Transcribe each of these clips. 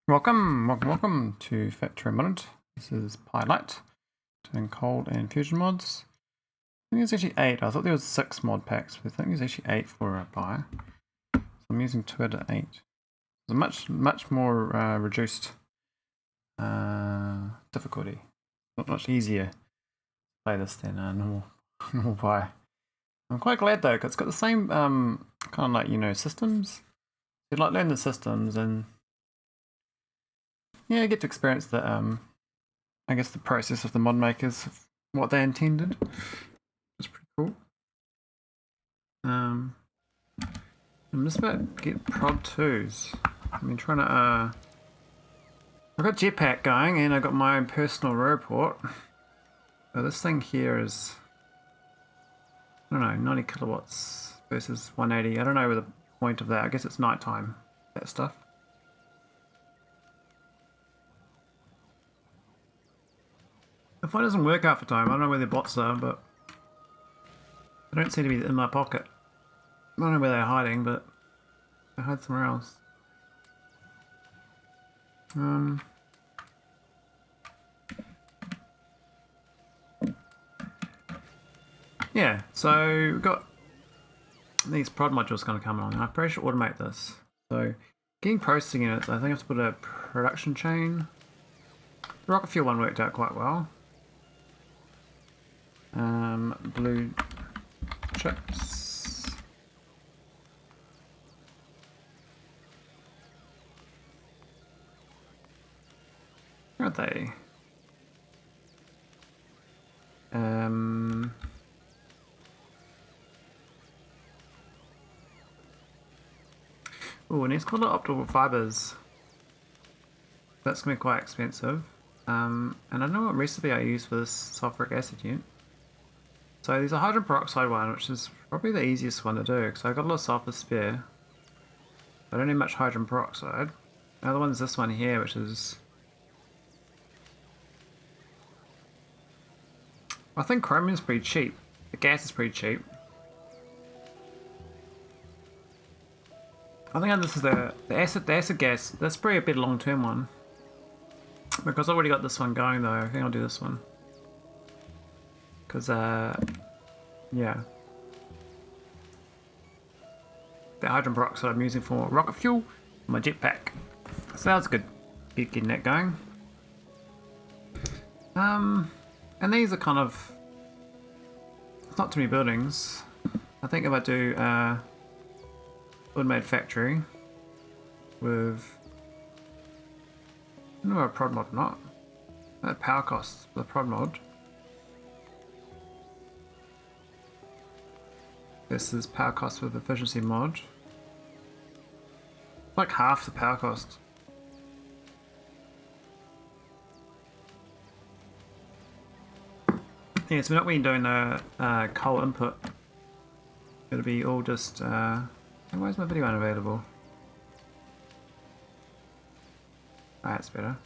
Welcome to Factorio Mod. This is Pilot, doing cold and fusion mods. I think there's actually 8. I thought there was 6 mod packs, but I think there's actually 8 for a buy. So I'm using 2 out of 8. It's a much more reduced difficulty. Not much easier to play this than a normal buy. I'm quite glad though, because it's got the same kind of like, systems. You like learn the systems and yeah, I get to experience the I guess the process of the mod makers, what they intended. It's pretty cool. I'm just about to get prod 2s. I've been trying to I've got jetpack going and I've got my own personal robot. So this thing here is, I don't know, 90 kilowatts versus 180. I don't know the point of that. I guess it's nighttime, that stuff. If it doesn't work out for time, I don't know where their bots are, but they don't seem to be in my pocket. I don't know where they're hiding, but they hide somewhere else. Yeah, so we've got these prod modules going to come along, and I probably should automate this. So, getting processing units, I think I have to put a production chain. The rocket fuel one worked out quite well. Blue chips. Where are they? Oh, and it's called optical fibers. That's gonna be quite expensive. And I don't know what recipe I use for this sulfuric acid unit. So there's a hydrogen peroxide one, which is probably the easiest one to do, because I've got a lot of sulfur spare. I don't need much hydrogen peroxide. The other one's this one here, which is... I think chromium's pretty cheap. The gas is pretty cheap. I think this is the acid gas. That's probably a bit long-term one. Because I've already got this one going though, I think I'll do this one. Because, yeah. The hydrogen peroxide I'm using for rocket fuel, my jetpack. So that's good. Getting that going. And these are kind of... It's not too many buildings. I think if I do automated factory with... I don't know a prod mod or not. That power costs for the prod mod. This is power cost with efficiency mod. Like half the power cost. Yeah, so we're not really doing the coal input. It'll be all just... why is my video unavailable? Ah, that's better.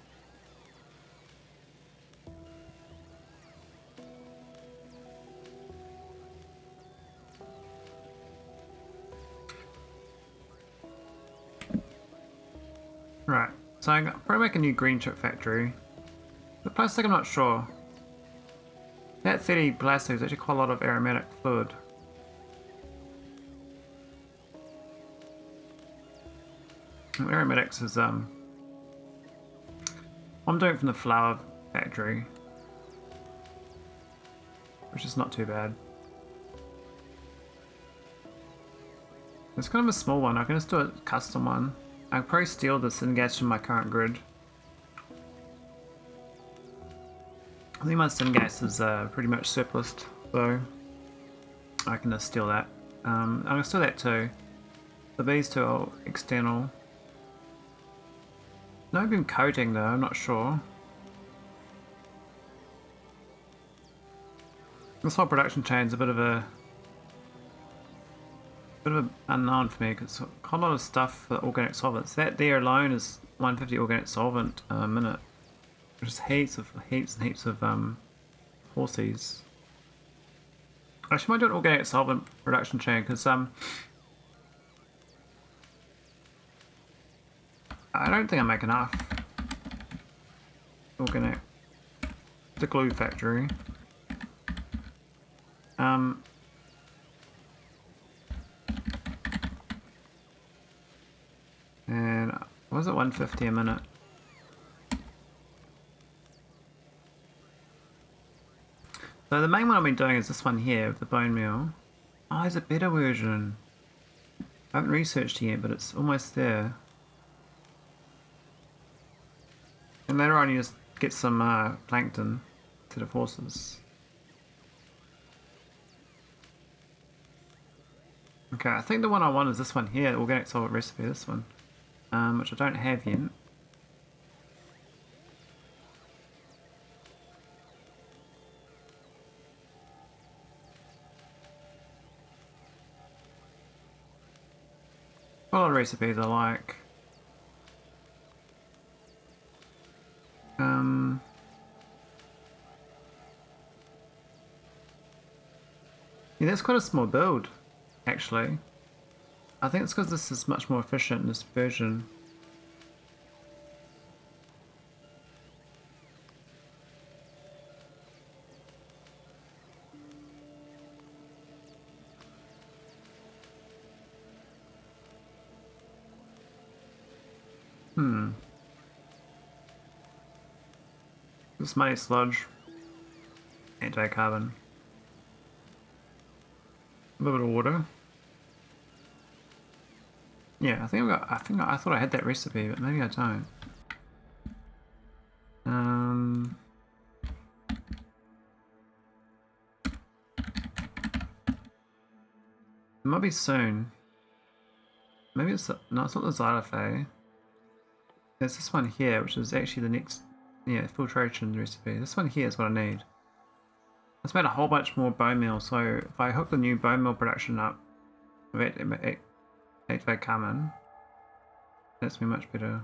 Right, so I'm probably make a new green chip factory. The plastic, I'm not sure. That 30 plastic is actually quite a lot of aromatic fluid. And aromatics is I'm doing it from the flour factory, which is not too bad. It's kind of a small one. I can just do a custom one. I can probably steal the syngas from my current grid. I think my syngas is pretty much surplus, so I can just steal that. I'm going to steal that too. So these two are external. Niobium coating though, I'm not sure. This whole production chain is a bit of an unknown for me, because quite a lot of stuff for organic solvents. That there alone is 150 organic solvent a minute, which is heaps and heaps of horsies. Actually, I might do an organic solvent production chain, because I don't think I make enough. organic, the glue factory. And what was it, 150 a minute? So the main one I've been doing is this one here with the bone meal. Oh, there's a better version. I haven't researched it yet, but it's almost there. And later on you just get some plankton instead of horses. Okay, I think the one I want is this one here, the organic solvent recipe, this one. Which I don't have yet. A lot of recipes I like. Yeah, that's quite a small build, actually. I think it's because this is much more efficient in this version. This money sludge. Anti-carbon. A little bit of water. Yeah, I thought I had that recipe, but maybe I don't. It might be soon. Maybe it's no, it's not the xylophane. There's this one here, which is actually the next, yeah, filtration recipe. This one here is what I need. It's made a whole bunch more bone meal, so if I hook the new bone meal production up with 8 carbon, that's be much better.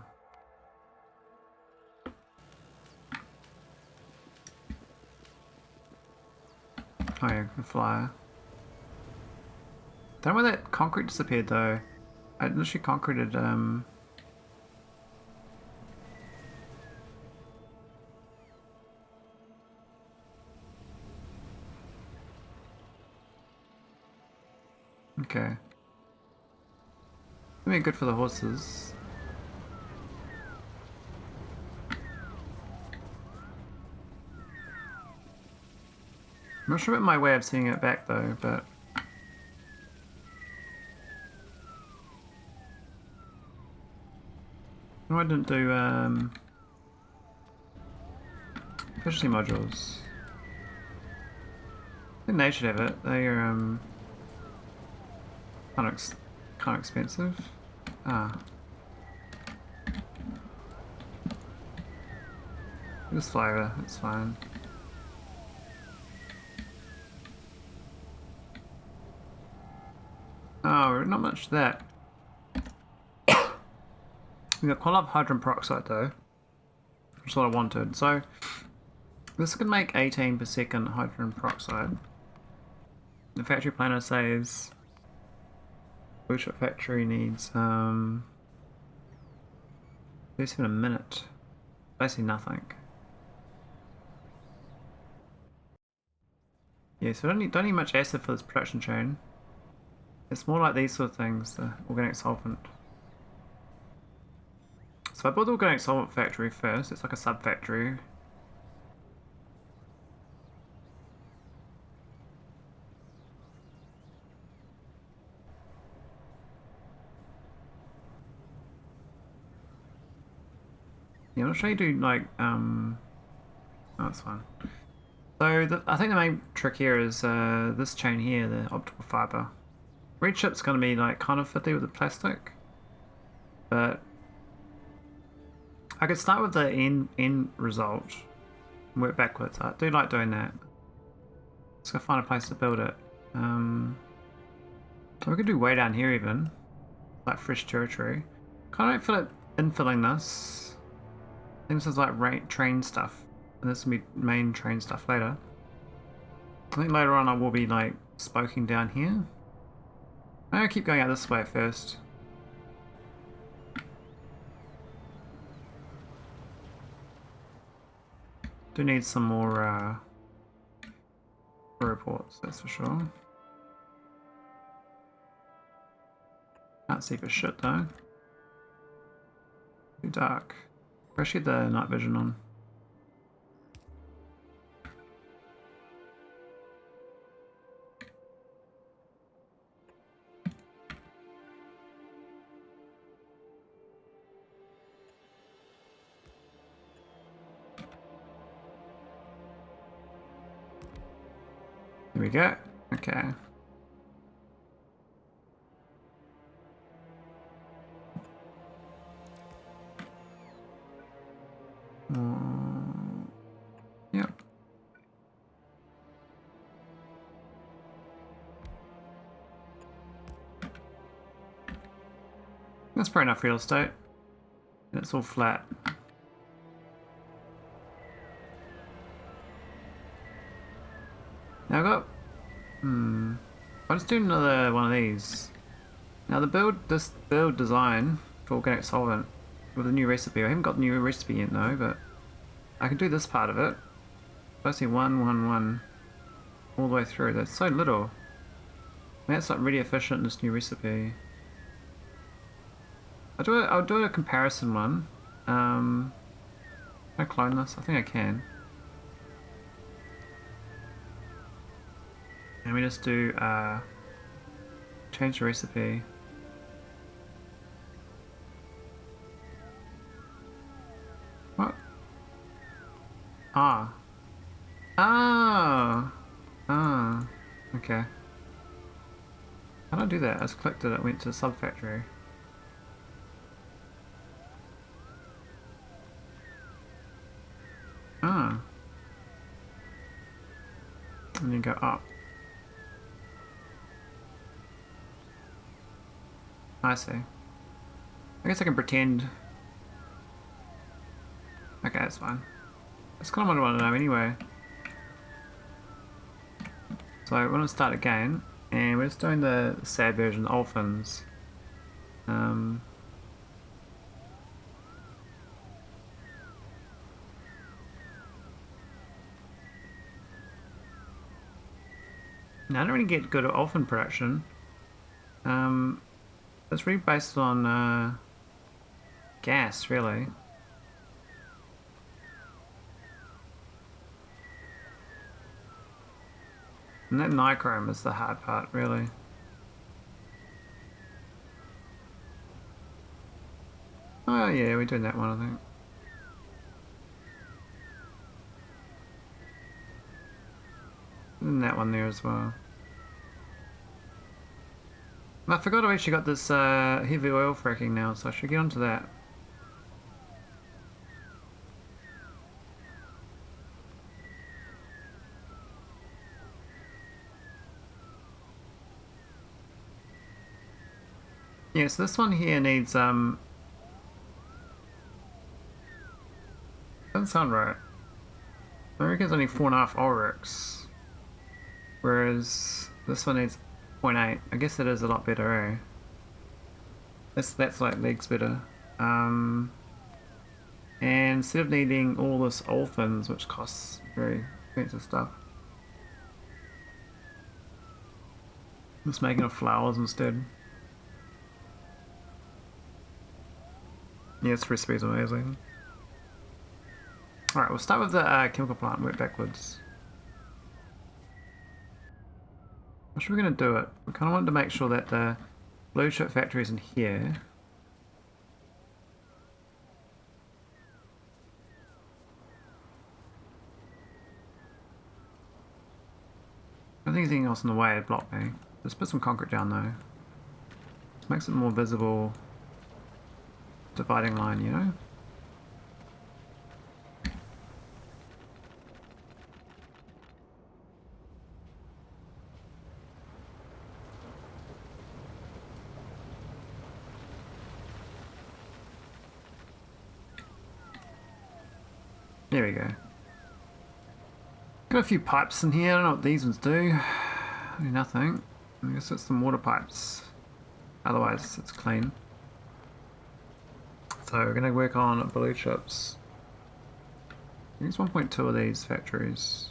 Oh yeah, I can fly. Don't know where that concrete disappeared though. I literally concreted okay. That'd be good for the horses. I'm not sure about my way of seeing it back though, but no, I didn't do efficiency modules. I think they should have it. They are kind of expensive. Ah, this flavor, it's fine. Oh, not much of that. We got quite a lot of hydrogen peroxide though, which is what I wanted. So this can make 18 per second hydrogen peroxide. The factory planner says which factory needs 37 a minute. Basically nothing. Yeah, so don't need much acid for this production chain. It's more like these sort of things, the organic solvent. So I built the organic solvent factory first, it's like a sub-factory. Yeah, I'm not sure you do like, oh, that's fine. So I think the main trick here is this chain here, the optical fiber. Red chip's going to be like kind of fiddly with the plastic, but I could start with the end result and work backwards. I do like doing that. Just gotta find a place to build it. We could do way down here even, like fresh territory. Kind of don't feel like infilling this. I think this is like train stuff, and this will be main train stuff later. I think later on I will be like spoking down here. I'm gonna keep going out this way first. Do need some more reports, that's for sure. Can't see for shit though. Too dark. I should get the night vision on. Here we go. Okay. Yep. That's probably enough real estate. And it's all flat. Now I've got... I'll just do another one of these. Now this build design for organic solvent with a new recipe. I haven't got the new recipe yet though, but I can do this part of it. Basically 1, 1, 1 all the way through. That's so little. That's like really efficient in this new recipe. I'll do a comparison one. Can I clone this? I think I can. And we just do change the recipe. What? Ah. Ah. Ah. Okay. How do I do that? I just clicked it, it went to Factorio. Ah. And then go up. I see. I guess I can pretend. Okay, that's fine. That's kind of what I want to know anyway. So I want to start again, and we're just doing the sad version, the olefins. Now I don't really get good at olefin production. It's really based on gas, really. And that nichrome is the hard part, really. Oh yeah, we're doing that one, I think. And that one there as well. And I forgot I've actually got this heavy oil fracking now, so I should get onto that. Yeah, so this one here needs doesn't sound right. I reckon it's only 4.5 Ulrichs. Whereas this one needs 0.8. I guess it is a lot better, eh? That's like legs better. And instead of needing all this olefins, which costs very expensive stuff, I'm just making it flowers instead. Yeah, this recipe is amazing. Alright, we'll start with the chemical plant and work backwards. How should we going to do it? We kind of want to make sure that the blue chip factory is in here. I don't think there's anything else in the way to block me. Let's put some concrete down though. This makes it more visible dividing line, you know? There we go. Got a few pipes in here. I don't know what these ones do. Do nothing. I guess it's some water pipes. Otherwise, it's clean. So we're going to work on blue chips. There's 1.2 of these factories.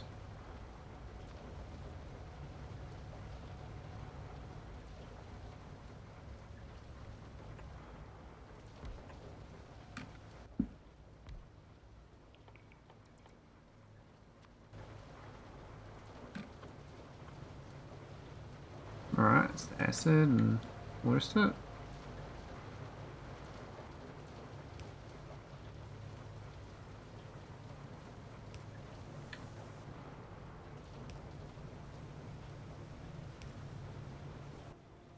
Alright, it's the acid and worst it.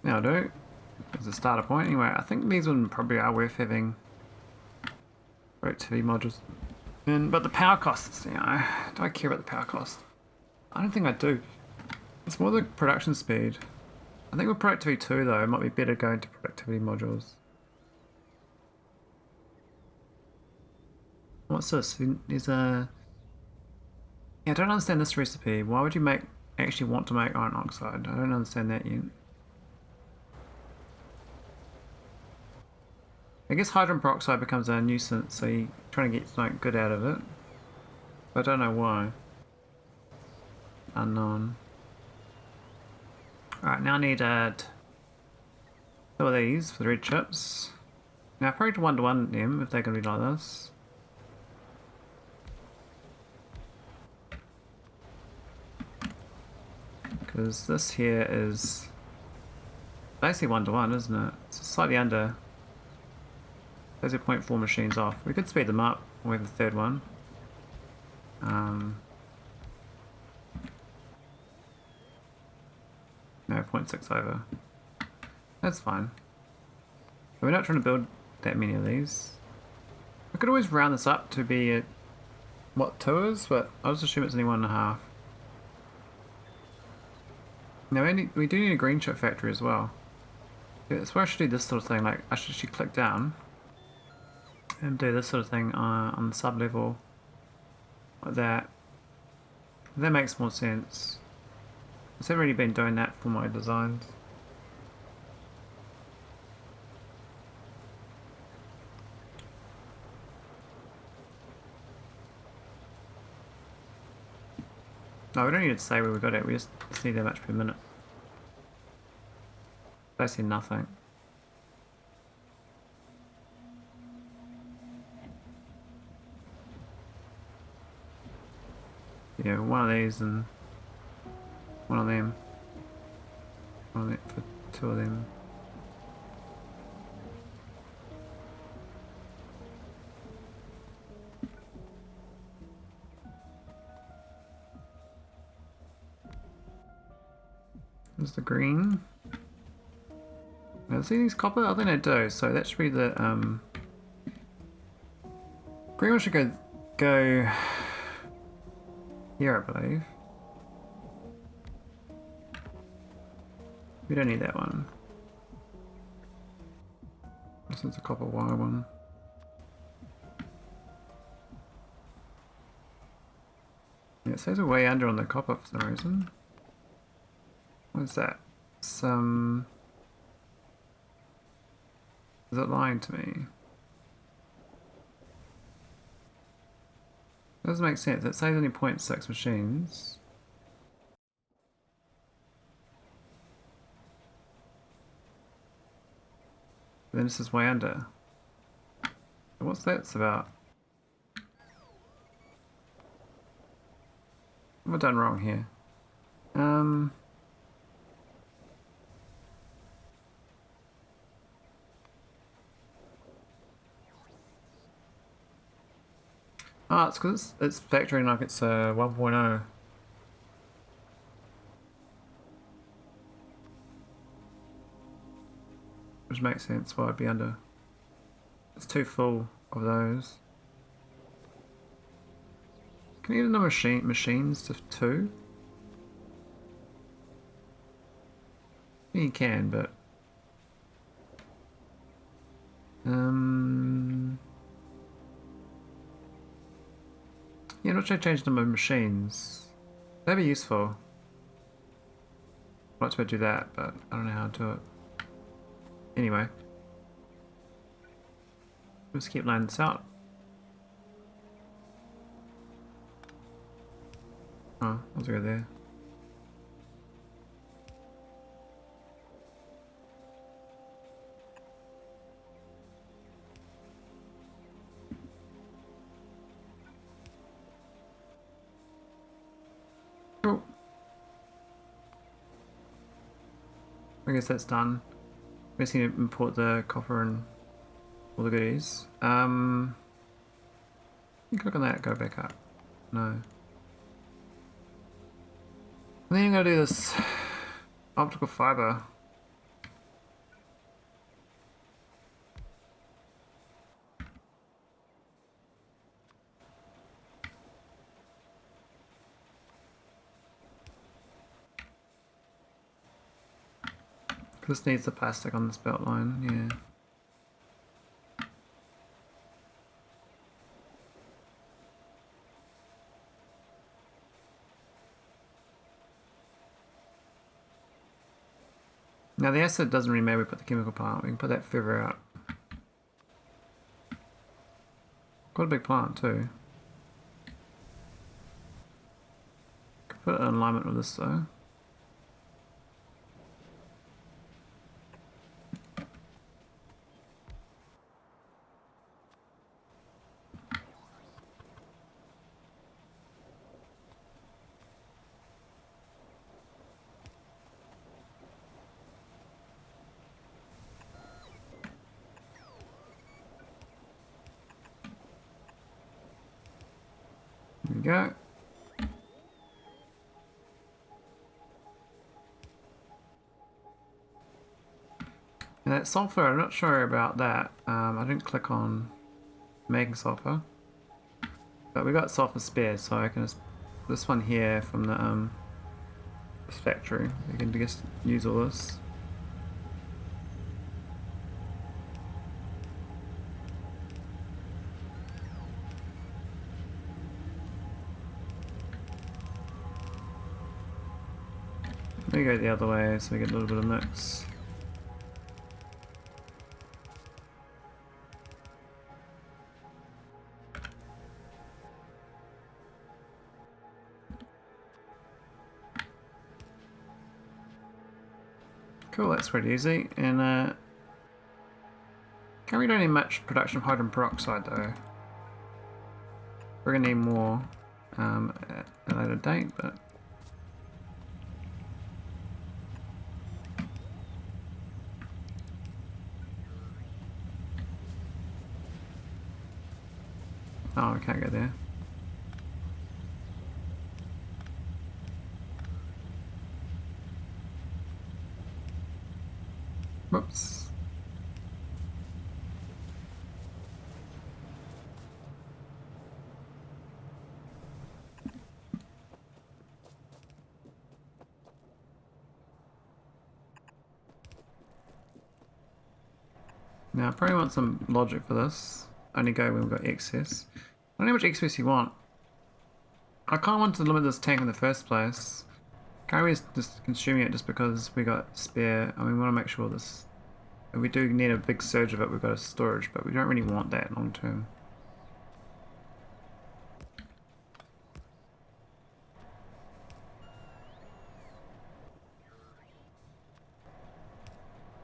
Now do. As a starter point. Anyway, I think these ones probably are worth having productivity modules. But the power costs, you know, do I care about the power cost? I don't think I do. It's more the production speed. I think with productivity 2 though, it might be better going to productivity modules. What's this? There's a... Yeah, I don't understand this recipe. Why would you actually want to make iron oxide? I don't understand that yet. I guess hydrogen peroxide becomes a nuisance, so you're trying to get something good out of it. But I don't know why. Unknown. Alright, now I need 2 of these for the red chips. Now I probably one-to-one them if they're going to be like this. Because this here is basically one-to-one, isn't it? It's slightly under. Those are 0.4 machines off. We could speed them up with the third one. No, 0.6 over. That's fine. But we're not trying to build that many of these. I could always round this up to be what 2 is, but I'll just assume it's only 1.5. Now we do need a green chip factory as well. Yeah, that's where I should do this sort of thing. Like I should actually click down and do this sort of thing on the sub level, like that. That makes more sense. I've never really been doing that for my designs. No, we don't need to say where we got it, we just need that much per minute. Basically nothing. Yeah, one of these and one of them. One of them for 2 of them. There's the green. Now, see these copper? I think I do. So that should be the green one should go here, I believe. We don't need that one. This is a copper wire one. Yeah, it says we're way under on the copper for some reason. What is that? Some... Is it lying to me? Doesn't make sense. It says only 0.6 machines. Then this is way under. What's that about? What have I done wrong here? Oh, it's because it's factoring like it's 1.0. Which makes sense why I'd be under. It's too full of those. Can you get enough machines to 2? Yeah, you can, but... Yeah, not sure I change the number of machines. That'd be useful. I'd like to do that, but I don't know how to do it. Anyway. Let's keep lining this out. Oh, let's go there. Cool. I guess that's done. We just need to import the copper and all the goodies. Click on that, go back up. No. And then I'm gonna do this optical fiber. This needs the plastic on this belt line, yeah. Now the acid doesn't really matter, we put the chemical plant, we can put that further out. Quite a big plant too. Could put it in alignment with this though. There we go. And that sulfur, I'm not sure about that. I didn't click on making sulfur. But we got sulfur spare, so I can just this one here from the this factory. You can just use all this. Let me go the other way so we get a little bit of mix. Cool, that's pretty easy. And can't really do any much production of hydrogen peroxide though. We're gonna need more at a later date, but oh, we can't go there. Whoops. Now I probably want some logic for this. Only go when we've got excess. I don't know how much excess you want. I kind of want to limit this tank in the first place. Can't we just consuming it just because we got spare? I mean, we want to make sure this. If we do need a big surge of it, we've got a storage, but we don't really want that long term.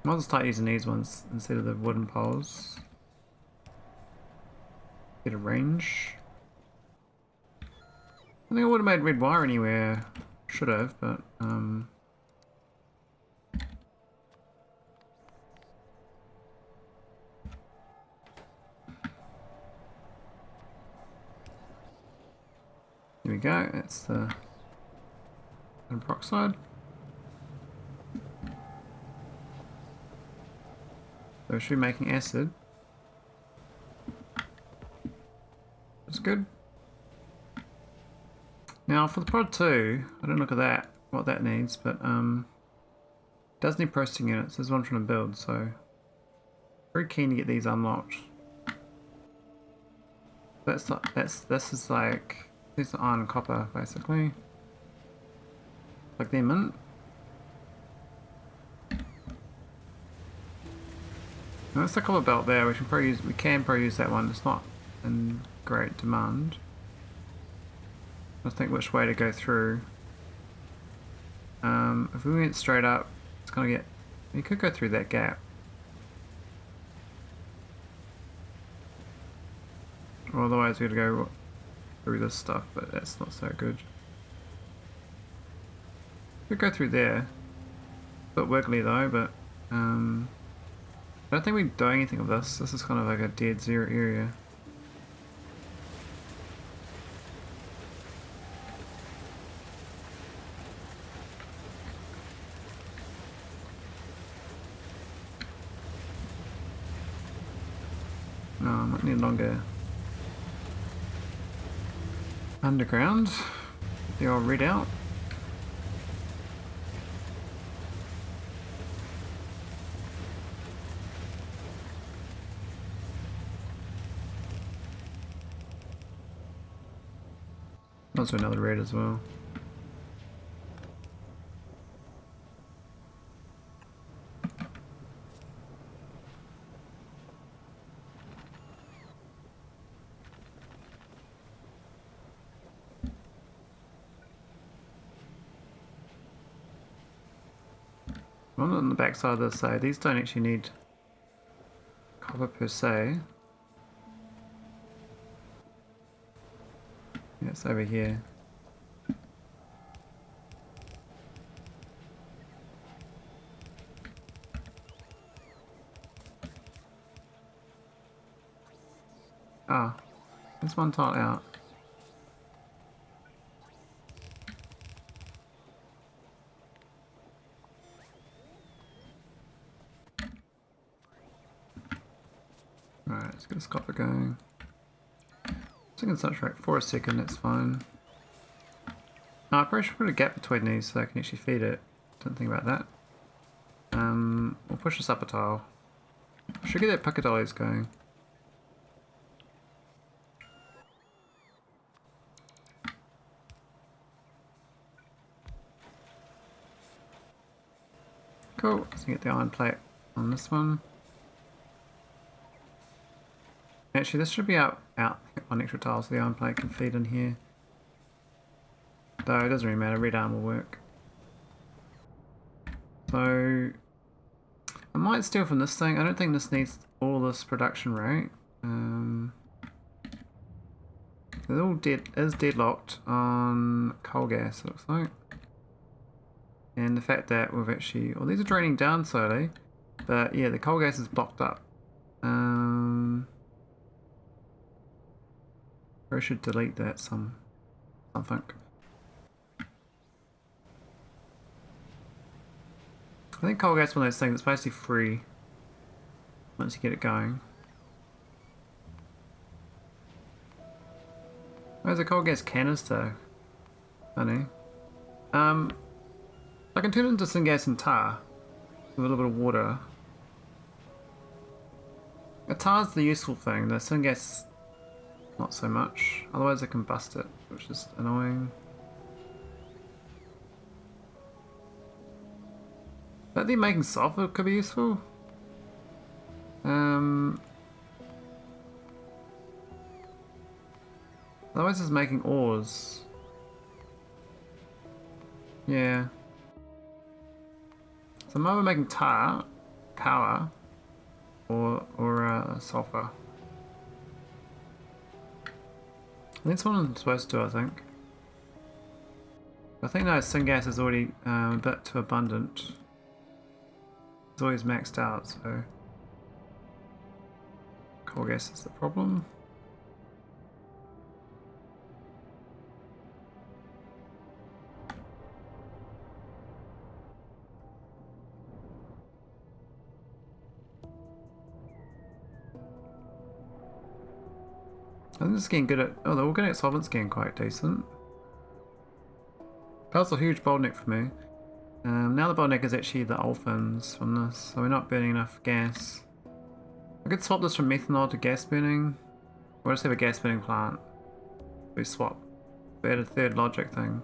I'll just start using these ones instead of the wooden poles. Get a range. I think I would have made red wire anywhere. Should have, but here we go. That's the peroxide. So we should be making acid. That's good. Now for the prod 2, I don't look at that, what that needs, but it does need processing units. There's one I'm trying to build, so very keen to get these unlocked. This is like these are iron and copper basically. Like they're mint. Now that's the copper belt there. We can probably use that one. It's not in great demand. I think which way to go through. If we went straight up, it's gonna get. You could go through that gap. Or otherwise we'd go through this stuff, but that's not so good. Could go through there. A bit wiggly though, but I don't think we're doing anything with this. This is kind of like a dead zero area. No, I might need longer underground. The old readout. Also another red as well. One on the back side of this side, these don't actually need copper per se. Yeah, it's over here. Ah, there's one tile out. Right, let's get this copper going. It's in such rate for a second, that's fine. I probably should put a gap between these so I can actually feed it. Didn't think about that. We'll push this up a tile. Should get that picadollies going. Cool, let's get the iron plate on this one. Actually, this should be out on extra tiles so the iron plate can feed in here. Though it doesn't really matter, red arm will work. So I might steal from this thing. I don't think this needs all this production rate. It's all deadlocked on coal gas, it looks like. And the fact that we've actually, well, these are draining down slowly, but yeah, the coal gas is blocked up. I should delete that something. I think coal gas is one of those things that's basically free once you get it going. There's a coal gas canister. Funny. I can turn it into syngas and tar with a little bit of water. The tar's the useful thing, the syngas not so much. Otherwise I can bust it, which is annoying. But then making sulfur could be useful. Otherwise it's making ores. Yeah. So I'm either making tar, power, or sulfur. That's what I'm supposed to do, I think. I think that syngas is already a bit too abundant. It's always maxed out, so coal gas is the problem. I think this is getting good at. Oh, the organic solvent's getting quite decent. That was a huge bottleneck for me. Now the bottleneck is actually the olefins from this, so we're not burning enough gas. I could swap this from methanol to gas burning. We'll just have a gas burning plant. We swap. We add a third logic thing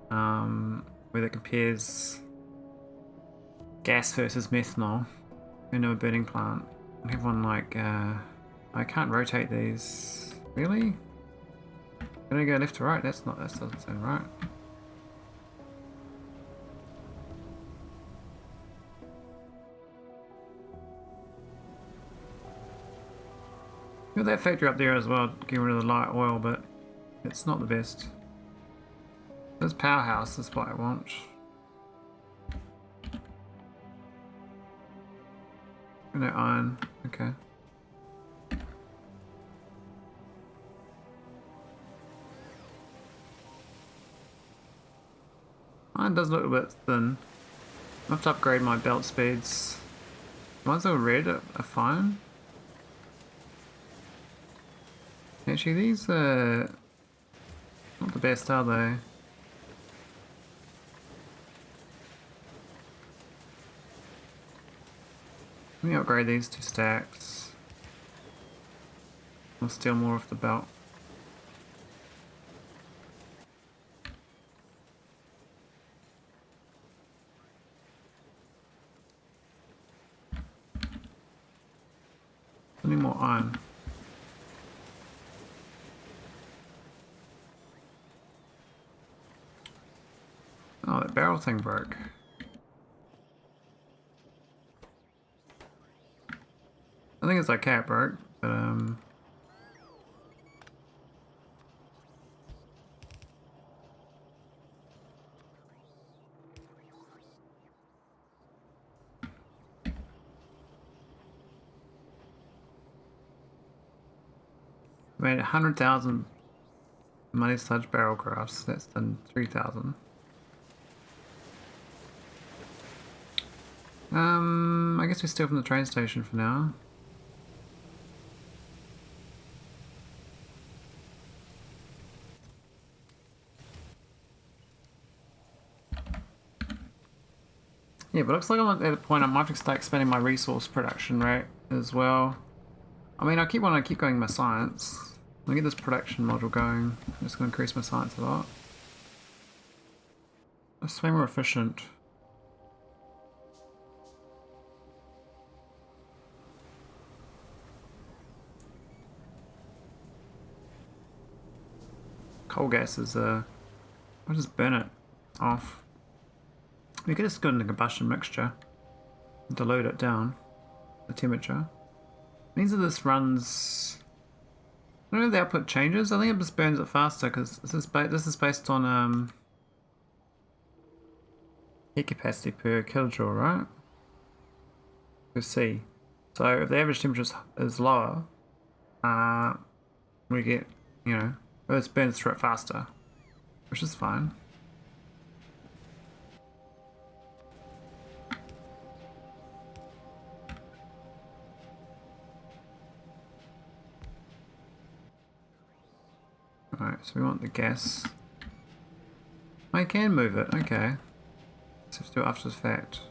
where that compares gas versus methanol into a burning plant. And have one like I can't rotate these. Really? Can I go left to right? That doesn't sound right. Got that factory up there as well, getting rid of the light oil, but it's not the best. This powerhouse is what I want. No iron, okay. Iron does look a bit thin. I have to upgrade my belt speeds. The ones that are red are fine. Actually, these are not the best, are they? Let me upgrade these 2 stacks. I'll steal more off the belt. I need more iron. Oh, that barrel thing broke. I think it's okay it broke, but made 100,000 money sludge barrel crafts. That's done 3,000. I guess we're still from the train station for now. Yeah, but looks like I'm at the point I might have to start expanding my resource production rate as well. I mean, I want to keep going my science. I'll get this production module going. I'm just going to increase my science a lot. It's way more efficient. Coal gas is I'll just burn it off. We could just go in the combustion mixture, dilute it down, the temperature. Means that this runs. I don't know if the output changes. I think it just burns it faster because this is based on heat capacity per kilojoule, right? Per C. So if the average temperature is lower, we get, you know, it burns through it faster, which is fine. Alright, so we want the gas. I can move it, okay. So let's do it after the fact.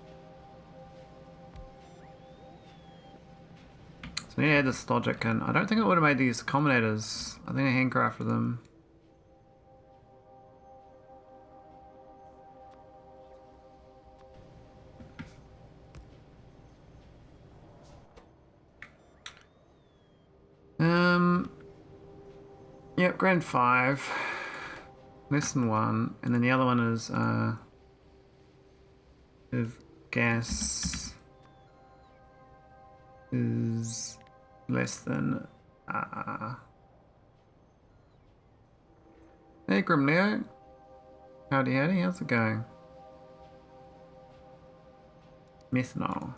So yeah, this logic, and I don't think it would have made these accommodators. I think I handcrafted them. Yep, grand 5. Less than 1. And then the other one is if gas is less than Hey Grim Leo. Howdy howdy, how's it going? Methanol.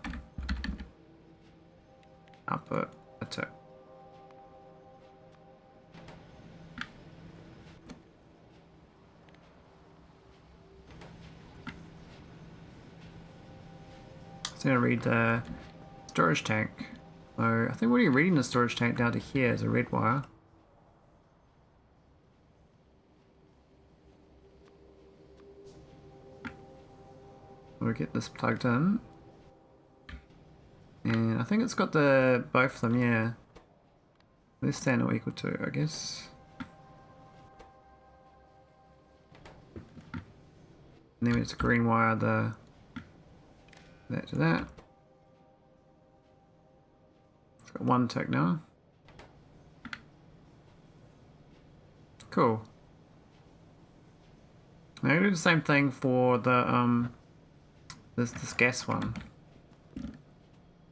Output a tick. So I'm gonna read the storage tank. So I think what are you reading the storage tank down to here is a red wire. We'll get this plugged in. And I think it's got the both of them, yeah. Less than or equal to, I guess. And then we just green wire that to that. It's got 1 tick now. Cool. I'm gonna do the same thing for the this gas one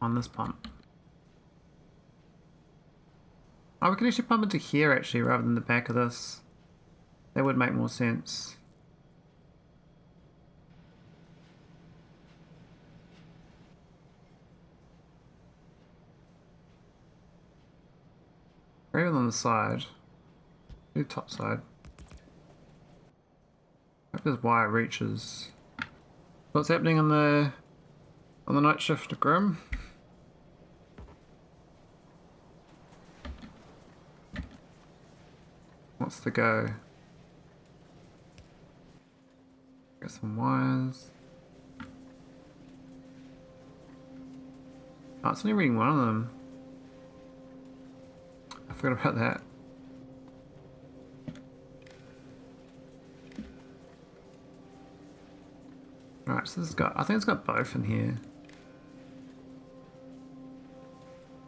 on this pump. Oh, we can actually pump into here actually rather than the back of this. That would make more sense. Or even on the side. Do the top side. Hope this wire reaches. What's happening on the night shift, Grim? What's the go? Got some wires. Oh, it's only reading one of them. I forgot about that. Right, so this has got, I think it's got both in here.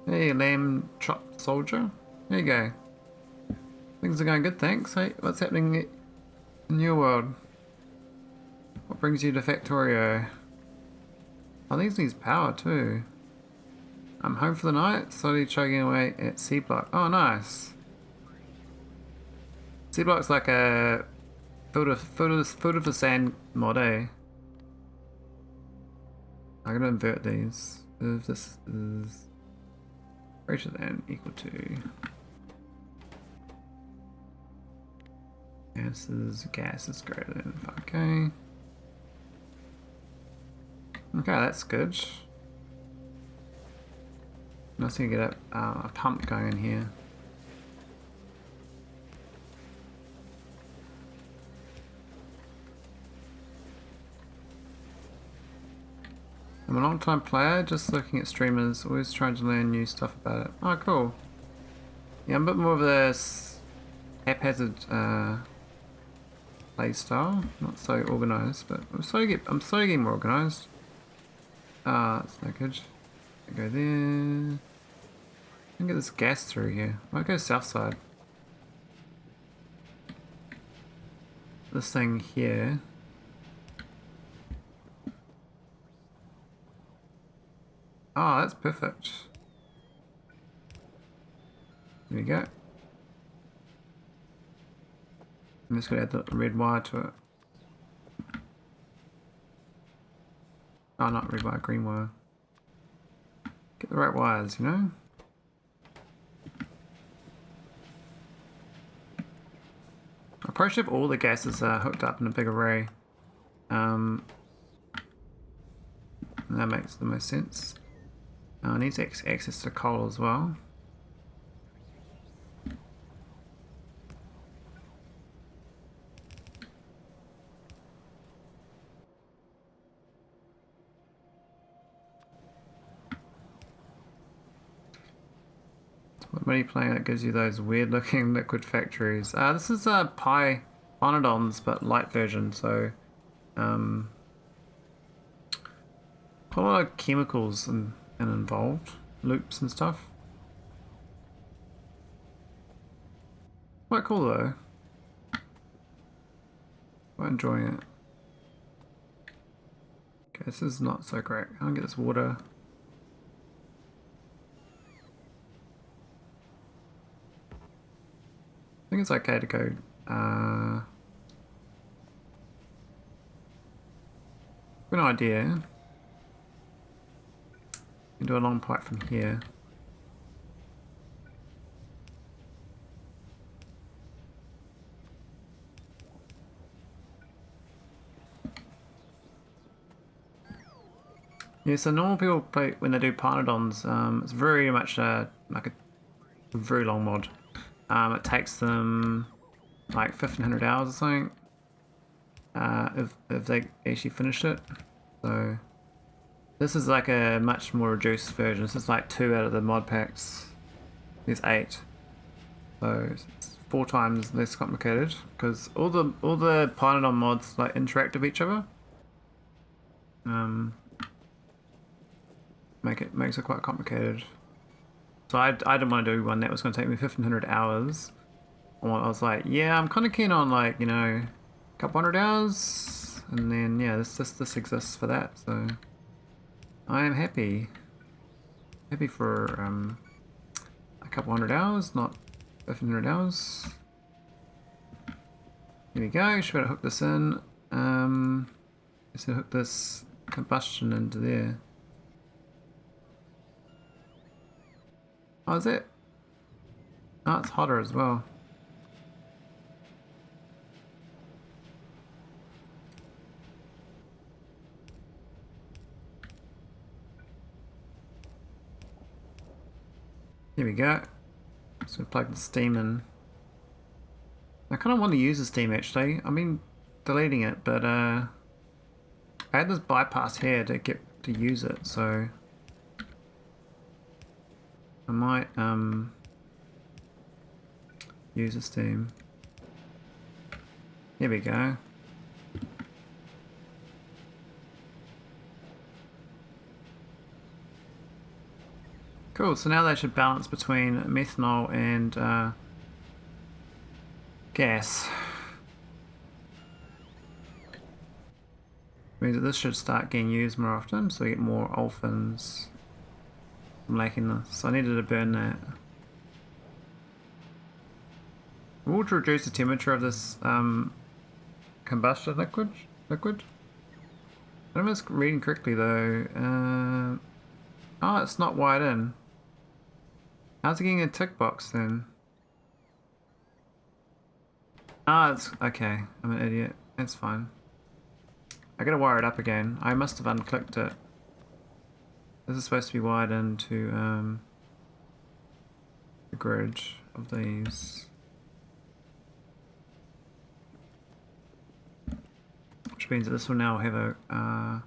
Hey, lamb chop soldier. There you go. Things are going good, thanks. Hey, what's happening in your world? What brings you to Factorio? Oh, these needs power too. I'm home for the night, slowly chugging away at C block. Oh, nice. C block's like a filter for sand mod, eh? I'm gonna invert these. If this is greater than equal to gas is greater than 5k. Okay, that's good. Nice to get a pump going in here. I'm a long time player, just looking at streamers, always trying to learn new stuff about it. Oh, cool. Yeah, I'm a bit more of a haphazard play style, not so organised, but I'm slowly getting more organised. Ah, that's no good. I go there. I can get this gas through here. Might go south side. This thing here. Oh, that's perfect. There we go. I'm just gonna add the red wire to it. Oh, not red wire, green wire. Get the right wires, you know? I probably should have all the gases hooked up in a big array. And that makes the most sense. I need access to coal as well. What are you playing that gives you those weird looking liquid factories? This is a Pyanodons but light version, so quite a lot of chemicals and involved, loops and stuff. Quite cool though. Quite enjoying it. Okay, this is not so great. I'll get this water. I think it's okay to go good idea. You can do a long pipe from here. Yeah, so normal people play when they do Pyanodons, it's very much like a very long mod. It takes them like 1500 hours or something if they actually finish it. So this is like a much more reduced version. This is like 2 out of the mod packs. There's 8, so it's 4 times less complicated because all the Pyanodon mods like interact with each other. Makes it quite complicated. So I didn't want to do one that was going to take me 1500 hours. I was like, yeah, I'm kind of keen on like, you know, couple 100 hours, and then yeah, this exists for that. So I am happy for a couple 100 hours, not 1500 hours. Here we go. Should be able to hook this in. Just hook this combustion into there. Oh, is it? Oh, it's hotter as well. Here we go. So plug the steam in. I kind of want to use the steam actually. I mean, deleting it, but I had this bypass here to get to use it, so I might use the steam. Here we go. Cool, so now they should balance between methanol and gas. Means that this should start getting used more often, so we get more olefins from making this. So I needed to burn that. We'll reduce the temperature of this combustion liquid. I don't know if it's reading correctly though. Oh, it's not wired in. How's it getting a tick box then? Ah, it's okay. I'm an idiot. That's fine. I gotta wire it up again. I must have unclicked it. This is supposed to be wired into the grid of these. Which means that this will now have a...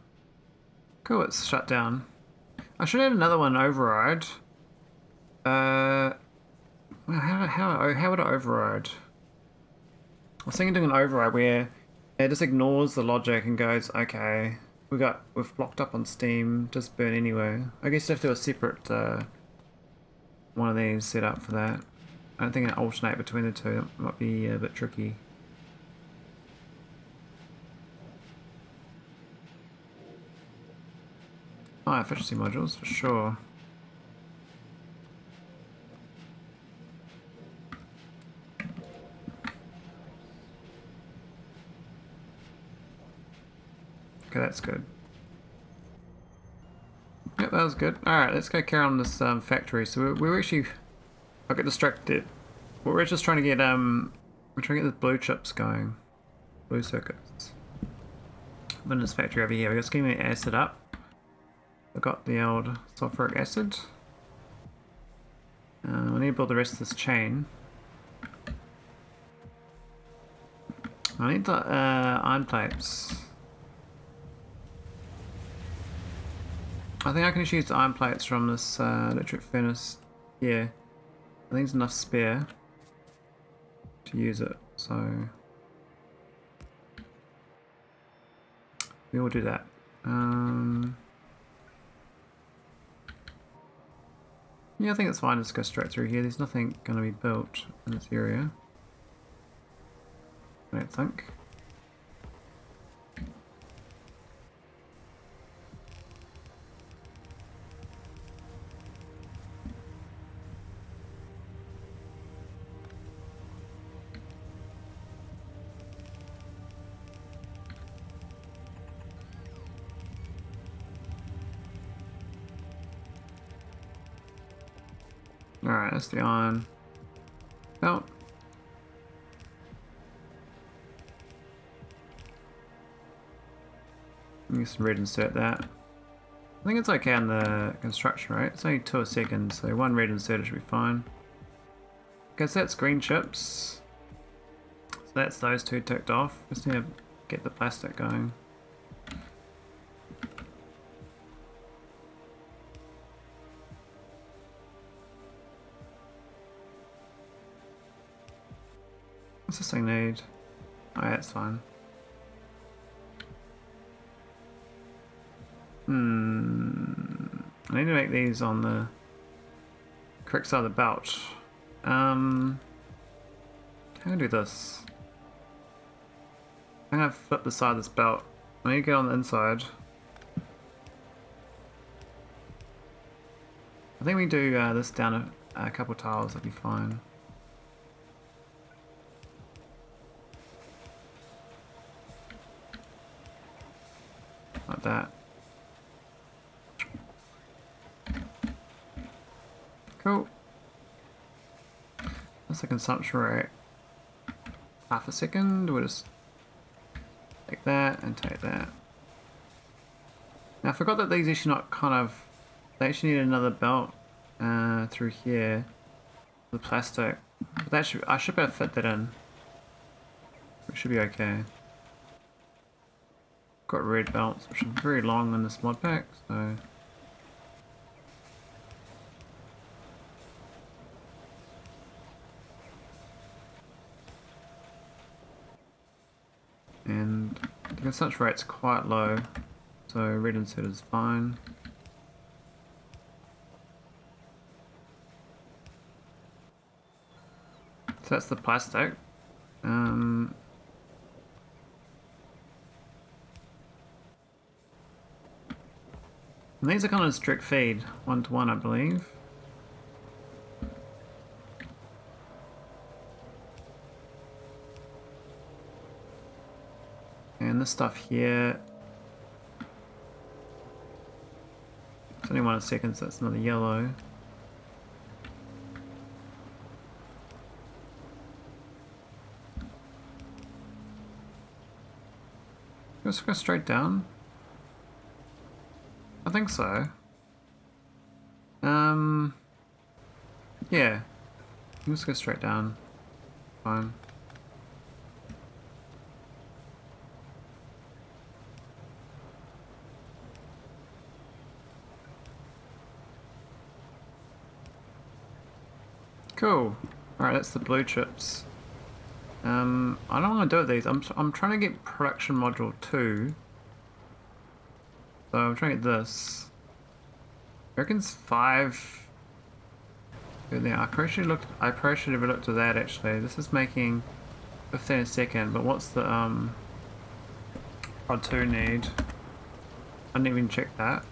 cool, it's shut down. I should add another one override. Well, how would it override? I was thinking doing an override where it just ignores the logic and goes, okay, we've blocked up on steam, just burn anyway. I guess you have to do a separate one of these set up for that. I don't think it alternate between the two. It might be a bit tricky. Oh, efficiency modules for sure. Okay, that's good. Yep, that was good. Alright, let's go carry on this factory. So we're actually... I got distracted. We're just trying to get we're trying to get the blue chips going. Blue circuits. I'm in this factory over here. We're just getting the acid up. I've got the old sulfuric acid. We need to build the rest of this chain. I need the iron plates. I think I can just use the iron plates from this electric furnace here. I think there's enough spare to use it, so we will do that. Yeah, I think it's fine. Let's go straight through here. There's nothing going to be built in this area, I don't think. Alright, that's the iron belt. I'm just red insert that. I think it's okay on the construction rate. It's only 2 a second, so 1 red insert should be fine. Okay, so that's green chips. So that's those 2 ticked off. Just need to get the plastic going. What's this thing need? Oh, yeah, that's fine. I need to make these on the correct side of the belt. How do I do this? How I'm gonna flip the side of this belt. I need to get on the inside. I think we do this down a couple tiles, that'll be fine. Like that. Cool. That's the consumption rate. Half a second, we'll just take that and take that. Now I forgot that these actually not kind of, they actually need another belt through here, the plastic. But that should, I should be able to fit that in. It should be okay. Got red belts, which are very long in this mod pack, so. And the consumption rate's quite low, so red insert is fine. So that's the plastic. And these are kind of strict feed, 1-to-1 I believe. And this stuff here, it's only 1 second, so that's another yellow. Let's go straight down. I think so. Yeah. Let's go straight down. Fine. Cool. Alright, that's the blue chips. I don't want to do with these. I'm trying to get production module 2. So I'm trying to get this. I reckon it's 5. There. I probably should have looked at that actually. This is making 15 a second, but what's the prod 2 need? I didn't even check that.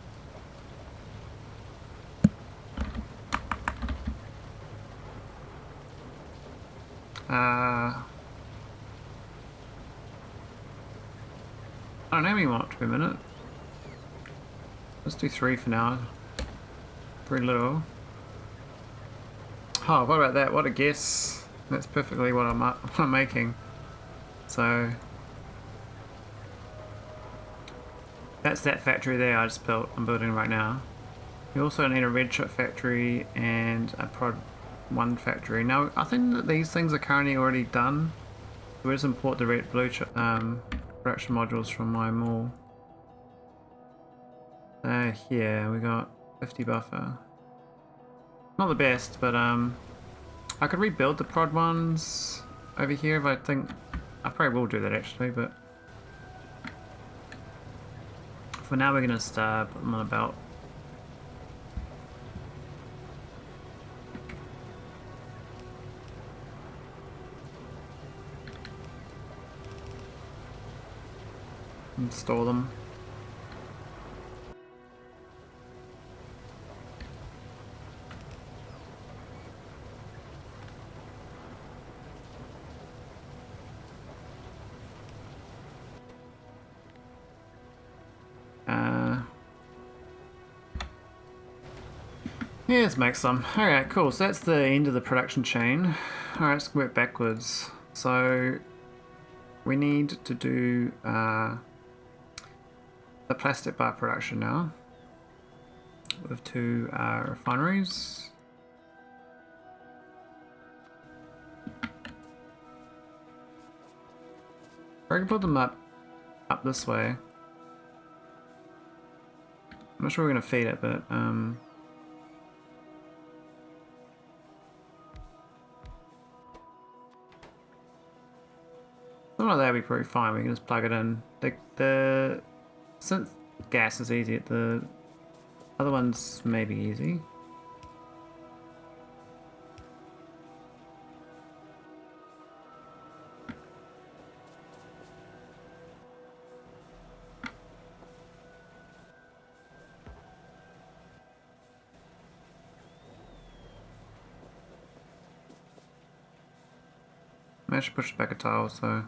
I don't know how many want to be a minute. Let's do 3 for now. Pretty little. Oh, what about that? What a guess. That's perfectly what I'm making. So that's that factory there I just built. I'm building right now. You also need a red chip factory and a prod 1 factory. Now I think that these things are currently already done. So we'll just import the blue chip production modules from my mall. Here we got 50 buffer. Not the best, but I could rebuild the prod ones over here if I think. I probably will do that actually, but for now we're gonna put them on a belt. Install them. Yeah, let's make some. Alright, cool. So that's the end of the production chain. Alright, let's work backwards. So we need to do the plastic bar production now with 2 refineries. I can put them up this way. I'm not sure we're going to feed it, but something like that would be pretty fine. We can just plug it in. The synth gas is easy. The other ones may be easy. managed to push it back a tile, so.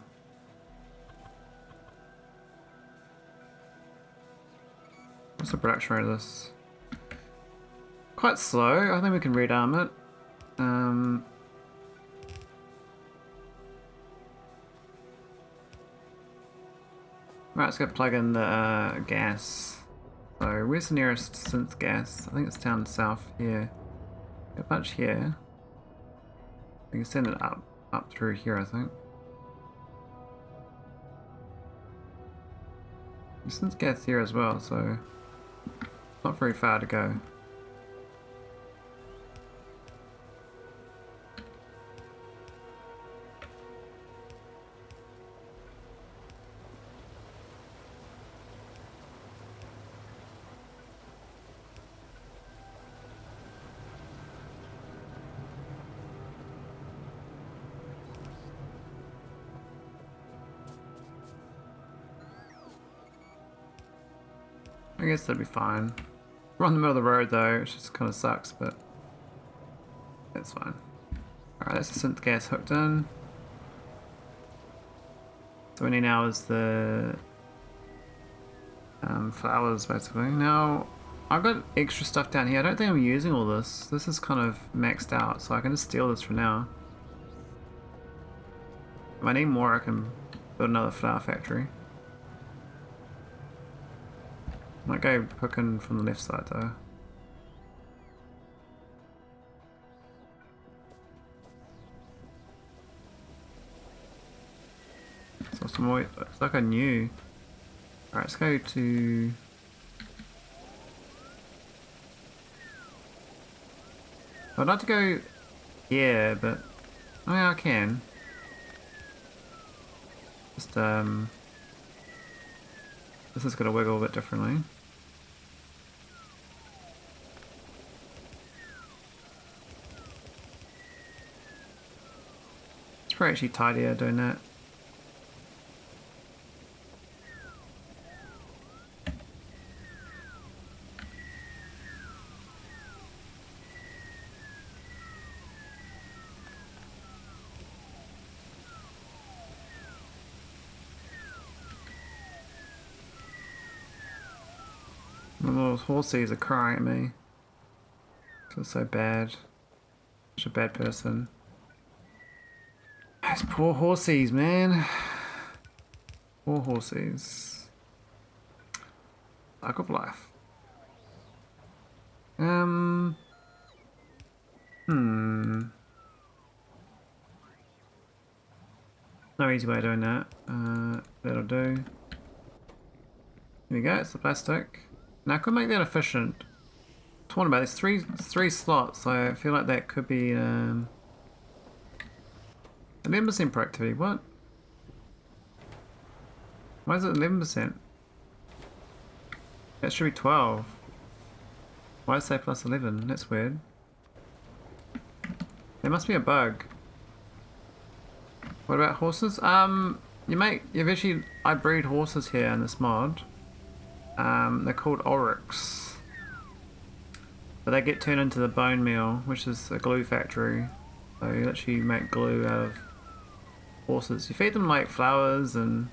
What's the production rate of this? Quite slow. I think we can rearm it. Right, let's go plug in the gas. So, where's the nearest synth gas? I think it's down south here. A bunch here. We can send it up through here, I think. The synth gas here as well, so not very far to go. I guess that'd be fine. We're on the middle of the road though, which just kind of sucks, but that's fine. Alright, that's the synth gas hooked in. So we need now is the flowers basically. Now, I've got extra stuff down here. I don't think I'm using all this. This is kind of maxed out, so I can just steal this for now. If I need more, I can build another flower factory. Might go cooking from the left side though. So some more, it's like I knew. Alright, let's go to... I'd like to go here, but... Oh yeah, I can. Just, this is going to wiggle a bit differently. It's probably actually tidier doing that. My little horsies are crying at me. I feel so bad. Such a bad person. Those poor horsies, man. Poor horsies. Cycle of life. No easy way of doing that. That'll do. Here we go, it's the plastic. Now I could make that efficient. Talking about there's three slots, so I feel like that could be 11% productivity. What? Why is it 11%? That should be 12. Why is it plus 11? That's weird. There must be a bug. What about horses? I breed horses here in this mod. They're called oryx. But they get turned into the bone meal, which is a glue factory. So you actually make glue out of horses. You feed them like flowers and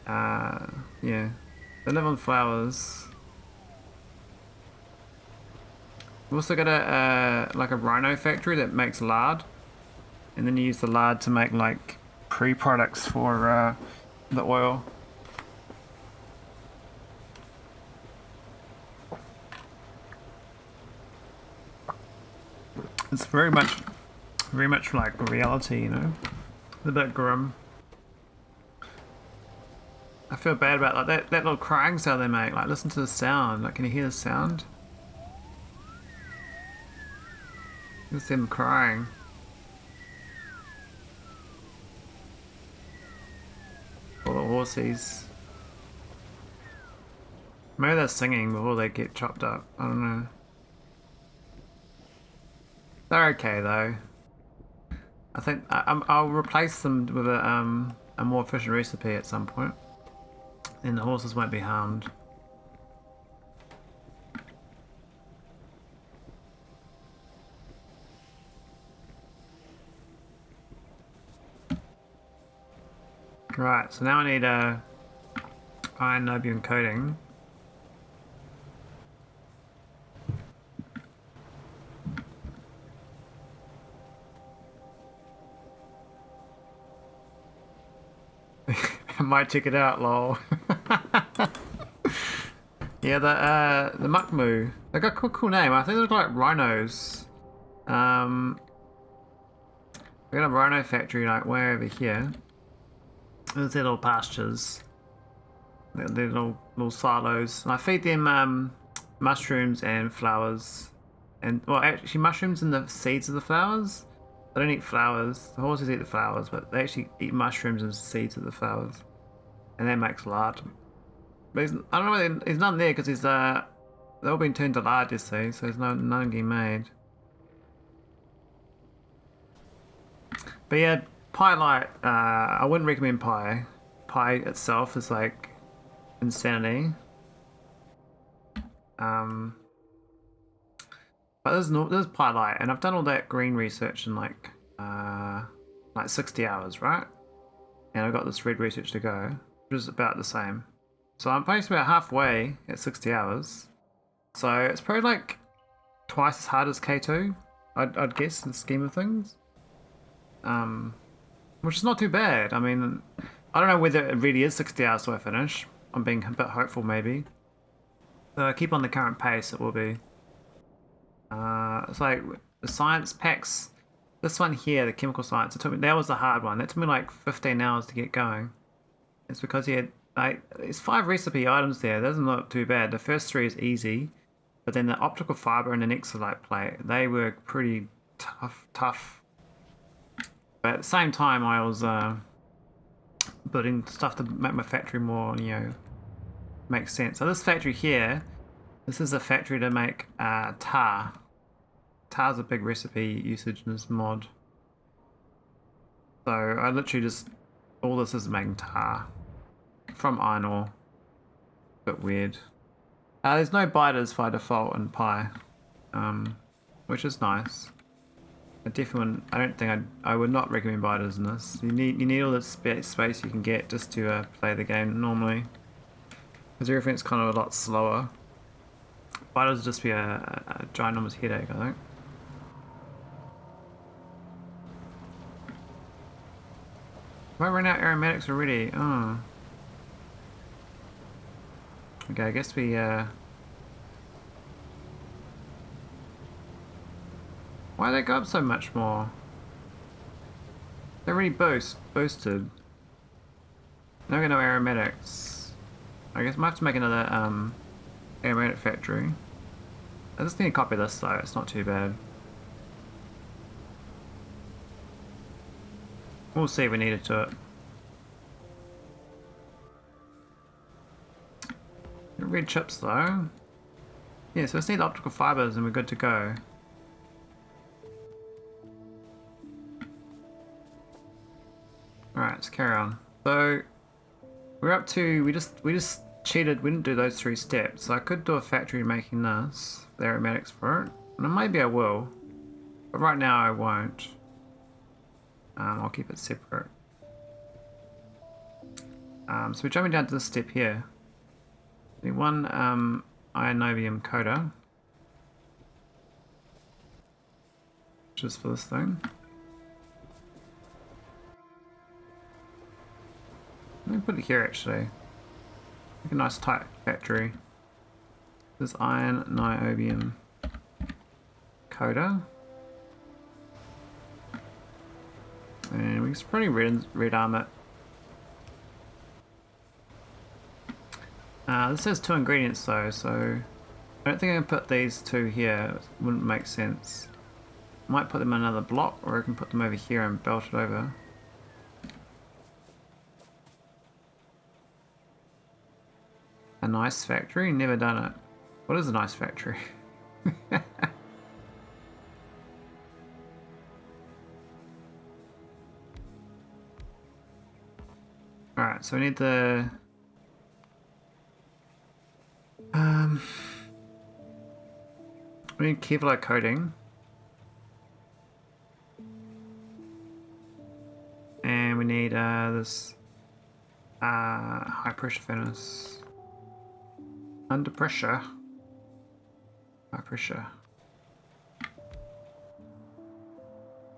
yeah, they live on flowers. We've also got a like a rhino factory that makes lard, and then you use the lard to make like pre-products for the oil. It's very much like reality, you know. It's a bit grim. I feel bad about like that little crying sound they make. Like, listen to the sound. Like, can you hear the sound? It's them crying. All the horsies. Maybe they're singing before they get chopped up. I don't know. They're okay though. I think I'll replace them with a more efficient recipe at some point, and the horses won't be harmed. Right, so now I need a iron niobium coating. I might check it out, lol. Yeah, the Muckmoo. They got a cool name. I think they look like rhinos. We got a rhino factory like way over here. There's their little pastures. Their little silos. And I feed them mushrooms and flowers. And well, actually mushrooms and the seeds of the flowers. They don't eat flowers. The horses eat the flowers, but they actually eat mushrooms and seeds of the flowers. And that makes lard. But I don't know. There's none there because they've all been turned to lard, you see. So there's none getting made. But yeah, pie light. I wouldn't recommend pie. Pie itself is like insanity. But there's pie light, and I've done all that green research in like 60 hours, right? And I've got this red research to go, which is about the same. So I'm basically about halfway at 60 hours. So it's probably like twice as hard as K2, I'd guess, in the scheme of things. Which is not too bad. I mean, I don't know whether it really is 60 hours till I finish. I'm being a bit hopeful, maybe. So keep on the current pace, it will be. It's like the science packs. This one here, the chemical science, that was the hard one. That took me like 15 hours to get going. It's because he had there's 5 recipe items there. That doesn't look too bad. The first 3 is easy, but then the optical fiber and an exolite plate, they were pretty tough. But at the same time, I was building stuff to make my factory more, make sense. So this factory here, this is a factory to make tar. Tar's a big recipe usage in this mod. So I literally all this is making tar from iron ore. Bit weird. There's no biters by default in Pi, which is nice. I don't think I would not recommend biters in this. You need all the space you can get just to play the game normally, because everything's kind of a lot slower. Biters would just be a ginormous headache, I think. Have I run out aromatics already? Oh. Okay, I guess we why did they go up so much more? They're really boosted. Now we got no aromatics. I guess I might have to make another aromatic factory. I just need to copy this though, it's not too bad. We'll see if we need it to it. Red chips though. Yeah, so let's need optical fibers and we're good to go. Alright, let's carry on. So we're up to we just cheated, we didn't do those 3 steps. So I could do a factory making this, the aromatics for it. And maybe I will. But right now I won't. I'll keep it separate. So we're jumping down to this step here. We need 1 iron niobium coater, which is for this thing. Let me put it here actually. Make a nice tight factory. This iron niobium coater. And we can probably red arm it. This has 2 ingredients though, so I don't think I can put these 2 here. It wouldn't make sense. Might put them in another block, or I can put them over here and belt it over. A nice factory? Never done it. What is a nice factory? Alright, so we need the we need Kevlar coating. And we need this High pressure furnace. Under pressure. High pressure.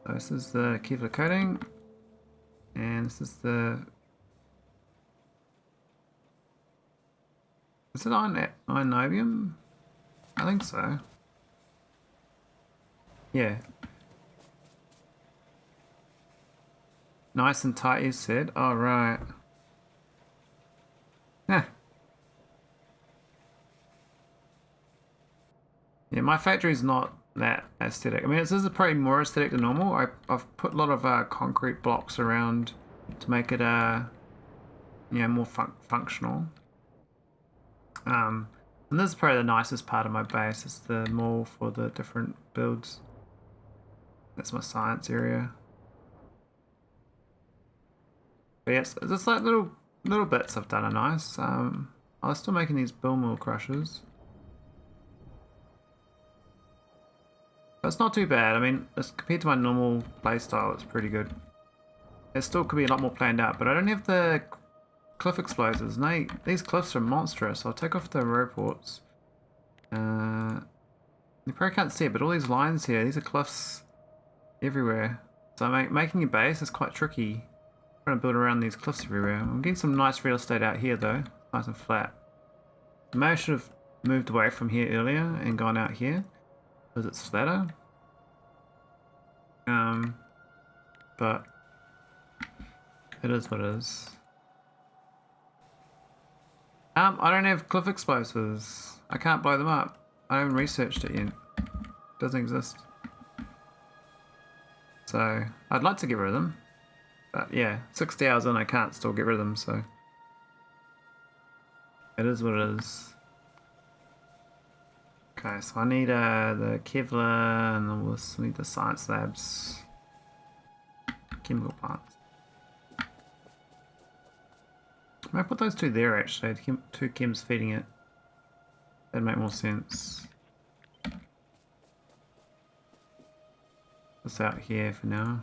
So this is the Kevlar coating. And this is the... Is it niobium? I think so. Yeah. Nice and tight, you said. Oh, right. Yeah. Yeah, my factory's not that aesthetic. I mean, this is probably more aesthetic than normal. I've put a lot of concrete blocks around to make it more functional. And this is probably the nicest part of my base. It's the mall for the different builds. That's my science area. But yeah, it's just like little bits I've done are nice. I'm still making these bill mill crushers. But it's not too bad. I mean, as compared to my normal playstyle, it's pretty good. It still could be a lot more planned out, but I don't have the cliff explosives. And these cliffs are monstrous. I'll take off the roports. You probably can't see it, but all these lines here, these are cliffs everywhere. So making a base is quite tricky. Trying to build around these cliffs everywhere. I'm getting some nice real estate out here though, nice and flat. Maybe I should have moved away from here earlier and gone out here because it's flatter. But it is what it is. I don't have cliff explosives. I can't blow them up. I haven't researched it yet. It doesn't exist. So I'd like to get rid of them. But yeah, 60 hours in I can't still get rid of them, so it is what it is. Okay, so I need the Kevlar and all this. I need the science labs. Chemical plants. I might put those two there actually, two chems feeding it. That'd make more sense. This out here for now.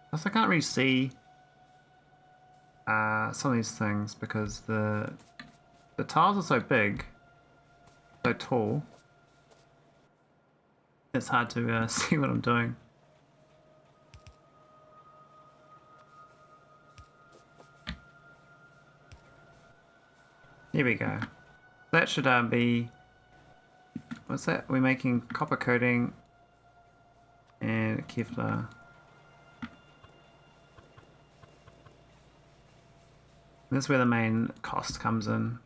Plus I can't really see some of these things because the tiles are so big, so tall. It's hard to see what I'm doing. Here we go. That should be... What's that? We're making copper coating and Kevlar. This is where the main cost comes in.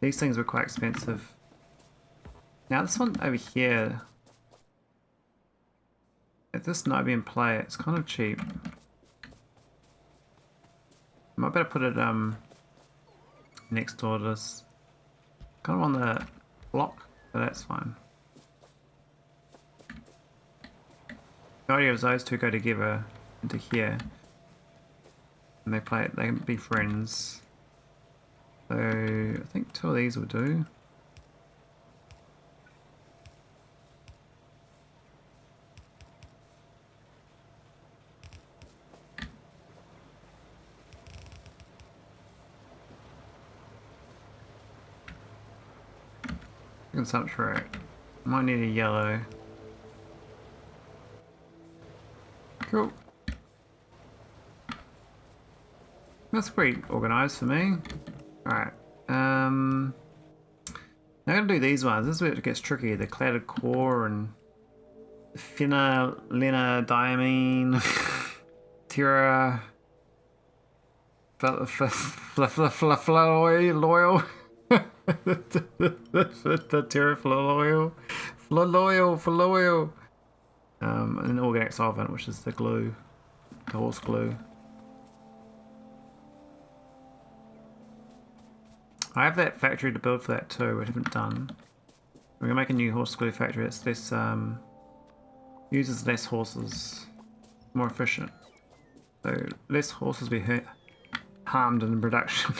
These things were quite expensive. Now this one over here, at this niobium plate, it's kind of cheap. I might better put it next door to this. Kind of on the block, but that's fine. The idea is those two go together into here. And they can be friends. So I think two of these will do. Consumption rate. Might need a yellow. Cool. That's pretty organised for me. Alright. Now I'm going to do these ones. This is where it gets tricky. The clouded core and phenyllenodiamine, terra, flaloil, the terra flaloil, and then organic solvent, which is the glue, the horse glue. I have that factory to build for that too, which I haven't done. We're going to make a new horse glue factory that's less, uses less horses, more efficient. So less horses be harmed in production.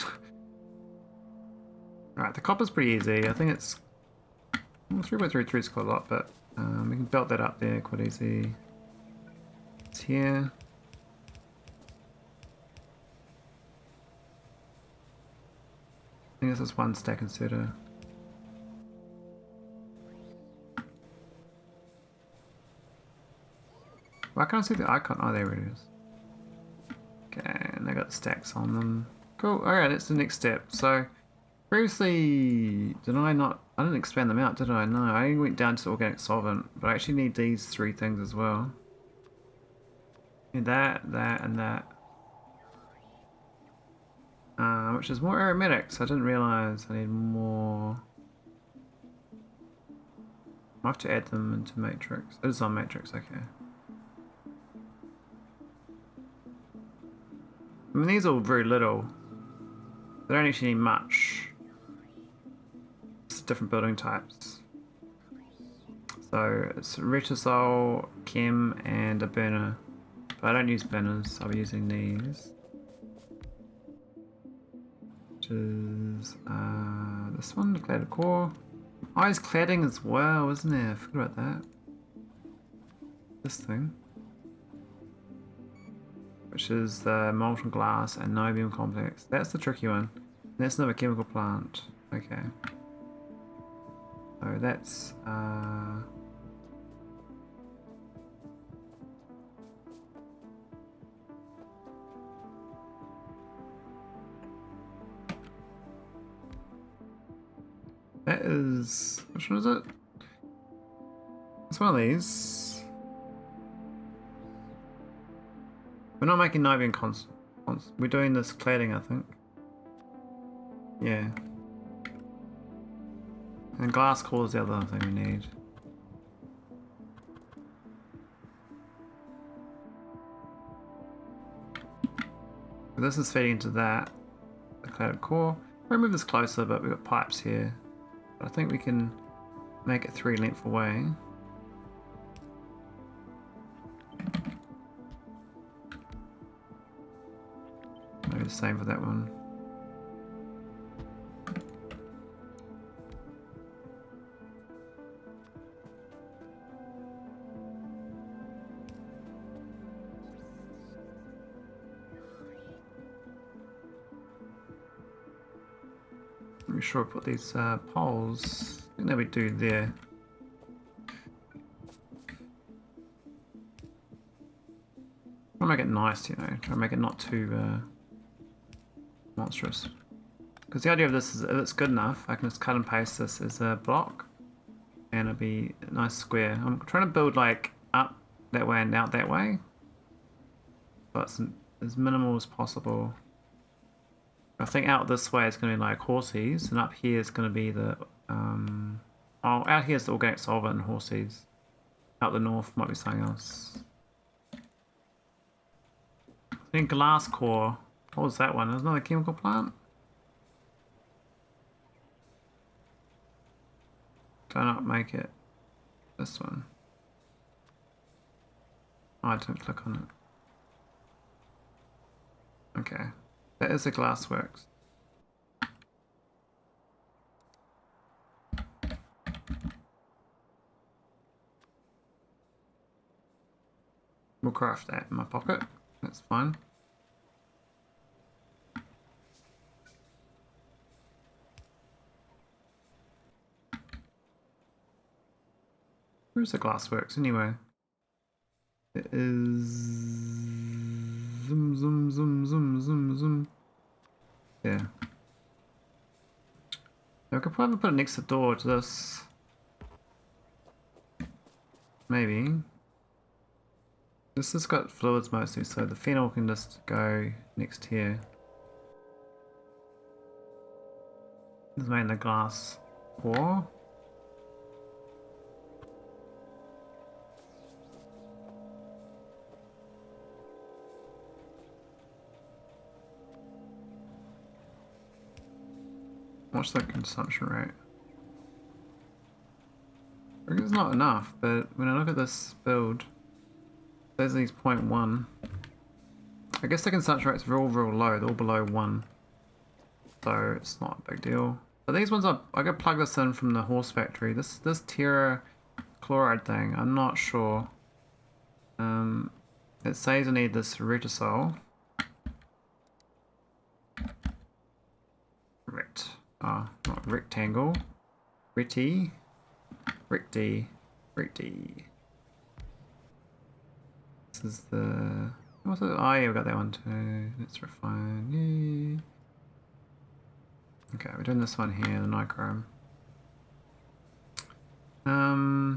Alright, the copper's pretty easy. I think it's... Well, 3x33 is quite a lot, but we can belt that up there quite easy. here. I think this is one stack inserter. Why can't I see the icon? Oh, there it is. Okay, and they got the stacks on them. Cool. Alright, that's the next step. So, previously, I didn't expand them out, did I? No, I only went down to organic solvent, but I actually need these three things as well. Need that, and that. Which is more aromatics. I didn't realize I need more. I have to add them into matrix. It is on matrix, okay. I mean, these are all very little. They don't actually need much. It's different building types. So it's retisol, chem, and a burner. But I don't use burners, I'll be using these. Which is this one, the cladded core. Oh, it's cladding as well, isn't there? I forgot about that. This thing. Which is the molten glass and niobium complex. That's the tricky one. That's another chemical plant. Okay. So that's that is, which one is it? It's one of these. We're not making niobium we're doing this cladding, I think. Yeah. And glass core is the other thing we need. So this is feeding into that, the cladded core. I'll move this closer, but we've got pipes here. But I think we can make it 3 length away. Maybe the same for that one. Let me sure I put these poles. I think that we do there. Try to make it nice, you know. Try to make it not too monstrous. Because the idea of this is, if it's good enough, I can just cut and paste this as a block, and it'll be a nice square. I'm trying to build like up that way and out that way, but it's as minimal as possible. I think out this way is going to be like horses, and up here is going to be the out here is the organic solvent and horses. Out the north might be something else. I think glass core. What was that one? There's another chemical plant. Do I not make it? This one. Oh, I didn't click on it. Okay. That is a glassworks. We'll craft that in my pocket. That's fine. Where's the glassworks anyway? It is zoom zoom zoom zoom zoom zoom. Yeah. I could probably put it next to the door to this. Maybe. This has got fluids mostly, so the phenol can just go next here. This is made in the glass core. What's that consumption rate? I think it's not enough, but when I look at this build, there's these 0.1. I guess the consumption rates are all real low, they're all below 1. So it's not a big deal. But these ones, I could plug this in from the horse factory. This Terra chloride thing, I'm not sure. It says I need this retisol. Oh, not rectangle. Recti. Recti. Recti. This is the... What's it? Oh yeah, we got that one too. Let's refine. Yeah. Okay, we're doing this one here, the nichrome. I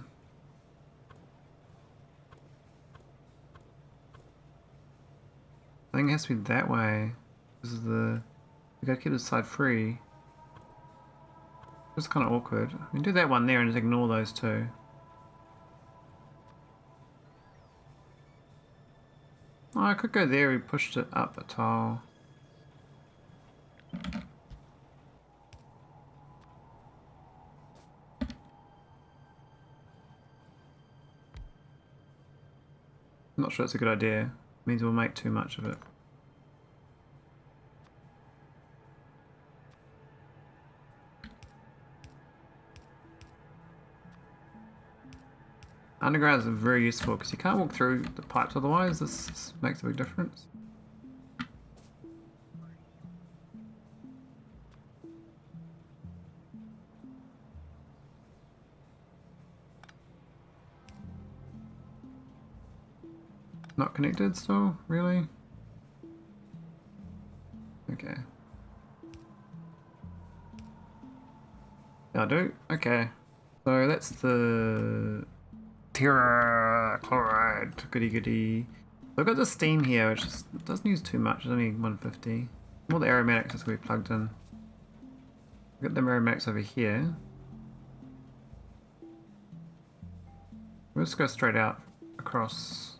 think it has to be that way. This is the... We gotta keep this side free. It's kind of awkward. We can do that one there and just ignore those two. Oh, I could go there. We pushed it up a tile. I'm not sure it's a good idea. It means we'll make too much of it. Undergrounds are very useful because you can't walk through the pipes otherwise. This makes a big difference. Not connected still? Really? Okay. I do? Okay. So that's the Terra chloride. Goody goody. So I've got the steam here, which doesn't use too much. It's only 150. All the aromatics is going to be plugged in. We've got the aromatics over here. We'll just go straight out across.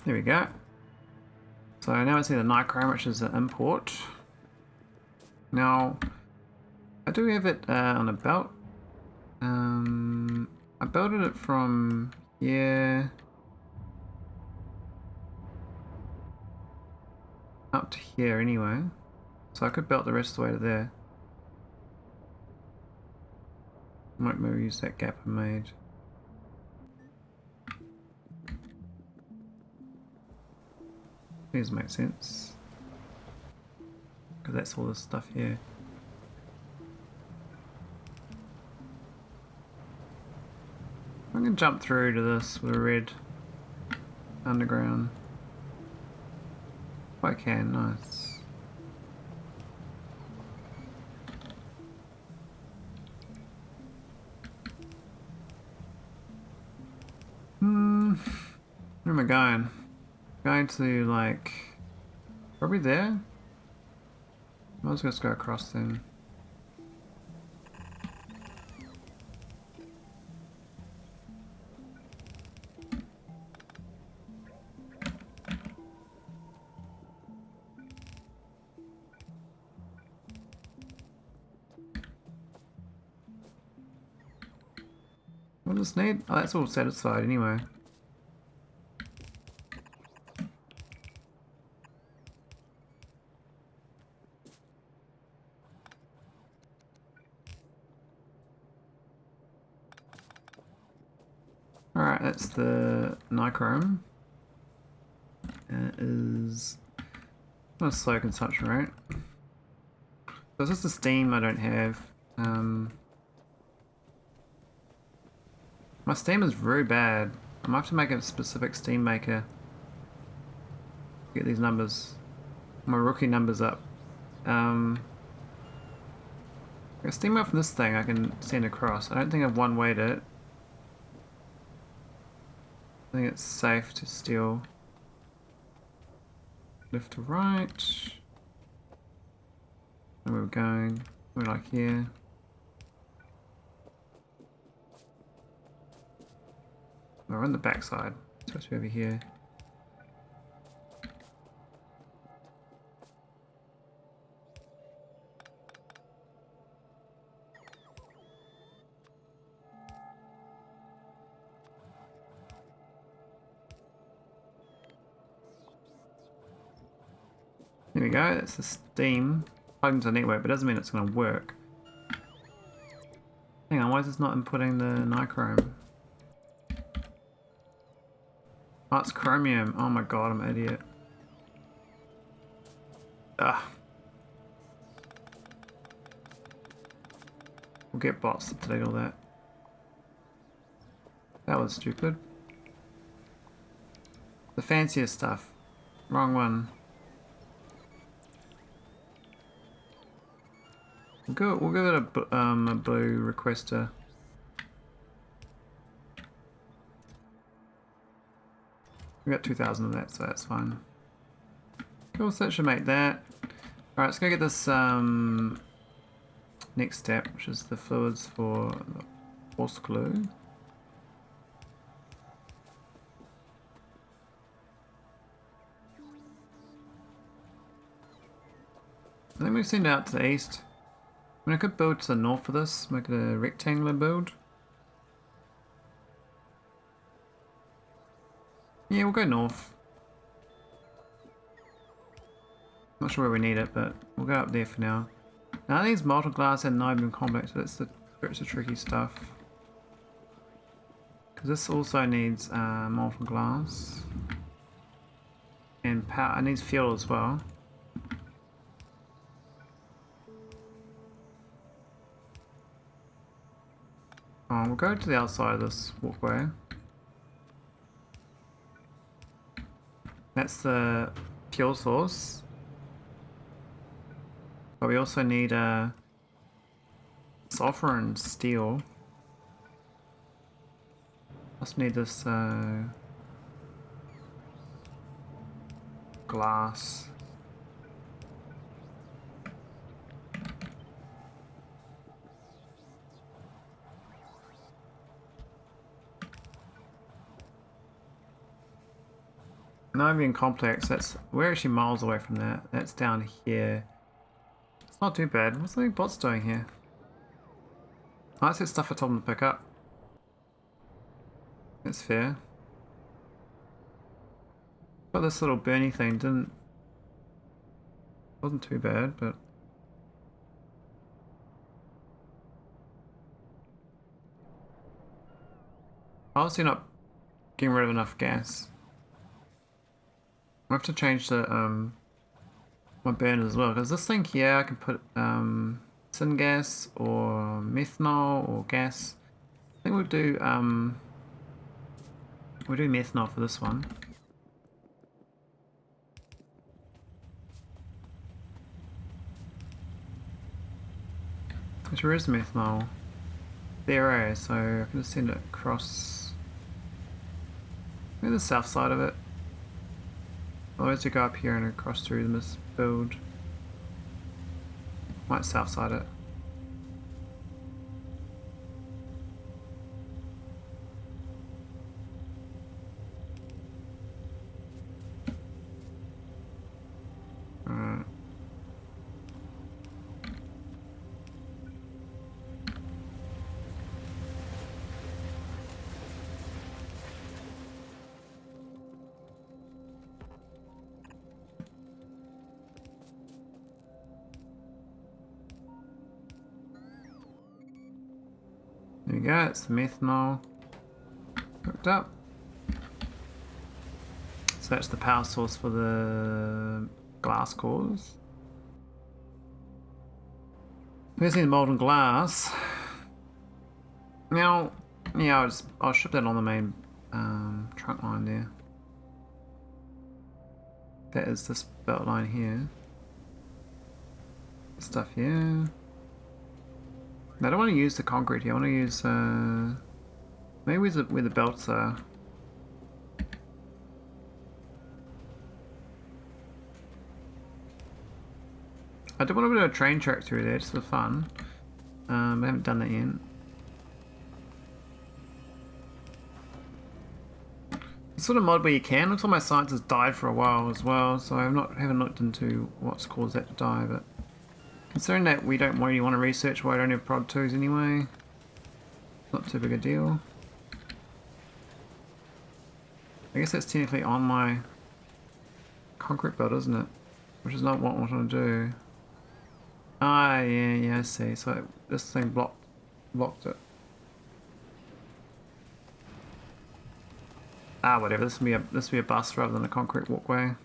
There we go. So now it's in the nichrome, which is the import. Now, I do have it on a belt. I belted it from here up to here anyway. So I could belt the rest of the way to there. Might maybe use that gap I made. These make sense. Because that's all this stuff here. I'm going to jump through to this with a red underground. If I can, nice. Where am I going? Going to like probably there. Might as well just go across then. What does this need? Oh, that's all satisfied anyway. Alright, that's the nichrome. It is not a slow consumption rate. So it's just the steam I don't have. My steam is very bad. I might have to make a specific steam maker. Get these numbers, my rookie numbers up. I steam out from this thing I can send across. I don't think I've one-weighted it. I think it's safe to steal. Left to right. Where we're going. We're like here. We're on the back side. It's supposed to be over here. There we go, that's the steam. Plugged into the network, but doesn't mean it's going to work. Hang on, why is this not inputting the nichrome? Oh, it's chromium. Oh my god, I'm an idiot. Ugh. We'll get bots to delete all that. That was stupid. The fancier stuff. Wrong one. We'll give it a blue requester. We got 2,000 of that, so that's fine. Cool, so that should make that. Alright, let's go get this next step, which is the fluids for the horse glue. I think we've sent it out to the east. I mean, I could build to the north of this, make it a rectangular build. Yeah, we'll go north. Not sure where we need it, but we'll go up there for now. Now, these molten glass and niobium complex, so that's the tricky stuff. Because this also needs molten glass. And power, it needs fuel as well. We'll go to the outside of this walkway. That's the fuel source. But we also need sulfur and steel. Also need this glass. Niobium complex, we're actually miles away from that. That's down here. It's not too bad. What's the bots doing here? Oh, that's the stuff I told them to pick up. That's fair. But this little burny thing wasn't too bad, but obviously not getting rid of enough gas. I have to change the my burner as well, because this thing here I can put syngas or methanol or gas. I think we'll do methanol for this one. Which, where is methanol? There is, so I can just send it across maybe the south side of it. Otherwise to go up here and across through this build. Might south side it. Alright. There we go, it's the methanol hooked up. So that's the power source for the glass cores. We're using the molten glass. Now, yeah, I'll ship that on the main trunk line there. That is this belt line here. Stuff here. I don't want to use the concrete here. I want to use maybe where the belts are. I do want to do a train track through there just for fun. I haven't done that yet. It's sort of mod where you can. Looks like my science has died for a while as well, so I haven't looked into what's caused that to die. But considering that we don't really want to research why I don't have prod 2s anyway, not too big a deal. I guess that's technically on my concrete build, isn't it? which is not what I want to do. Ah, yeah, I see. So this thing blocked it. Ah, whatever. This will be a bus rather than a concrete walkway.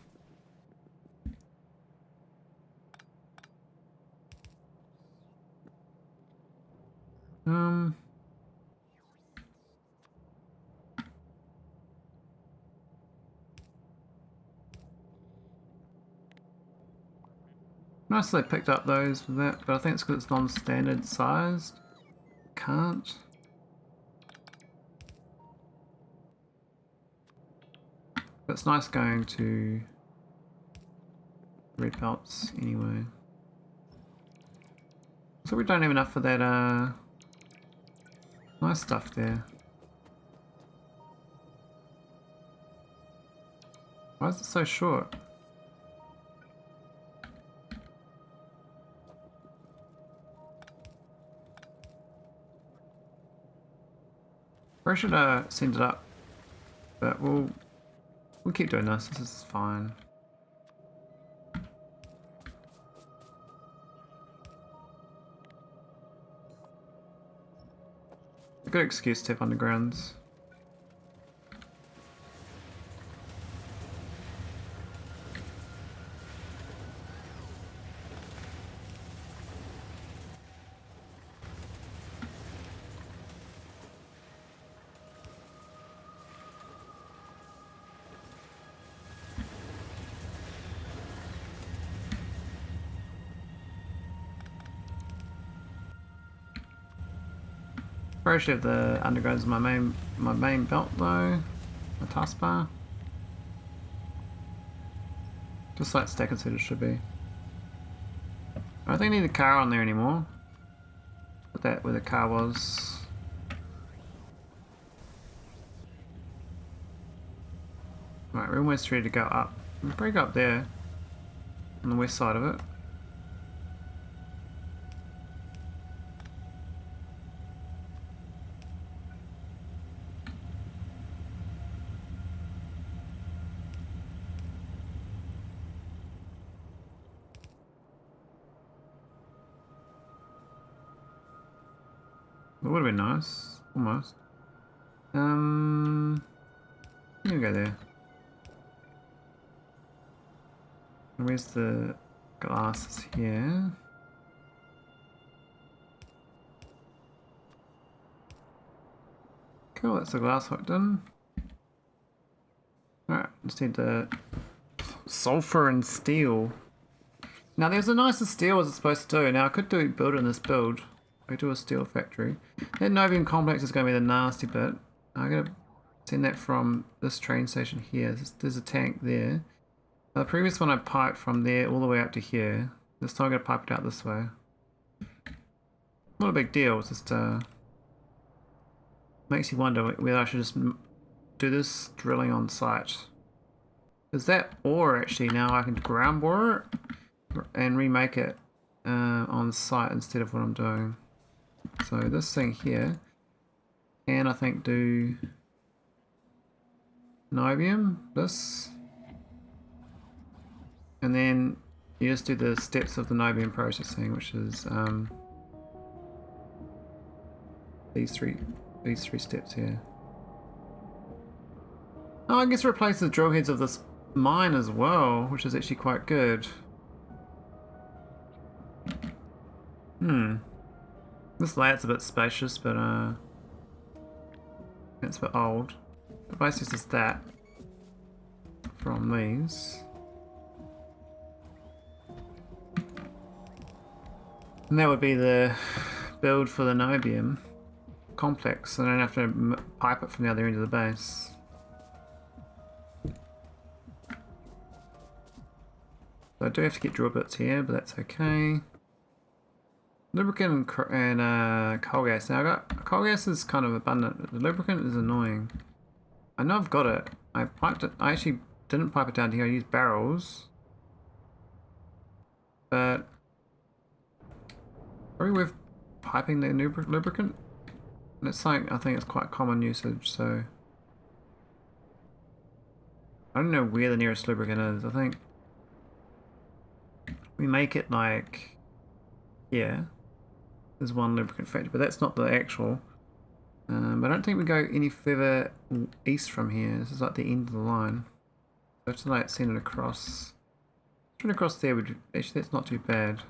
Nice they picked up those with that, but I think it's because it's non-standard sized. Can't. But it's nice going to red belts anyway. So we don't have enough for that nice stuff there. Why is it so short? Probably should send it up, but we'll keep doing this. This is fine. A good excuse to have undergrounds. Probably should have the undergrounds as my main belt though. My taskbar. Just like Stack and said it should be. I don't think I need the car on there anymore. Put that where the car was. Right, we're almost ready to go up. We'll probably go up there. On the west side of it. It would have been nice, almost. I'm gonna go there. And where's the glasses here? Cool, that's the glass hooked in. Alright, just need the sulfur and steel. Now there's a nicer steel as it's supposed to do. Now I could build in this build. I could do a steel factory. That niobium complex is going to be the nasty bit. I'm going to send that from this train station here. There's a tank there. Now, the previous one I piped from there all the way up to here. This time I'm going to pipe it out this way. Not a big deal, it's just makes you wonder whether I should just do this drilling on site. Is that ore actually now I can ground bore it and remake it on site instead of what I'm doing. So this thing here can I think do niobium, this, and then you just do the steps of the niobium processing, which is these three steps here. Oh, I guess replace the drill heads of this mine as well, which is actually quite good. This layout's a bit spacious, but it's a bit old. But basically it's just that from these. And that would be the build for the niobium complex, so I don't have to pipe it from the other end of the base. So I do have to get drill bits here, but that's okay. Lubricant and coal gas. Now I got coal gas is kind of abundant. The lubricant is annoying. I know I've got it. I piped it. I actually didn't pipe it down here. I used barrels, but probably worth piping the lubricant. And it's something I think it's quite common usage. So I don't know where the nearest lubricant is. I think we make it like here. There's one lubricant factory, but that's not the actual. But I don't think we go any further east from here. This is like the end of the line. So I have to like send it across. Send it across there would actually, that's not too bad.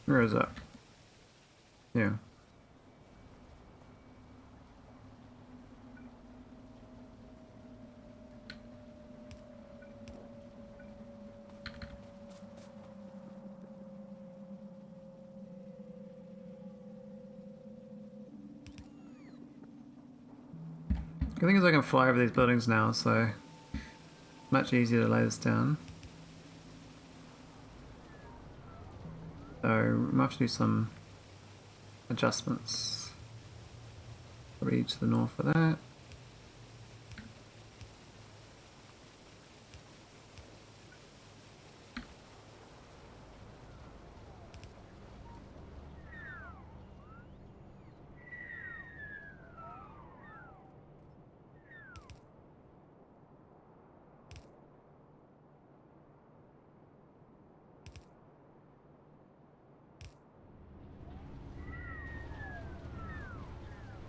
Where is it? Yeah. The thing is I can fly over these buildings now, so much easier to lay this down. So we might have to do some adjustments. Probably to the north of that.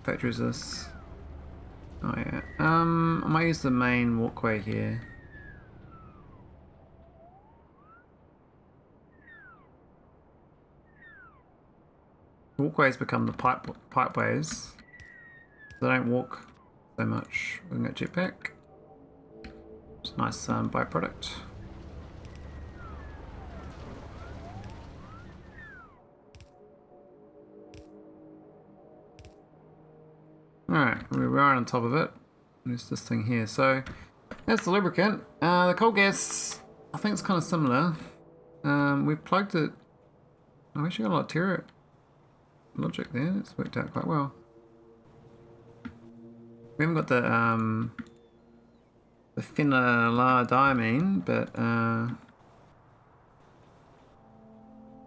Factory is this. Oh yeah. I might use the main walkway here. Walkways become the pipeways. They don't walk so much. We can get jetpack. It's a nice byproduct. Alright, we're right on top of it. There's this thing here. So that's the lubricant. The coal gas, I think it's kind of similar. We've plugged it. Oh, we actually got a lot of terror logic there. It's worked out quite well. We haven't got the phenyldiamine, but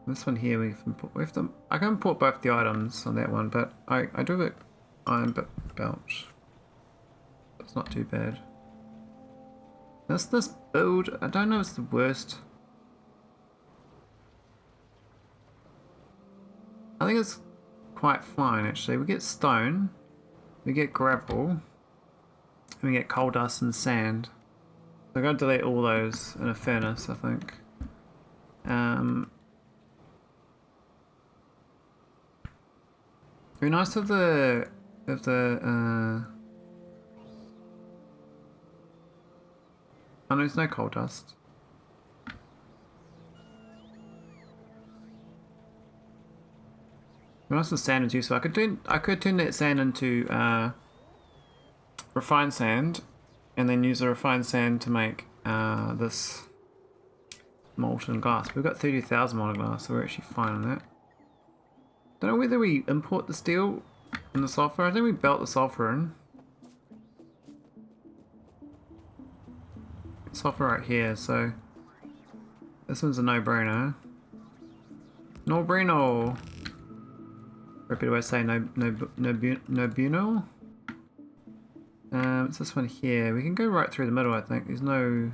this one here we have to. I can import both the items on that one, but I do have an iron belt. It's not too bad. This build, I don't know if it's the worst. I think it's quite fine actually. We get stone, we get gravel, and we get coal dust and sand. So I'm going to delete all those in a furnace, I think. It'd be nice if the oh, no, there's no coal dust. It'd be nice if sand is useful. I could turn that sand into refined sand, and then use the refined sand to make this molten glass. We've got 30,000 molten glass, so we're actually fine on that. Don't know whether we import the steel and the sulfur. I think we belt the sulfur in. Sulfur right here, so this one's a no-brainer. No-brainer. Or a better way of saying no bueno. It's this one here. We can go right through the middle, I think. There's no...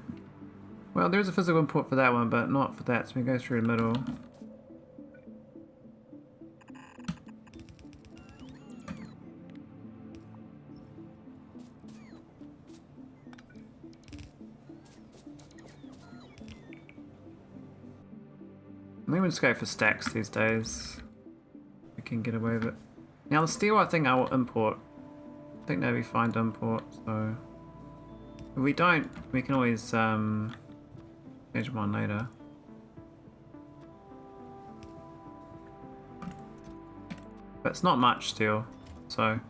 Well, there's a physical import for that one, but not for that, so we go through the middle. I think we'll just go for stacks these days. We can get away with it. Now the steel I think I will import. I think that'll be fine to import, so... If we don't, we can always change one later. But it's not much steel, so... I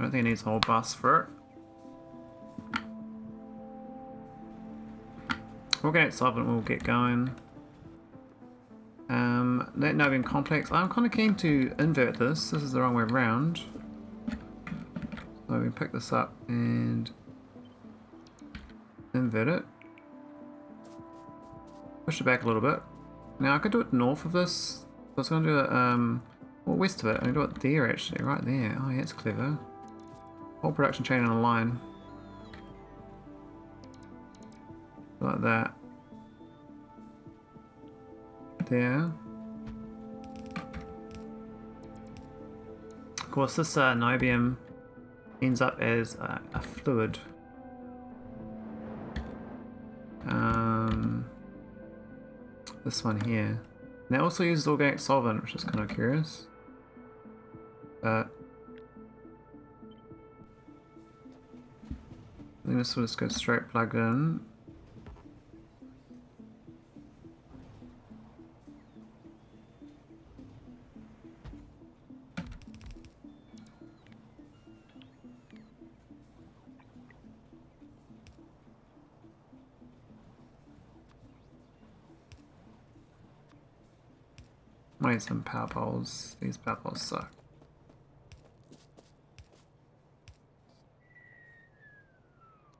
don't think it needs a whole bus for it. Organic solvent will get going. That niobium complex, I'm kind of keen to invert this. This is the wrong way around. So we pick this up and invert it. Push it back a little bit. Now I could do it north of this, I was going to do it, well, west of it. I'm going to do it there, actually, right there. Oh, yeah, it's clever. Whole production chain on a line. Like that. There. Of course, this niobium ends up as a fluid. This one here. And it also uses organic solvent, which is kind of curious. But I think this will just go straight plugged in. Might need some power poles. These power poles suck.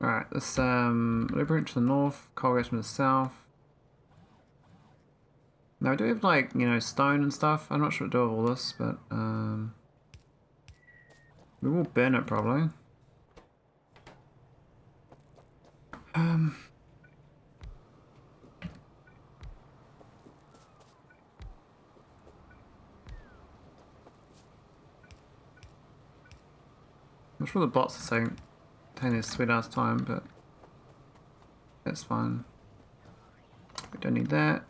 Alright, this lubricant to the north, coal gas from the south. Now we do have, like, you know, stone and stuff. I'm not sure what to do with all this, but we will burn it probably. I'm sure the bots are saying taking their sweet ass time, but that's fine. We don't need that.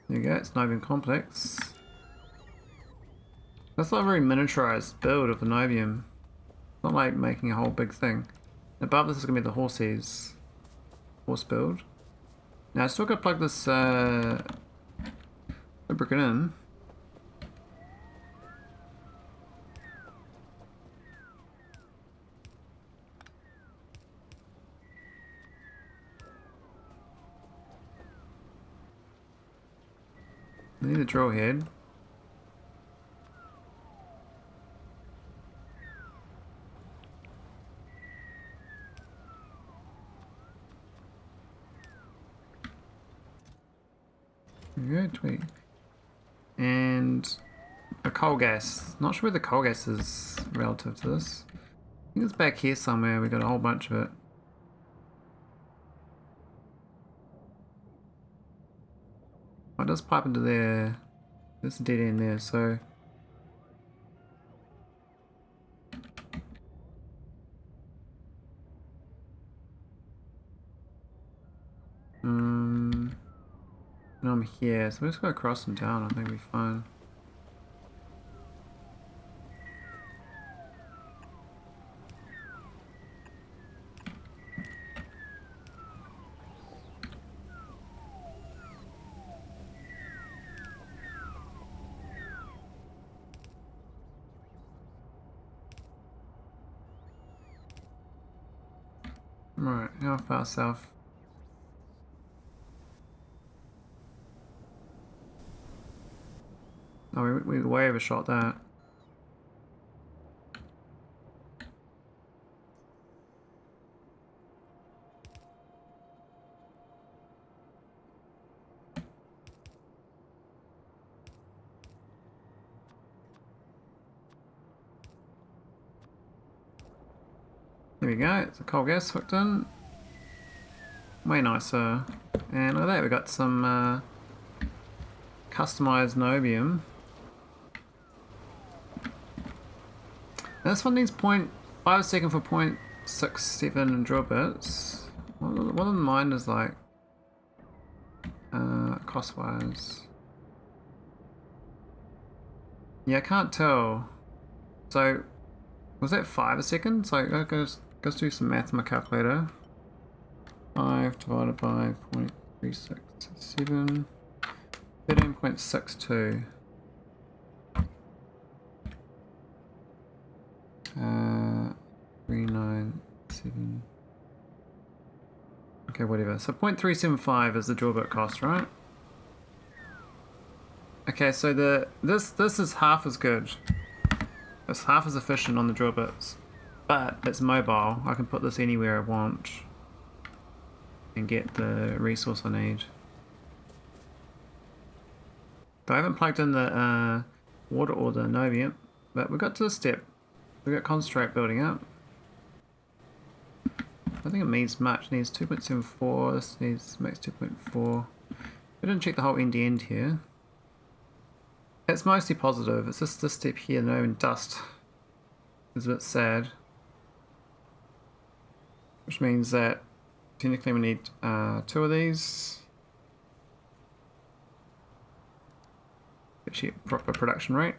There you go, it's niobium complex. That's not a very miniaturized build of the niobium. It's not like making a whole big thing. Above this is going to be the horse build. Now I still got to plug this lubricant in. I need a drill head. There we go, 20. And a coal gas. Not sure where the coal gas is relative to this. I think it's back here somewhere. We got a whole bunch of it. Oh, it does pipe into there. There's a dead end there, so and I'm here, so we just gotta cross them down. I think we'll be fine. Right, how far south? Oh, we way overshot that. There we go, it's a coal gas hooked in. Way nicer. And look at that, we got some customized niobium. Now this one needs 0.5 a second for 0.67 drill bits. What are the miners like? Cost wise. Yeah, I can't tell. So, was that 5 a second? So let's do some math on my calculator. 5 divided by 0.367, 13.62. 397. Okay, whatever. So 0.375 is the drill bit cost, right? Okay, so this is half as good. It's half as efficient on the drill bits, but it's mobile. I can put this anywhere I want and get the resource I need. So I haven't plugged in the water or the niobium, but we got to this step. We got concentrate building up. I think it means much. It needs 2.74. This needs max 2.4. We didn't check the whole end to end here. It's mostly positive. It's just this step here, no dust. Is a bit sad. Which means that technically we need 2 of these. Actually, proper production rate.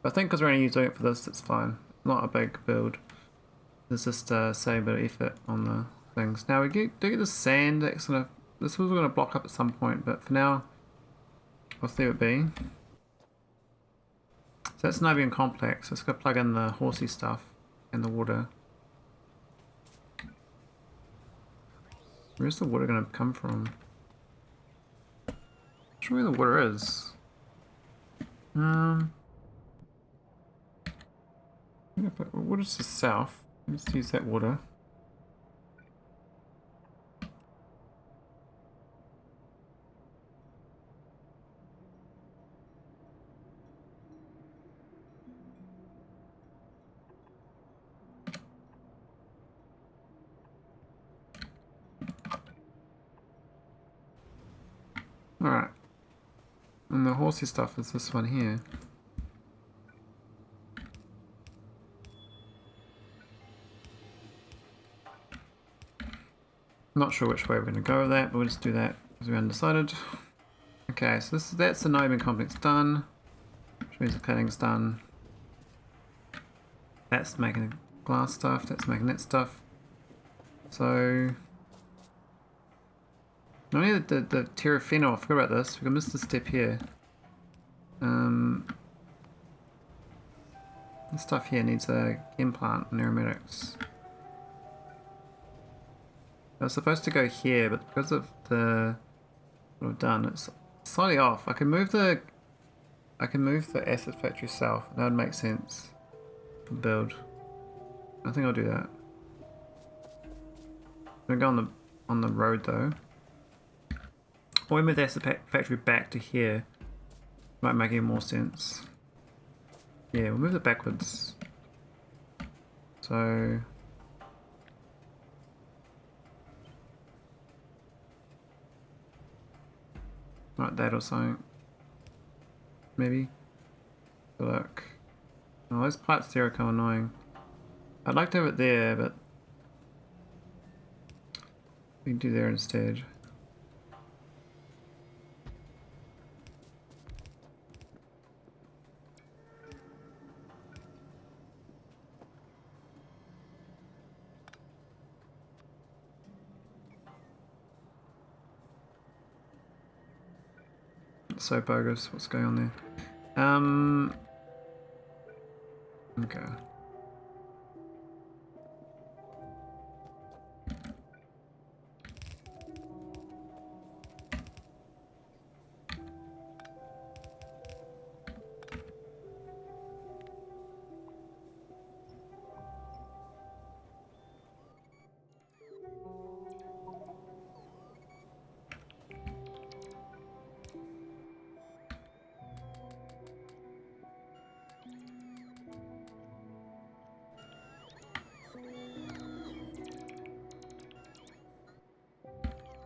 But I think because we're only doing it for this, it's fine. Not a big build. There's just save a bit of effort on the things. Now we do get the sand. That's gonna, this was going to block up at some point, but for now, let's leave it be. So that's niobium complex. Let's go plug in the horsey stuff and the water. Where's the water going to come from? I'm not sure where the water is. Water's to the south. Let's use that water. Alright. And the horsey stuff is this one here. Not sure which way we're going to go with that, but we'll just do that because we're undecided. Okay, so that's the niobium complex done, which means the cladding's done. That's making the glass stuff, that's making that stuff. So I need the terraphenol. I forgot about this. We missed a step here. This stuff here needs a implant and aromatics. I was supposed to go here, but because of the what I've done, it's slightly off. I can move the acid factory south. That would make sense for the build. I think I'll do that. I'm gonna go on the road though. Or we move the acid factory back to here. Might make even more sense. Yeah, we'll move it backwards. So like that or something. Maybe. Look. Oh, those pipes there are kind of annoying. I'd like to have it there, but we can do there instead. It's so bogus. What's going on there? Okay.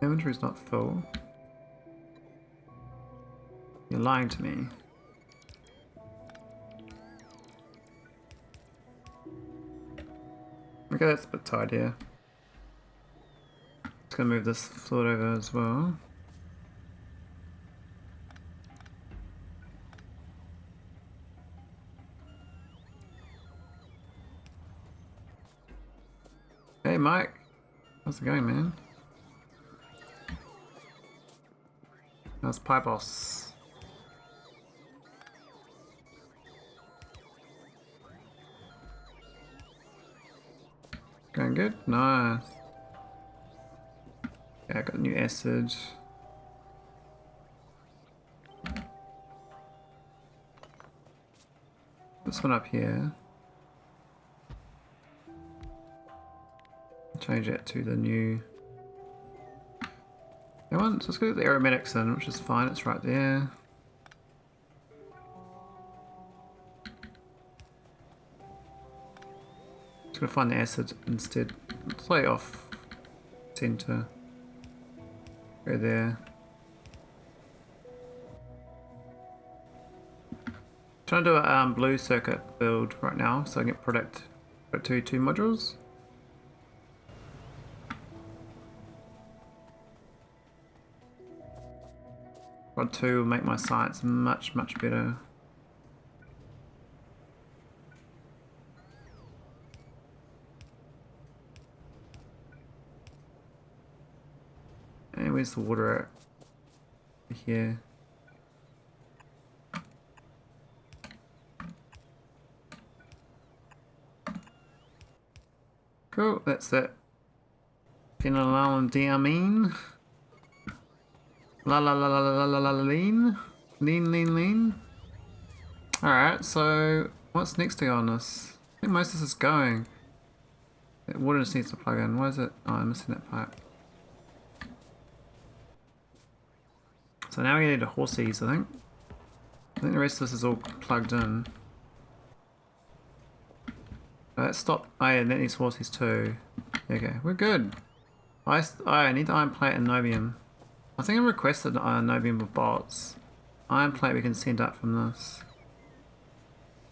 Inventory's not full. You're lying to me. Okay, that's a bit tight here. Just gonna move this fluid over as well. Hey Mike, how's it going, man? How's Pie Boss? Going good? Nice. Yeah, I got new acid. This one up here. Change it to the new one. So let's go to the aromatics in, which is fine, it's right there. Just gonna find the acid instead. Play off center. Go there. Trying to do a blue circuit build right now, so I can get product 2 modules. Prod 2 will make my science much better. And where's the water at? Here. Cool, that's it. Phenoldiamine. La la la la la la la lean. Lean. Alright, so what's next to go on this? I think most of this is going. That water just needs to plug in. Why is it? Oh, I'm missing that pipe. So now we need a horsies, I think. I think the rest of this is all plugged in. Let's stop. Oh yeah, that needs horsies too. Okay, we're good. I need the iron plate and niobium. I think I requested niobium with bolts. Iron plate we can send up from this.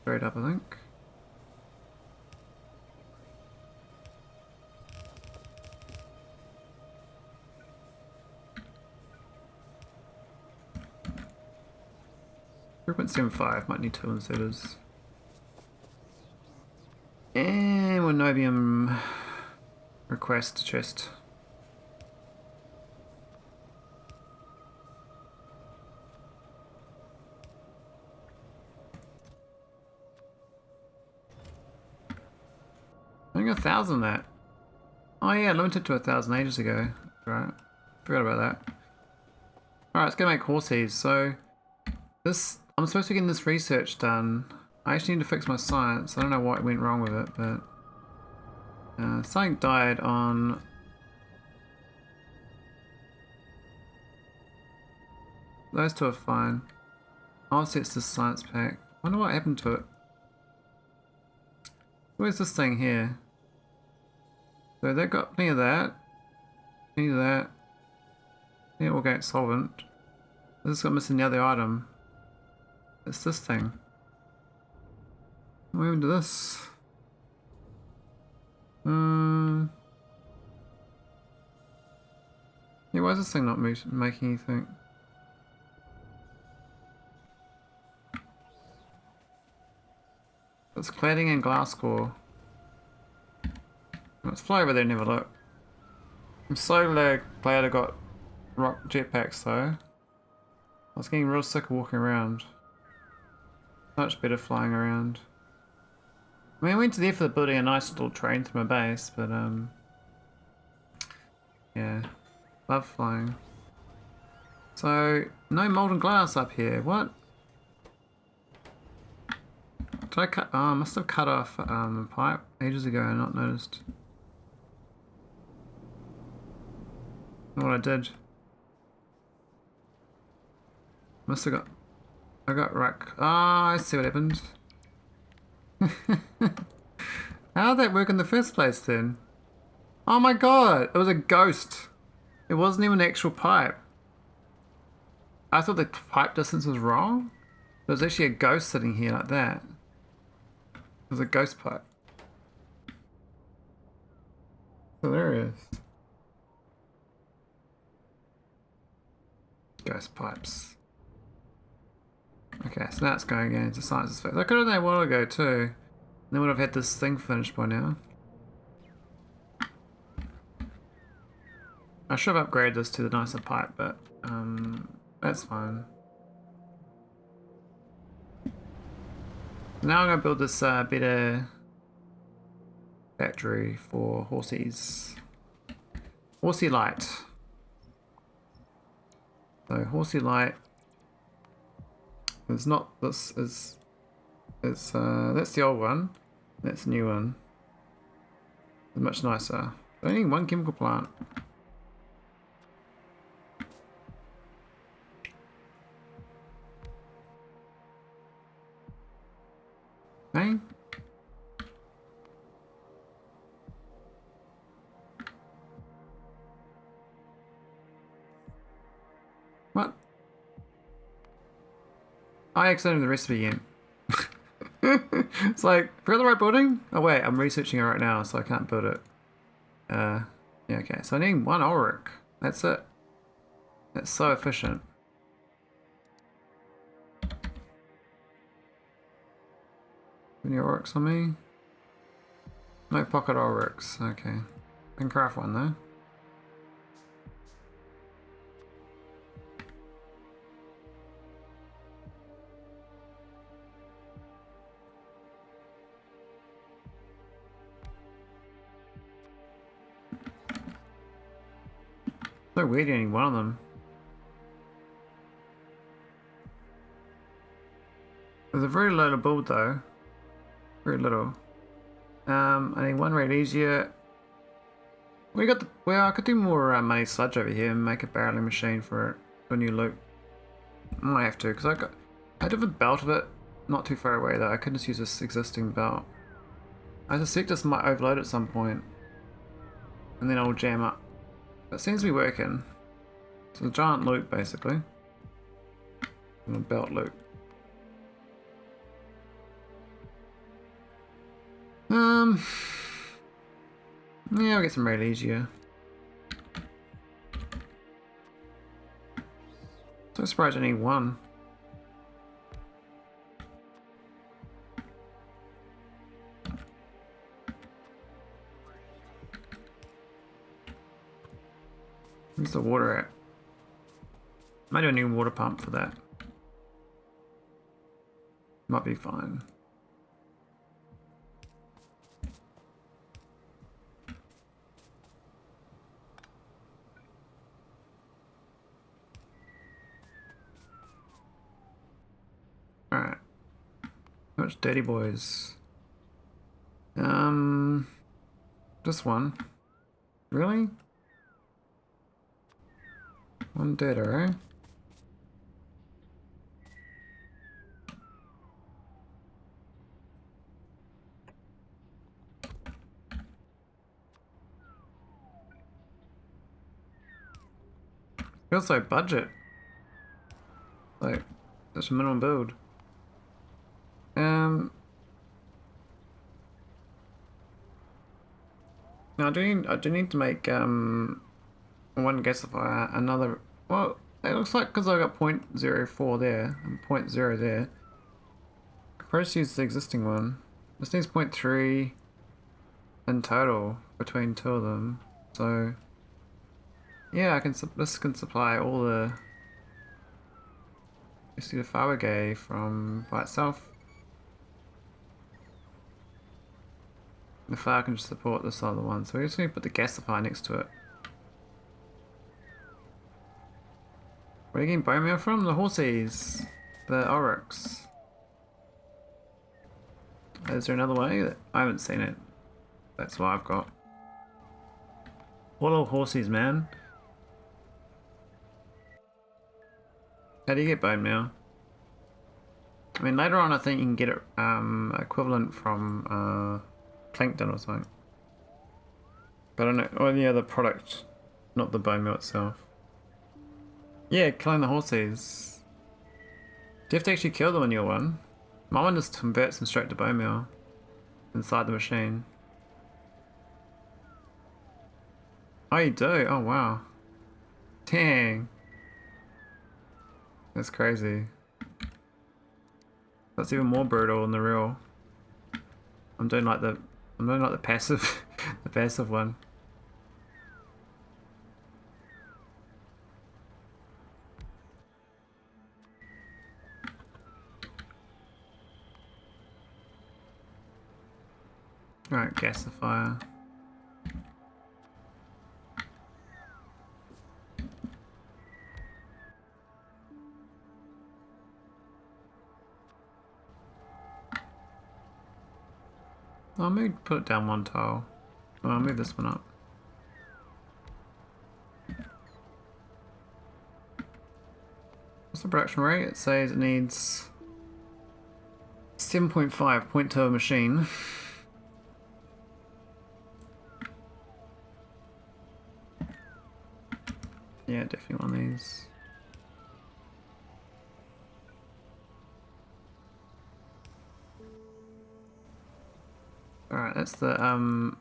Straight up, I think. .75 might need 2 inserters. And one niobium request chest. I think 1,000 that. Oh yeah, limited to 1,000 ages ago. Right, forgot about that. Alright, let's go make horsies. So this, I'm supposed to be getting this research done. I actually need to fix my science. I don't know what went wrong with it, but something died on. Those two are fine. I'll set this science pack. I wonder what happened to it. Where's this thing here? So they've got plenty of that. Plenty of that. Yeah, organic solvent. This has got missing the other item. It's this thing. What happened to this? Yeah, why is this thing not making anything? It's cladding and glass core. Let's fly over there and have a look. I'm so glad I got rock jetpacks though. I was getting real sick of walking around. Much better flying around. I mean, I went to there for building a nice little train through my base, but yeah, love flying. So, no molten glass up here. What? Did I cut? Oh, I must have cut off a pipe ages ago and not noticed. What I did. Must have got. I got rack. Ah, I see what happened. How did that work in the first place then? Oh my god, it was a ghost. It wasn't even an actual pipe. I thought the pipe distance was wrong. There was actually a ghost sitting here like that. It was a ghost pipe. Hilarious. Ghost pipes. Okay, so now it's going again into science's phase. I could have done that a while ago too. Then would have had this thing finished by now. I should have upgraded this to the nicer pipe, but that's fine. Now I'm going to build this better factory for horsies. Horsey Light. So Horsey Light is not, this is It's that's the old one. That's the new one. It's much nicer. Only one chemical plant. Hey? What? I accidentally the recipe again. It's like, forgot the right building? Oh wait, I'm researching it right now, so I can't build it. Yeah, okay, so I need one auric. That's it. That's so efficient. Any aurics on me? No pocket aurics, okay. I can craft one though. So weird getting one of them. There's a very little build though. Very little. I need one rate easier. We got the, well, I could do more money sludge over here and make a barreling machine for it. For a new loop. I might have to, because I have a belt of it. Not too far away though. I could just use this existing belt. I suspect this might overload at some point. And then I'll jam up. But it seems to be working. It's a giant loop basically. And a belt loop. Yeah, I'll get some raid easier. So surprised I need one. Where's the water at? Might do a new water pump for that. Might be fine. Alright. How much dirty boys? Just one. Really? One dead, alright? Feels like budget. Like, that's a minimum build. Now I do need to make one gasifier, another. Well, it looks like because I got 0.04 there and 0.0 there. I could probably use the existing one. This needs 0.3 in total between two of them. So yeah, this can supply all the. You see the Fabergé from by itself. The flower can just support this other one, so we're just going to put the gasifier next to it. Where are you getting bone meal from? The horsies. The oryx. Is there another way? I haven't seen it. That's what I've got. What little horsies, man. How do you get bone meal? I mean, later on I think you can get it equivalent from plankton or something. But I don't know, or the other product, not the bone meal itself. Yeah, killing the horses. Do you have to actually kill them in your one? My one just converts them straight to bone meal inside the machine. Oh, you do? Oh, wow. Dang. That's crazy. That's even more brutal in the real. I'm doing like the passive, the passive one. Alright, gasifier. I'll put it down one tile. Oh, I'll move this one up. What's the production rate? It says it needs 7.5 point to a machine. Yeah, definitely one of these. Alright, that's the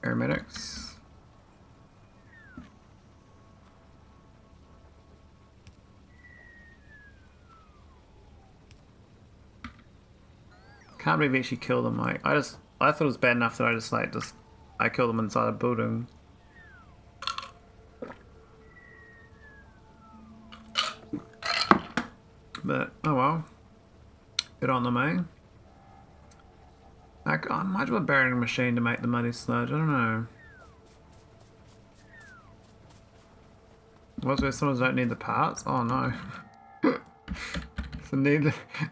aromatics. Can't believe we actually killed them. Like I thought it was bad enough that I killed them inside a building. But oh well. Good on them, eh? Like, I might as well bury a machine to make the muddy sludge. I don't know. Was there someone don't need the parts? Oh no. So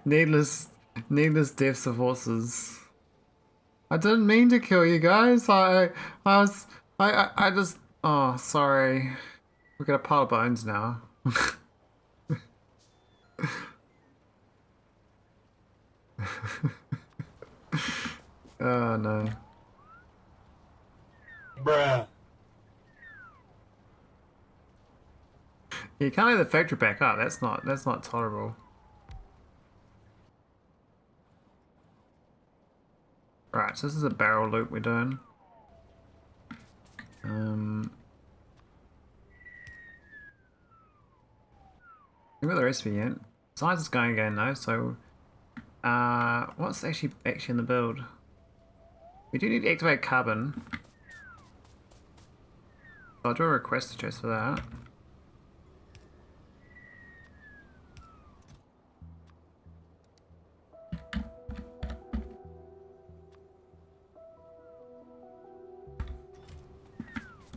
needless deaths of horses. I didn't mean to kill you guys. I just. Oh, sorry. We got a pile of bones now. Oh no. Bruh. You can't leave the factory back up. That's not tolerable. Right, so this is a barrel loop we're doing. We've got the recipe yet. Science is going again though, so what's actually in the build? We do need to activate carbon. So I'll do a request address for that.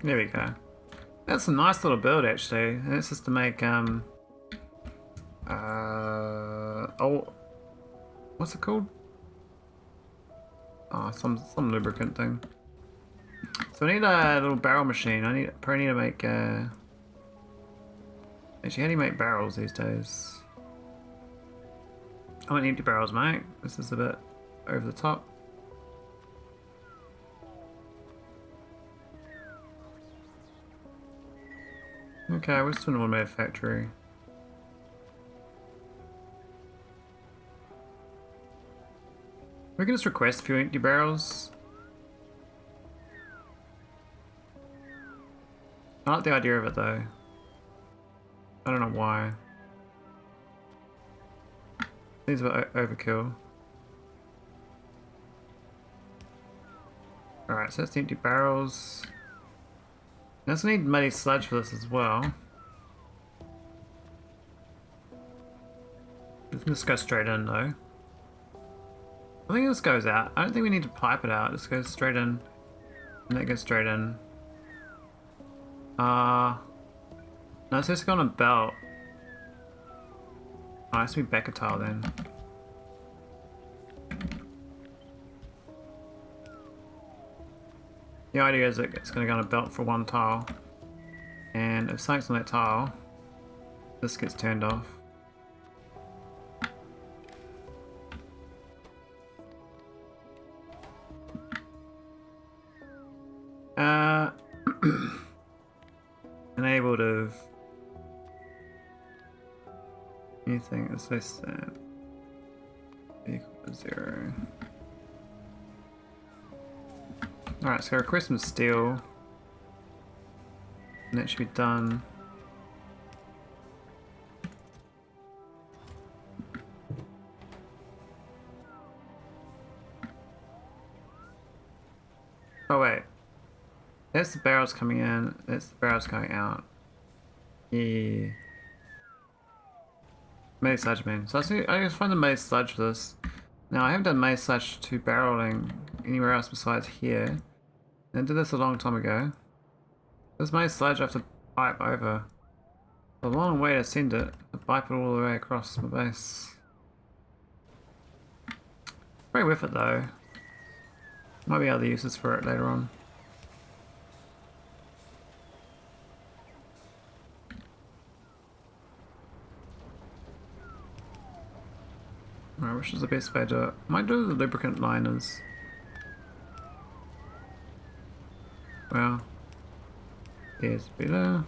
There we go. That's a nice little build actually. And it's just to make what's it called? Oh, some lubricant thing. So I need a little barrel machine. Probably need to make actually, how do you make barrels these days? I want empty barrels, mate. This is a bit over the top. Okay, we're just doing an automated factory. We can just request a few empty barrels. I like the idea of it though. I don't know why. Seems a bit overkill. Alright, so that's the empty barrels. I also need muddy sludge for this as well. Let's just go straight in though. I think this goes out. I don't think we need to pipe it out. This goes straight in. And that goes straight in. No, it's just got on a belt. Oh, it has to be back a tile then. The idea is that it's going to go on a belt for one tile. And if something's on that tile, this gets turned off. Enabled of anything that's less than equal to 0. Alright, so request some steel. And that should be done. Oh wait. That's the barrels coming in, that's the barrels going out. Yeah. Made sludge man. So I just find the made sludge for this. Now I haven't done made sludge to barreling anywhere else besides here. I did this a long time ago. This made sludge I have to pipe over. A long way to send it. To pipe it all the way across my base. Very worth it though. Might be other uses for it later on. Alright, which is the best way to do it? Might do the lubricant liners. Well, there's better.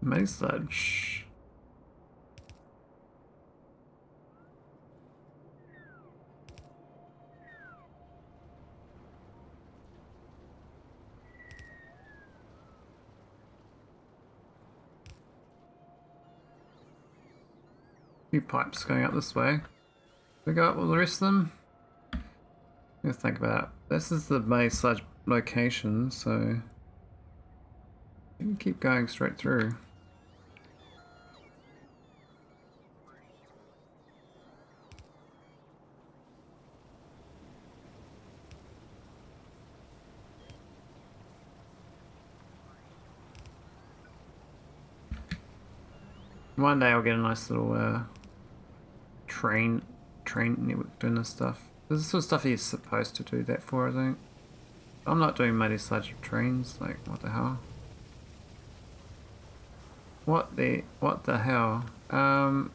Mini sludge. Few pipes going up this way. We go up with the rest of them. Let's think about it. This is the main sludge location, so you can keep going straight through. One day I'll get a nice little train network doing this stuff. This is the sort of stuff he's supposed to do that for, I think. I'm not doing muddy sludge trains, like what the hell? What the hell? Something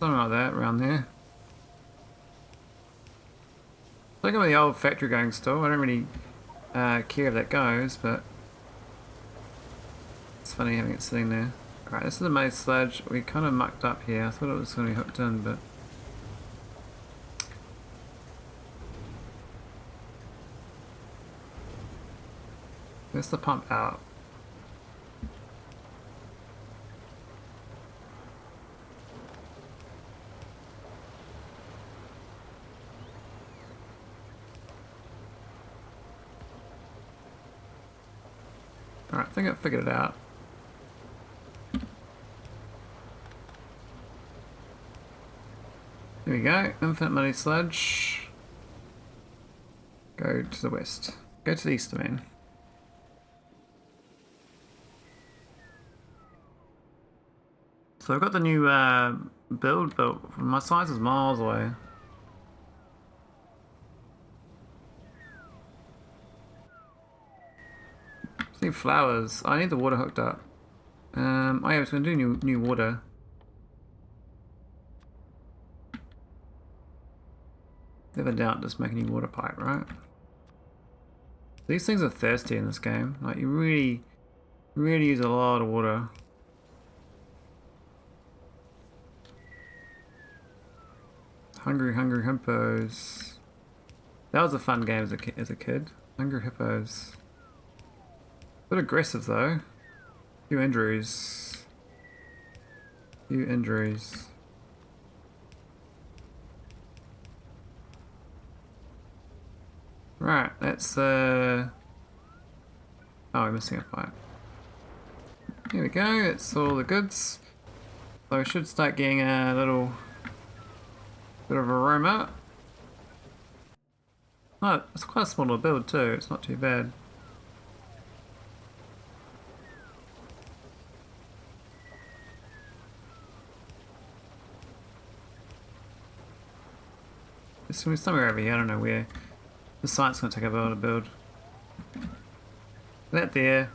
like that around there. Look at the old factory going still. I don't really care if that goes, but it's funny having it sitting there. Alright, this is the maze sludge. We kind of mucked up here. I thought it was going to be hooked in, but there's the pump out. Alright, I think I figured it out. There we go, infinite money sludge. Go to the west. Go to the east, I mean. So I've got the new build built. My size is miles away. Just need flowers. I need the water hooked up. Oh yeah, I was going to do new water. Never doubt just make a new water pipe, right? These things are thirsty in this game. Like, you really use a lot of water. Hungry hippos. That was a fun game as a kid. Hungry hippos. A bit aggressive though. Few injuries. Right, that's oh, we're missing a pipe. Here we go, it's all the goods. So we should start getting a little bit of aroma. Oh, it's quite a small little build too, it's not too bad. There's gonna be somewhere over here, I don't know where. The site's gonna take a while to build. That there.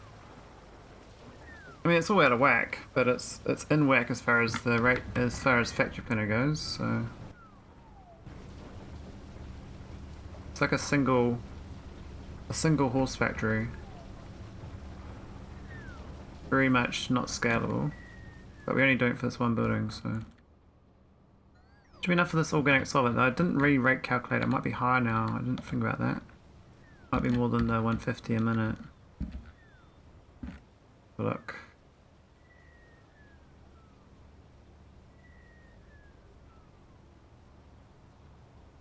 I mean, it's all out of whack, but it's in whack as far as the rate, as far as factory printer goes. So it's like a single horse factory. Very much not scalable, but we're only doing it for this one building, so. Should be enough for this organic solvent though. I didn't really rate calculate, it might be higher now, I didn't think about that. Might be more than the 150 a minute. Look.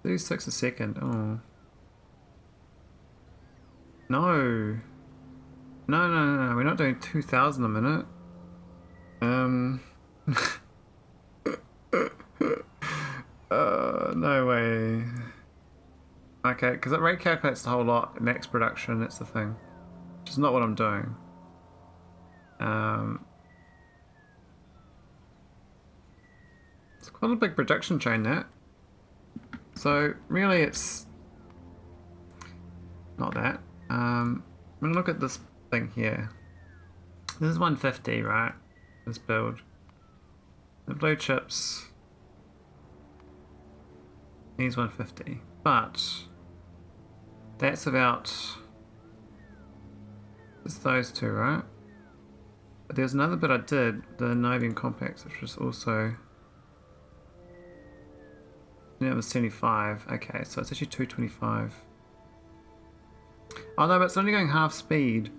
$36 a second, oh. No, we're not doing 2,000 a minute. Okay, because it rate calculates the whole lot, max production, that's the thing. Which is not what I'm doing. It's quite a big production chain, that. So, really it's not that. I'm going to look at this thing here. This is 150, right? This build. The blue chips needs 150. But that's about just those two, right? But there's another bit I did, the niobium complex, which was also, yeah, it was 75. Okay, so it's actually 225. Oh no, but it's only going half speed.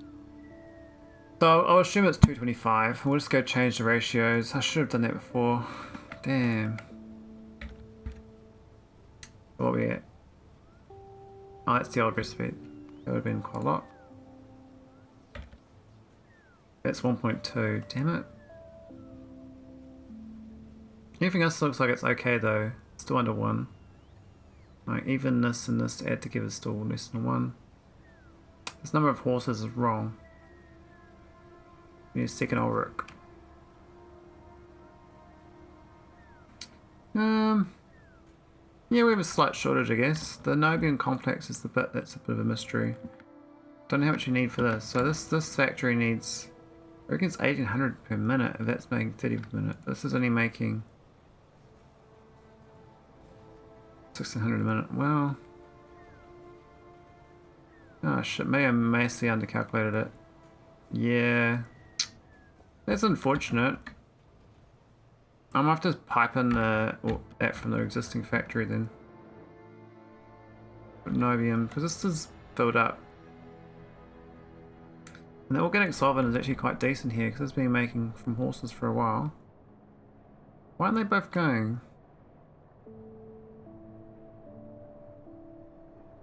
So I'll assume it's 225. We'll just go change the ratios. I should have done that before. Damn. What are we at? Oh, that's the old recipe. That would have been quite a lot. That's 1.2. Damn it. Everything else looks like it's okay though. Still under 1. Like even this and this to add together is still less than 1. This number of horses is wrong. We need a second Ulrich. Yeah, we have a slight shortage, I guess. The niobium complex is the bit that's a bit of a mystery. Don't know how much you need for this. So this factory needs, I reckon it's 1800 per minute if that's making 30 per minute. This is only making 1600 a minute. Well, oh shit, maybe I massively undercalculated it. Yeah, that's unfortunate. I'm gonna have to pipe in that from the existing factory then. But niobium, because this is filled up. And the organic solvent is actually quite decent here because it's been making from horses for a while. Why aren't they both going?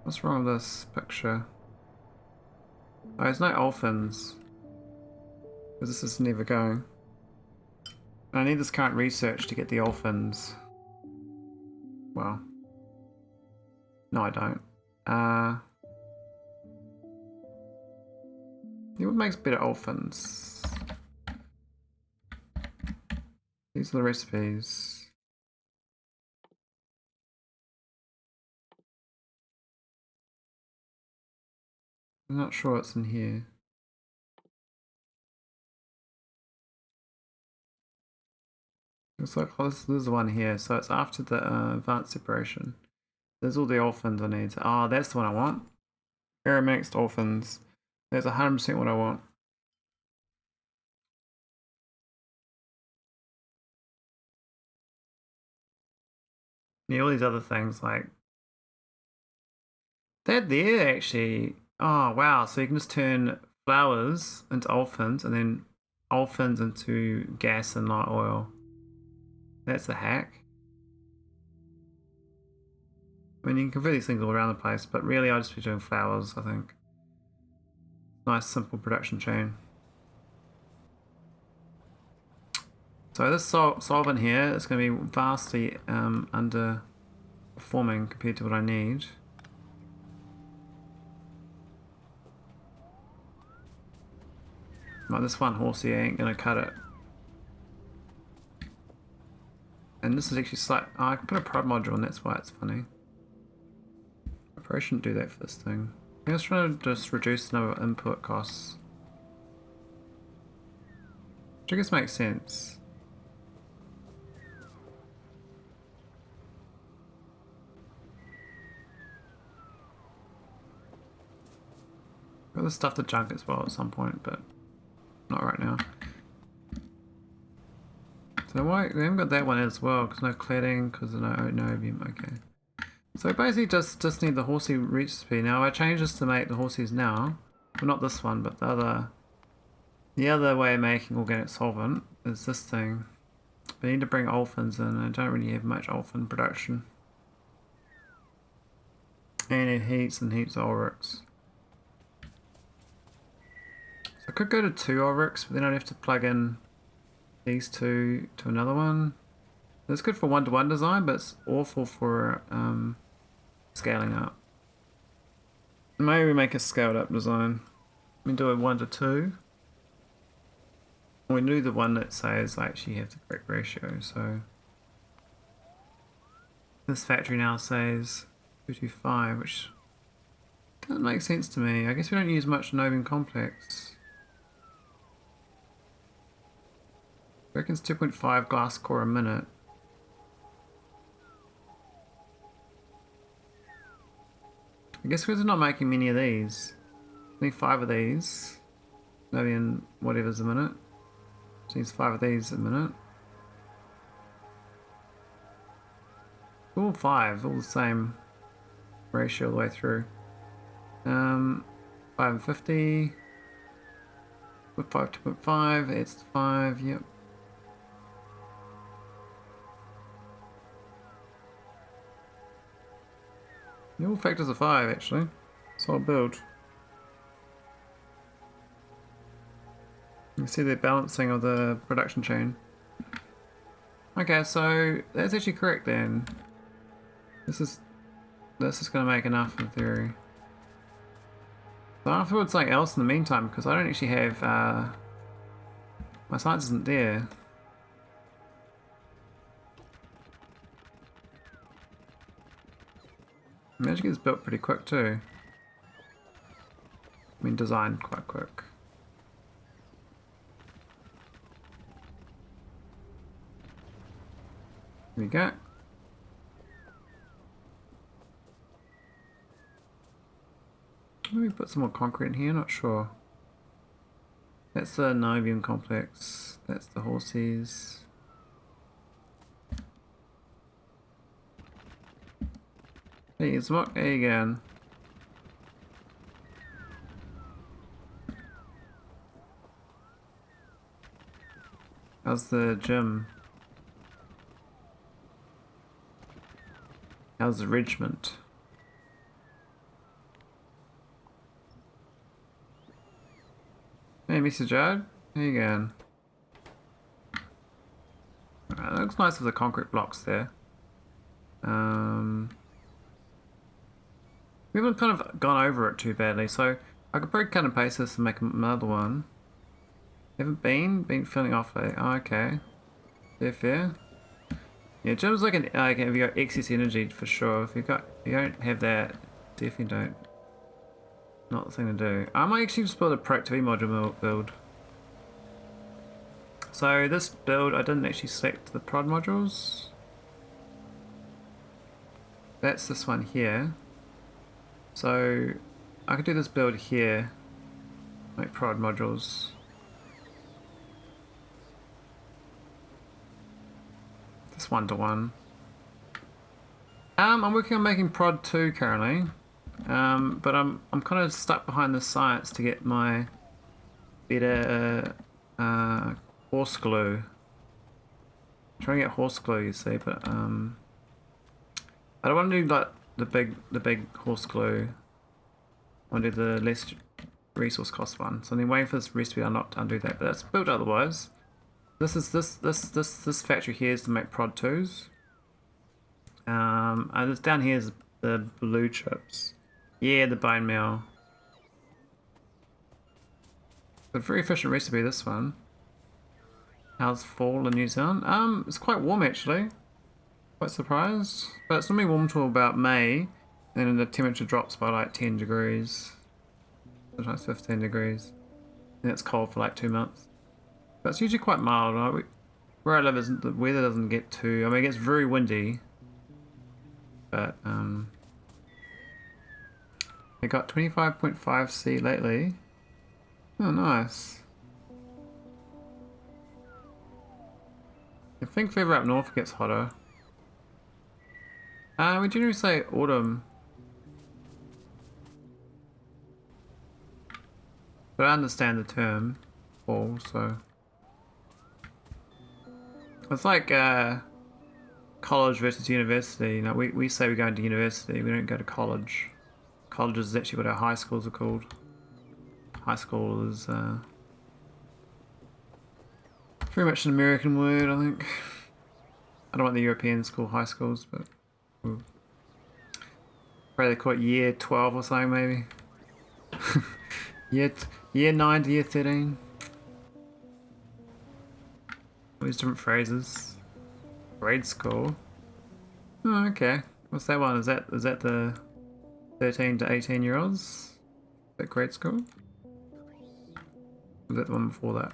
What's wrong with this picture? Oh, there's no olefins. Because this is never going. I need this current research to get the olefins. Well. No, I don't. What makes better olefins? These are the recipes. I'm not sure what's in here. Looks like this is the one here, so it's after the advanced separation. There's all the olefins I need. Oh, that's the one I want. Aeromixed olefins. That's 100% what I want. Yeah, all these other things like they're there actually. Oh wow! So you can just turn flowers into olefins and then olefins into gas and light oil. That's a hack. I mean, you can convert these things all around the place, but really I'll just be doing flowers, I think. Nice, simple production chain. So this solvent here is going to be vastly underperforming compared to what I need. Like this one horsey ain't going to cut it. And this is actually slight. Oh, I can put a prod module and that's why it's funny. I probably shouldn't do that for this thing. I was trying to just reduce the number of input costs. Which I guess makes sense. Got the stuff to junk as well at some point, but not right now. So why we haven't got that one as well? Because no cladding, because no niobium. Okay. So basically just need the horsey recipe. Now I changed this to make the horsies now. Well, not this one, but the other way of making organic solvent is this thing. We need to bring olefins in. I don't really have much olefin production. And it heats and heaps of Ulrichs. So I could go to 2 Ulrichs, but then I'd have to plug in these two to another one. It's good for one-to-one design, but it's awful for scaling up. Maybe we make a scaled up design. We do a 1 to 2. We do the one that says I actually have the correct ratio, so this factory now says 225, which doesn't make sense to me. I guess we don't use much niobium complex. I reckon it's 2.5 glass core a minute. I guess because we're not making many of these. Only 5 of these. Niobium whatever's a minute. So needs 5 of these a minute. All 5, all the same ratio all the way through. 5 and 50. With 5, 2.5, it's 5, yep. All factors are 5 actually. Solid build. You can see the balancing of the production chain. Okay, so that's actually correct then. This is going to make enough in theory. So I'll forward something else in the meantime because I don't actually have my science isn't there. I managed to get this built pretty quick too. I mean designed quite quick. There we go. Maybe put some more concrete in here, not sure. That's the niobium complex. That's the horses. Hey, it's what? There you go. How's the gym? How's the regiment? Hey, Mr. Judd. How you going? Alright, that looks nice with the concrete blocks there. We haven't kind of gone over it too badly, so I could probably cut and paste this and make another one. Haven't been filling off it. Oh, okay. Fair. Yeah, gym's like an if you got excess energy for sure. If you don't have that, definitely don't. Not the thing to do. I might actually just build a productivity module build. So this build, I didn't actually select the prod modules. That's this one here. So I could do this build here, like prod modules. This 1-to-1. I'm working on making prod 2 currently. But I'm kind of stuck behind the science to get my better horse glue. I'm trying to get horse glue, you see, but I don't want to do like the big horse glue. I want to do the less resource cost one. So I'm waiting for this recipe unlocked to undo that, but that's built otherwise. This factory here is to make prod 2s. And this down here is the blue chips. Yeah, the bone meal. A very efficient recipe, this one. How's fall in New Zealand? It's quite warm actually. Quite surprised. But it's normally warm till about May, and then the temperature drops by like 10 degrees. Sometimes 15 degrees. And it's cold for like 2 months. But it's usually quite mild. Right? Where I live, the weather doesn't get too... I mean, it gets very windy. But, I got 25.5 C lately. Oh, nice. I think further up north it gets hotter. We generally say autumn. But I understand the term fall, so... It's like college versus university. You know, we say we're going to university, we don't go to college. College is actually what our high schools are called. High school is very much an American word, I think. I don't want the Europeans call high schools, but probably they call it year 12 or something maybe. Year 9 to year 13. All these different phrases. Grade school. Oh, okay. What's that one? Is that the 13 to 18-year-olds? Is that grade school? Or is that the one before that?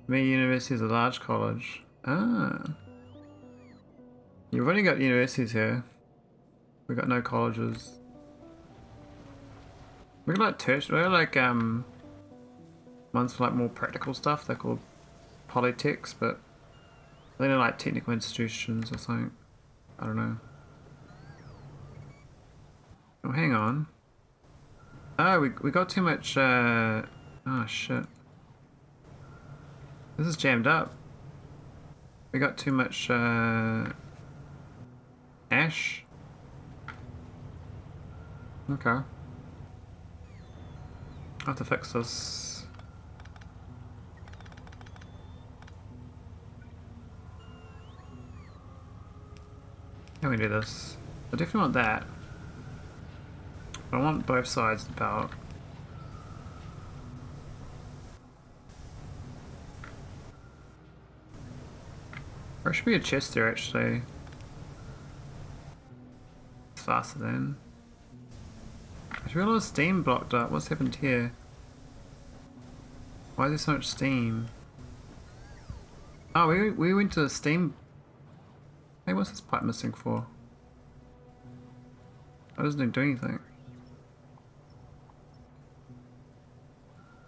Me University is a large college. Ah. You've only got universities here. We've got no colleges. We got like tertiary, we got like ones for like more practical stuff. They're called polytechs, but they're like technical institutions or something. I don't know. Oh, hang on. Oh, we got too much. Oh shit. This is jammed up. We got too much ash. Okay. I'll have to fix this. How do we do this? I definitely want that. But I want both sides to power. There should be a chest there actually. It's faster then. There's a lot of steam blocked up. What's happened here? Why is there so much steam? Oh, we went to the steam. Hey, what's this pipe missing for? It doesn't do anything.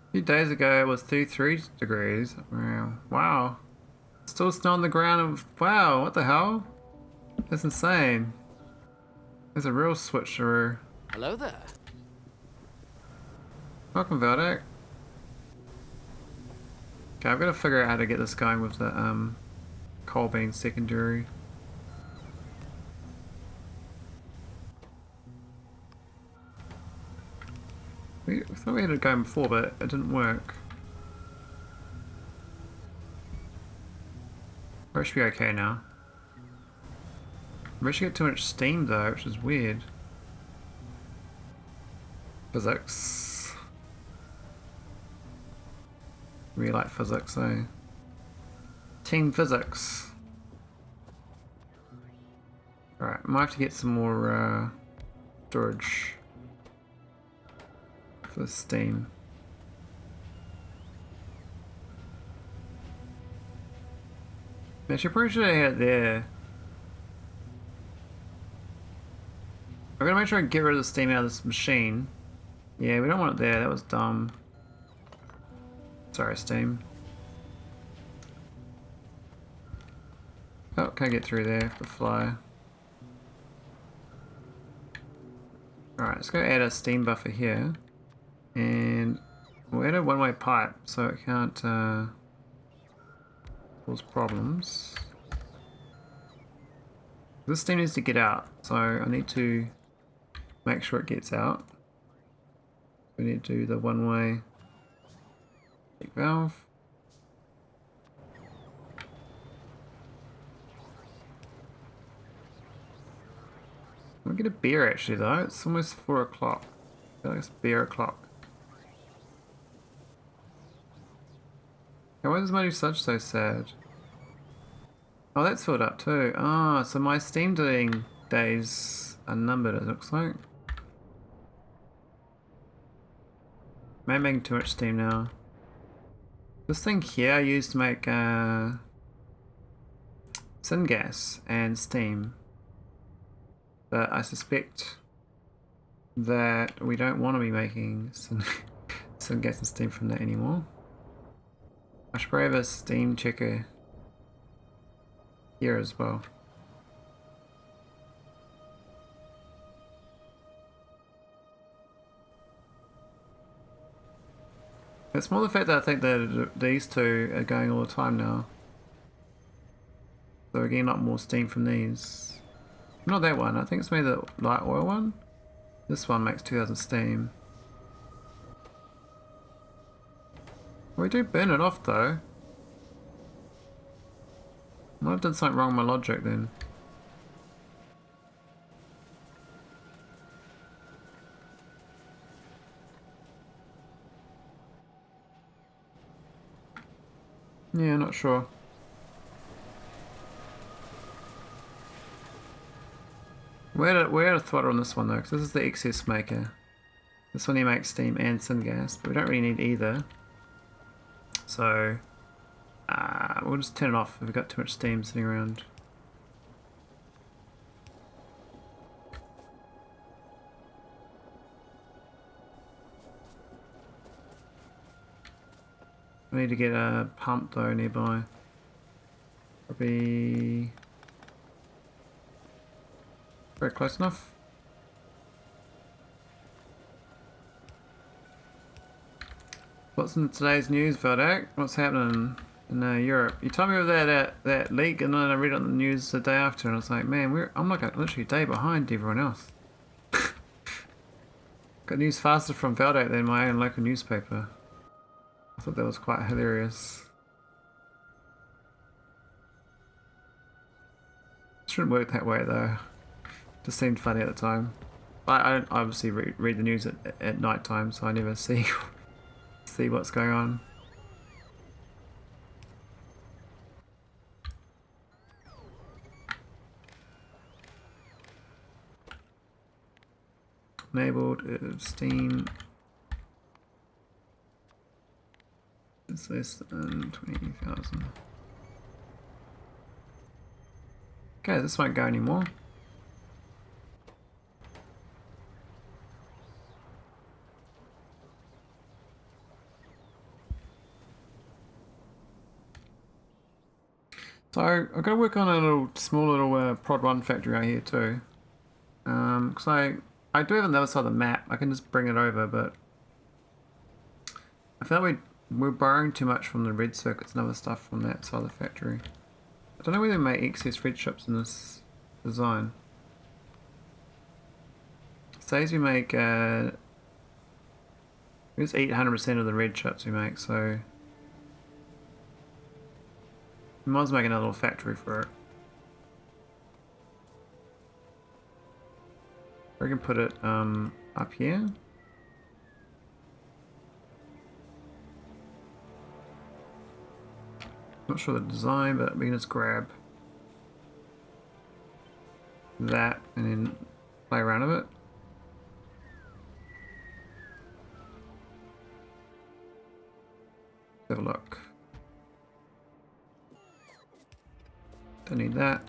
A few days ago it was 33 degrees. Wow. Still snow on the ground. Wow, what the hell? That's insane. There's a real switcheroo. Hello there. Welcome, Valdek. Okay, I've got to figure out how to get this going with the coal being secondary. We thought we had it going before, but it didn't work. We should be okay now. We should get too much steam though, which is weird. Physics. We like physics, eh? Team physics. Alright, I might have to get some more storage for the steam. Actually, probably should have had it there. I'm gonna make sure I get rid of the steam out of this machine. Yeah, we don't want it there, that was dumb. Sorry, steam. Oh, can't get through there for the fly. Alright, let's go add a steam buffer here. And we'll add a one-way pipe so it can't cause problems. This steam needs to get out, so I need to make sure it gets out. We need to do the one-way valve. We'll get a beer actually though, it's almost 4 o'clock. I feel like it's beer o'clock. Why is my sludge so sad? Oh, that's filled up too. Ah, so my steam doing days are numbered, it looks like. Maybe I'm making too much steam now. This thing here I used to make syngas and steam. But I suspect that we don't want to be making syngas and steam from that anymore. I should probably have a steam checker here as well. It's more the fact that I think that these two are going all the time now. So we're getting a lot more steam from these. Not that one, I think it's maybe the light oil one. This one makes 2000 steam. We do burn it off though. I might have done something wrong with my logic then. Yeah, not sure. We're at a throttle on this one though, because this is the excess maker. This one here makes steam and syngas, but we don't really need either. So we'll just turn it off if we've got too much steam sitting around. We need to get a pump though nearby. Probably very close enough. What's in today's news, Veldak? What's happening in Europe? You told me about that leak, and then I read it on the news the day after, and I was like, man, I'm like literally a day behind everyone else. Got news faster from Veldak than my own local newspaper. I thought that was quite hilarious. Shouldn't work that way though. Just seemed funny at the time. I don't obviously read the news at night time, so I never see what's going on. Enabled steam is less than 20,000. Okay, this won't go anymore. So I've got to work on a small little prod 1 factory out here too. Because I do have on the other side of the map. I can just bring it over, but I feel like we're borrowing too much from the red circuits and other stuff from that side of the factory. I don't know whether they make excess red chips in this design. Says we make it's 800% of the red chips we make, so we might as well make another little factory for it. We can put it up here. Not sure the design, but we can just grab that and then play around with it. Have a look. Don't need that.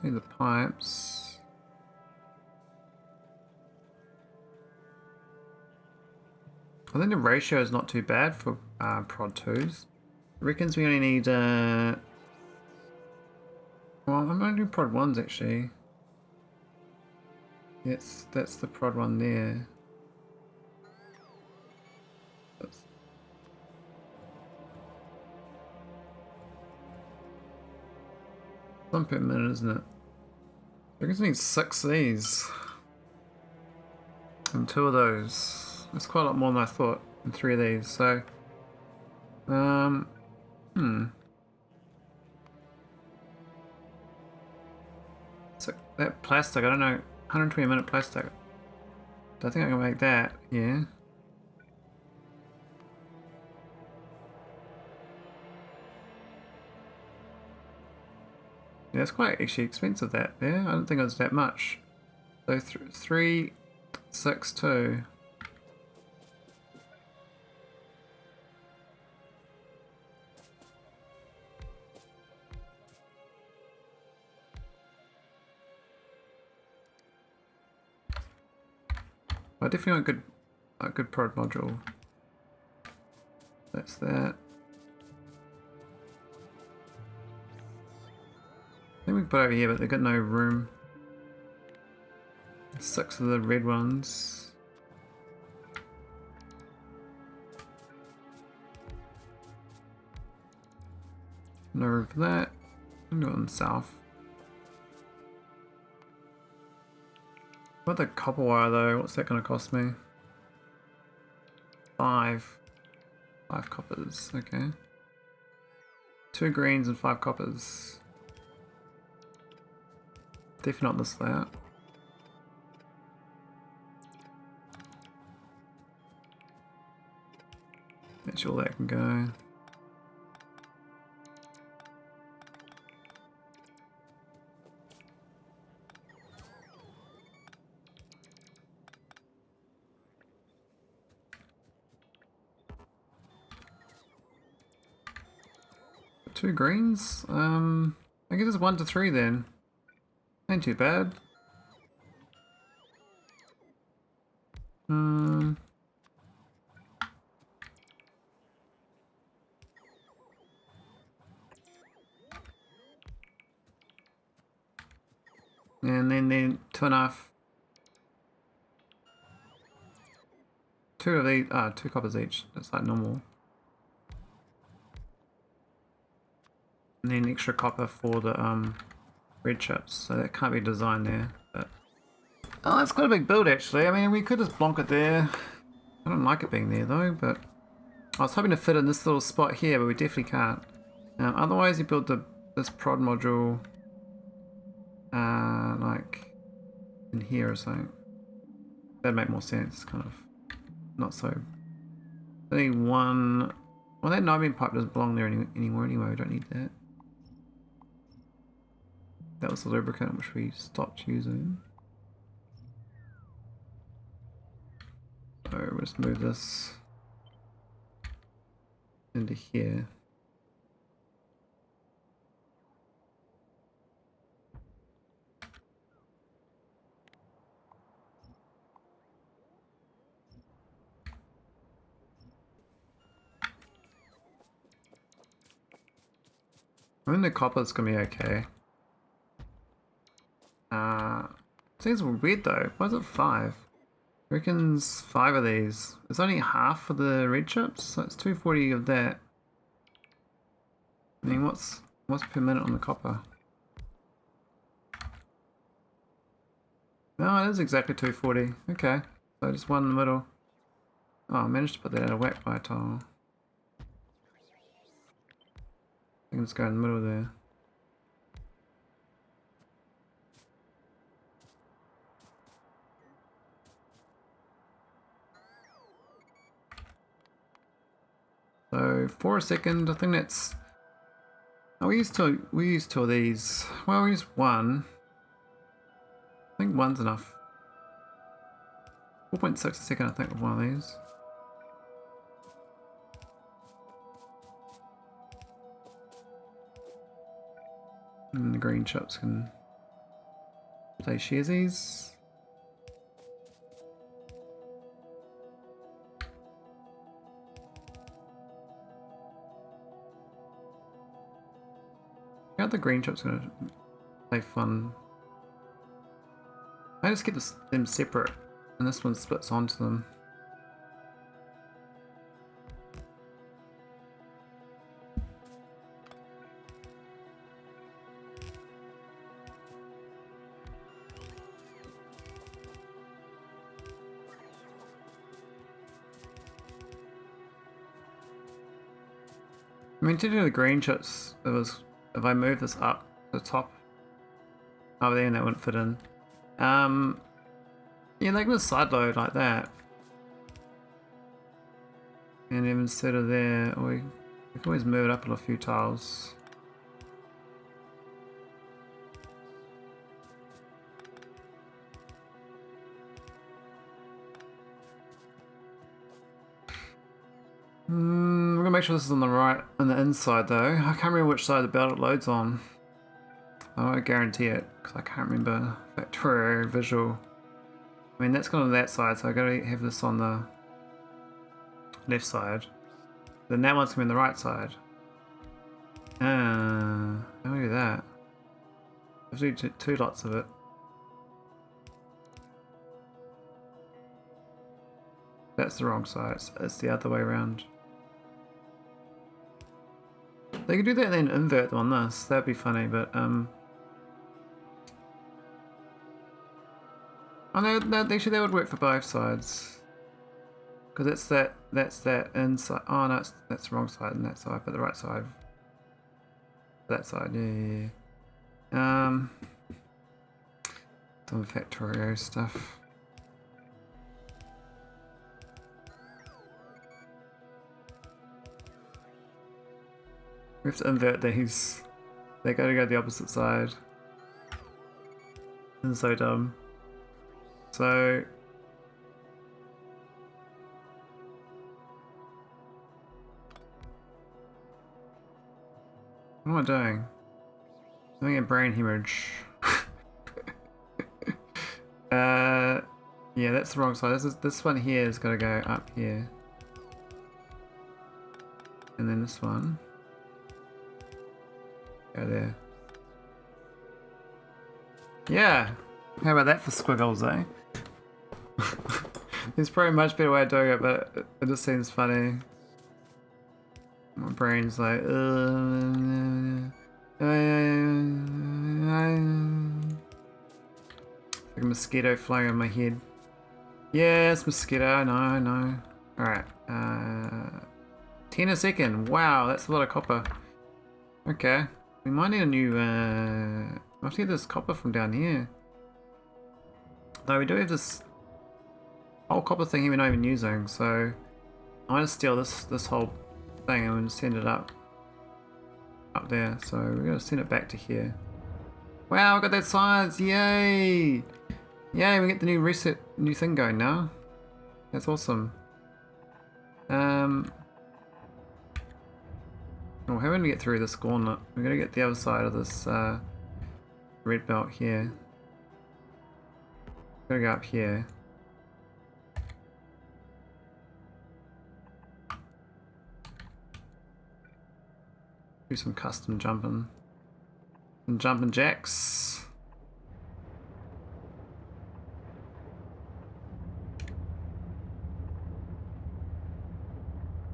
Need the pipes. I think the ratio is not too bad for prod 2s. It reckons we only need well, I'm going to do prod 1s actually. Yes, that's the prod 1 there. That's 1 per minute, isn't it? I guess we need 6 of these. And 2 of those. That's quite a lot more than I thought. And 3 of these, so... So that plastic, I don't know, 120 minute plastic. I think I can make that, yeah. Yeah, it's quite actually expensive that there. I don't think it was that much. So 3, 6, 2. I definitely want a good prod module. That's that. I think we can put it over here, but they've got no room. 6 of the red ones. No room for that. I'm going south. What the copper wire though? What's that going to cost me? 5 coppers. Okay. 2 greens and 5 coppers. Definitely not this layout. That's all that can go. Two greens? I guess it's 1 to 3 then. Ain't too bad. And then 2.5. Two of these, 2 coppers each. That's like normal. And then extra copper for the red chips. So that can't be designed there. But oh, that's quite a big build actually. I mean, we could just blonk it there. I don't like it being there though, but I was hoping to fit in this little spot here, but we definitely can't. Otherwise, you build this prod module like in here or something. That'd make more sense, kind of. Not so. Only one. Well, that niobium pipe doesn't belong there anymore anyway. We don't need that. That was the lubricant which we stopped using. So we'll just move this into here. I think the copper's gonna be okay. Seems weird though. Why is it 5? Reckons 5 of these. It's only half for the red chips, so it's 240 of that. I mean, what's per minute on the copper? No, it is exactly 240. Okay, so just one in the middle. Oh, I managed to put that out of whack by a tile. I can just go in the middle there. So for a second, I think that's. Oh, we used two of these. Well, we used one. I think one's enough. 4.6 a second, I think, with one of these. And the green chips can play sharesies. How are the green chips gonna play fun? I just keep them separate, and this one splits onto them. I mean, to do the green chips, it was if I move this up to the top over there, and that wouldn't fit in. Yeah, they can just side load like that, and then instead of there, we can always move it up a few tiles. We're gonna make sure this is on the right, on the inside though. I can't remember which side of the belt it loads on. I won't guarantee it because I can't remember Factorio visual. I mean, that's gone on that side, so I gotta have this on the left side. Then that one's gonna be on the right side. How do we do that? I have to do two lots of it. That's the wrong side. It's the other way around. They could do that and then invert them on this. That'd be funny, but oh no, actually that would work for both sides. Because that's that inside. Oh no, that's the wrong side and that side, but the right side. That side, yeah. Some Factorio stuff. We have to invert these. They gotta go the opposite side. And so dumb. So what am I doing? I'm having a brain hemorrhage. Yeah, that's the wrong side. This one here is gotta go up here. And then this one. Go there. Yeah! How about that for squiggles, eh? There's probably a much better way of doing it, but it just seems funny. My brain's like, like a mosquito flying on my head. Yes, mosquito, I know. Alright, 10 a second. Wow, that's a lot of copper. Okay, we might need a new, I have to get this copper from down here. Though we do have this whole copper thing here we're not even using, so I'm gonna steal this whole thing and we'll send it up there. So we're gonna send it back to here. Wow, I got that science! Yay! Yay, we get the new thing going now. That's awesome. Oh, how are we gonna get through this gauntlet? We're gonna get the other side of this red belt here. Gotta go up here. Do some custom jumping. And jumping jacks.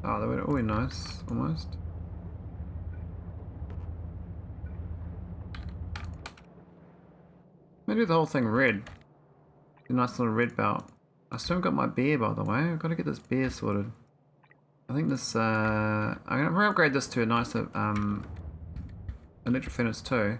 Oh, they were all nice, almost. Maybe the whole thing red. A nice little red belt. I still haven't got my beer, by the way. I've got to get this beer sorted. I think this, I'm going to upgrade this to a nicer, electric furnace too.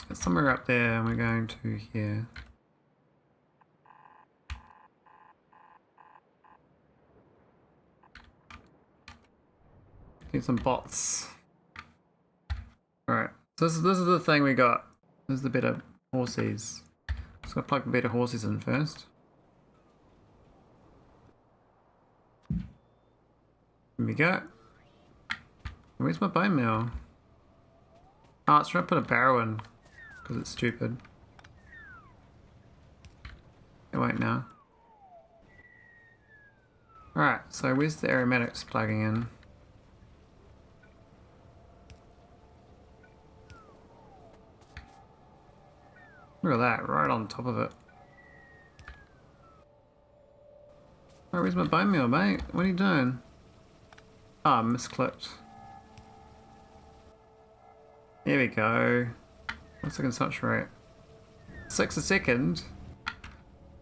It's somewhere up there, and we're going to here. Need some bots. Alright, so this is the thing we got. This is the better horsies. Just gotta plug the better horsies in first. Here we go. Where's my bone meal? Oh, it's trying to put a barrel in because it's stupid. It won't now. Alright, so where's the aromatics plugging in? Look at that, right on top of it. Oh, where's my bone meal, mate? What are you doing? Ah, oh, misclicked. There we go. What's the consumption rate? 6 a second?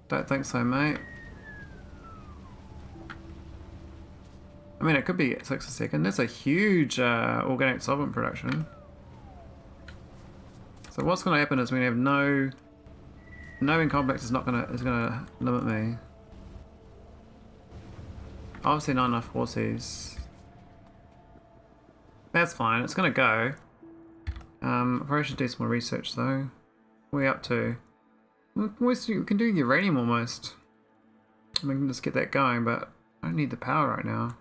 Don't think so, mate. I mean, it could be 6 a second. That's a huge organic solvent production. So what's going to happen is we have no in complex is gonna limit me. Obviously not enough horses. That's fine. It's going to go. Probably should do some more research though. What are we up to? We can do uranium almost. We can just get that going, but I don't need the power right now.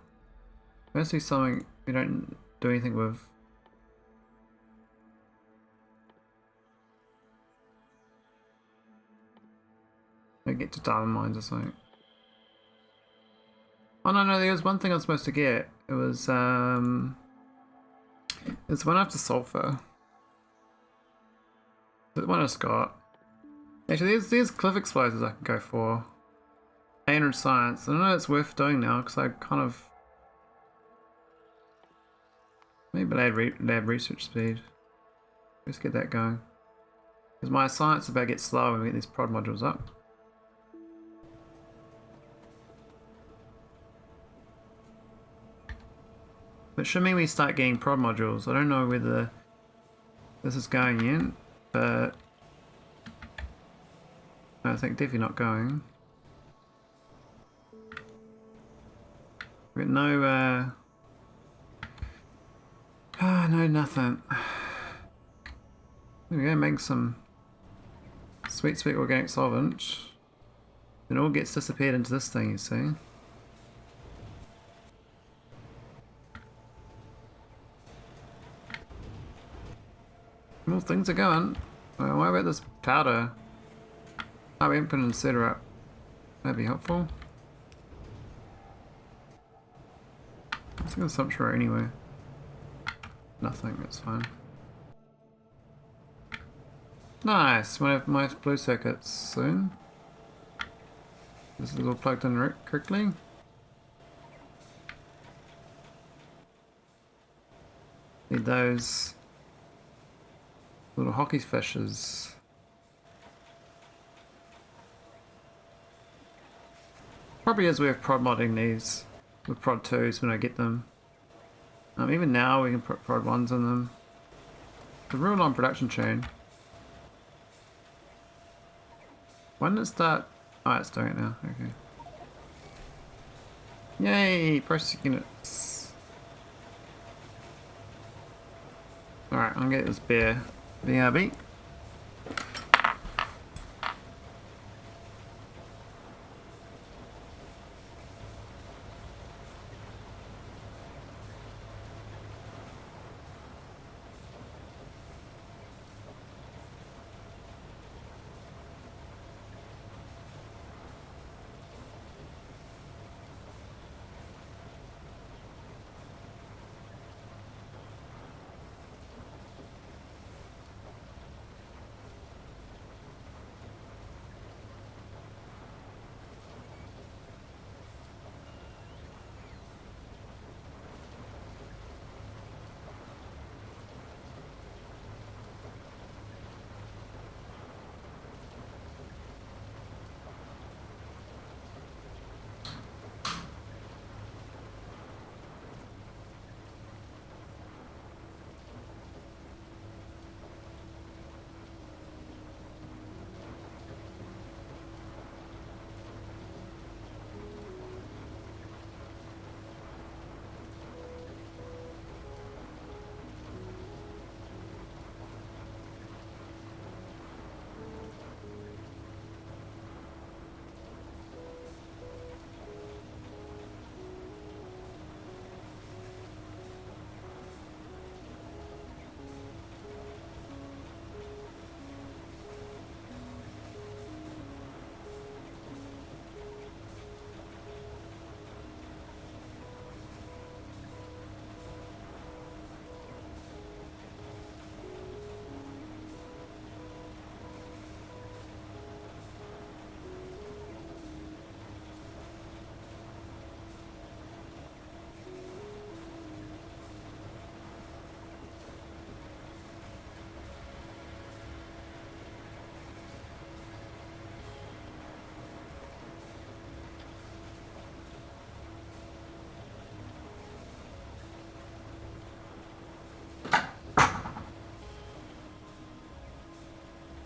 Let's do something we don't do anything with. I get to diamond mines or something. Oh no, there was one thing I was supposed to get. It was it's one after sulfur. The one I just got. Actually, there's cliff explosives I can go for. 800 science. I don't know if it's worth doing now because I kind of maybe lab research speed. Let's get that going. Because my science is about to get slow when we get these prod modules up. But should mean we start getting prod modules. I don't know whether this is going in, but I think definitely not going. We've got no, no nothing. There we go, make some sweet organic solvent. It all gets disappeared into this thing, you see. More things are going. Why about this powder? Oh, we haven't put an inserter up. That'd be helpful. What's the consumption rate anyway? Nothing, that's fine. Nice, we'll have my blue circuits soon. This is all plugged in correctly. Need those little hockey fishes. Probably is worth prod modding these with prod 2s when I get them. Even now we can put prod 1s in them. It's a real long production chain. When did it start? Oh, it's doing it now. Okay. Yay! Process units. Alright, I'm gonna get this bear. BRB.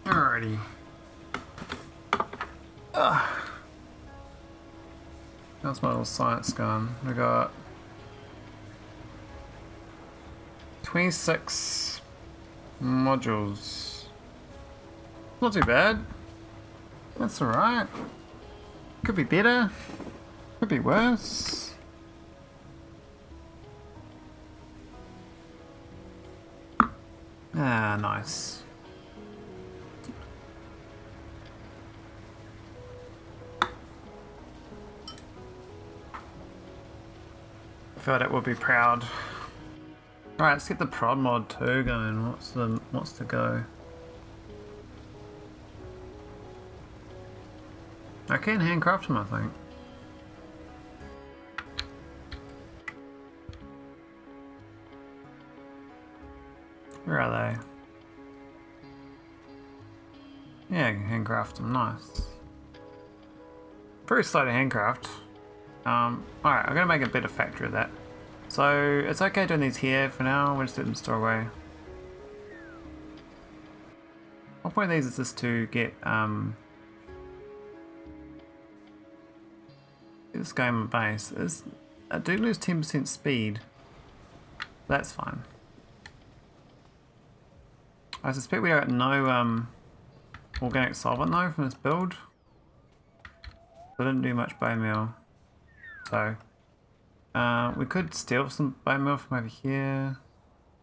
Alrighty. How's my little science gone? We got 26 modules. Not too bad. That's alright. Could be better. Could be worse. Ah, nice. I thought it would be proud. Alright, let's get the prod mod 2 going. What's the go? I can handcraft them, I think. Where are they? Yeah, I can handcraft them, nice. Very slow to handcraft. Alright, I'm gonna make a better factory of that. So, it's okay doing these here for now, we'll just let them store away. One point of these is just to get, this going on my base. I do lose 10% speed. That's fine. I suspect we got no organic solvent though from this build. I didn't do much bone meal. So we could steal some bone meal from over here.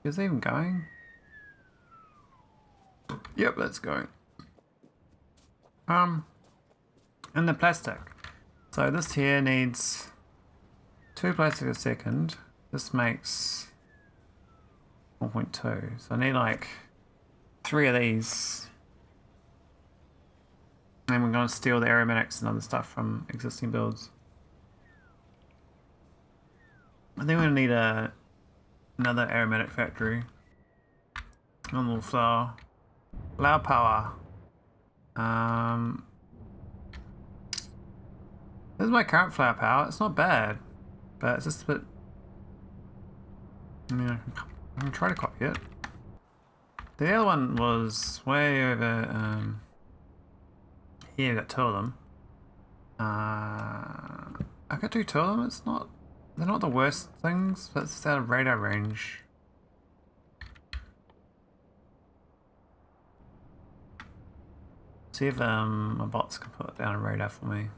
Is it even going? Yep, that's going. And the plastic. So this here needs 2 plastic a second. This makes 1.2. So I need like 3 of these. And we're going to steal the aromatics and other stuff from existing builds. I think we're going to need another aromatic factory. One little flower. Flower power. This is my current flower power. It's not bad, but it's just a bit. I mean, I can try to copy it. The other one was way over here. We got 2 of them. I could do 2 of them. It's not. They're not the worst things, but it's out of radar range. See if my bots can put it down a radar for me.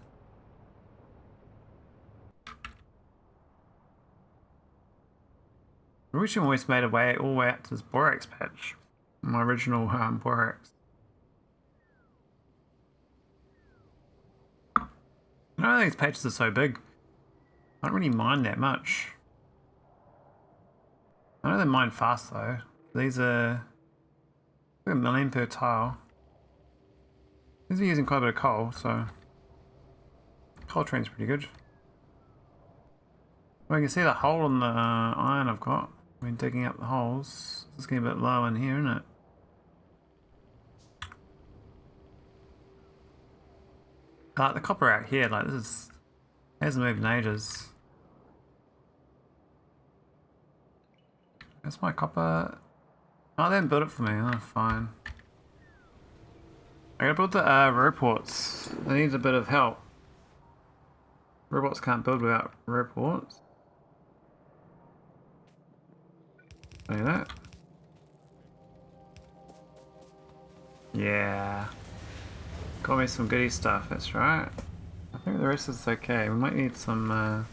I originally always made a way all the way up to this borax patch. My original borax. I don't think these patches are so big. I don't really mind that much. I know they mine fast though. These are a million per tile. These are using quite a bit of coal, so coal train's pretty good. Well, you can see the hole in the iron I've got. I've been digging up the holes. It's getting a bit low in here, isn't it? Like the copper out here, like this hasn't moved in ages. That's my copper. Oh, they didn't build it for me. Oh, fine. I gotta build the robots. They need a bit of help. Robots can't build without robots. Say that. Yeah. Got me some goody stuff, that's right. I think the rest is okay. We might need some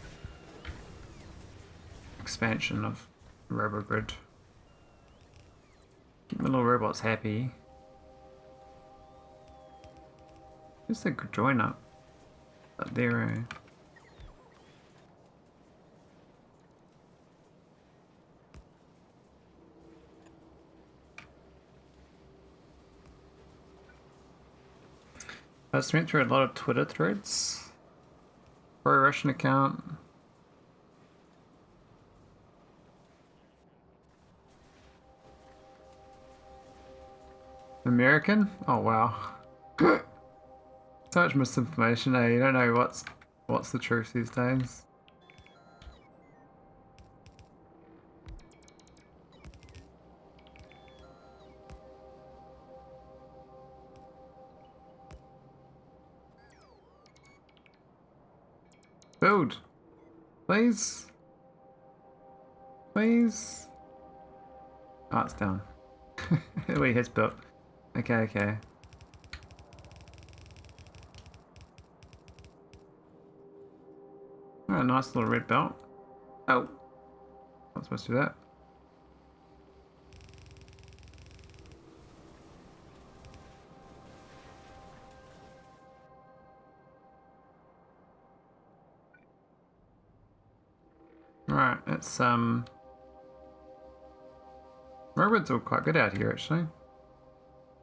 expansion of RoboGrid. Keep the little robots happy. Just a join up there. I just went through a lot of Twitter threads. Pro-Russian account. American? Oh wow. So much misinformation, eh? You don't know what's the truth these days. Build! Please? Please? Oh, it's down. Wait, it's built. Okay, okay. Oh, a nice little red belt. Oh. Not supposed to do that. Right, it's Railroads are quite good out here actually.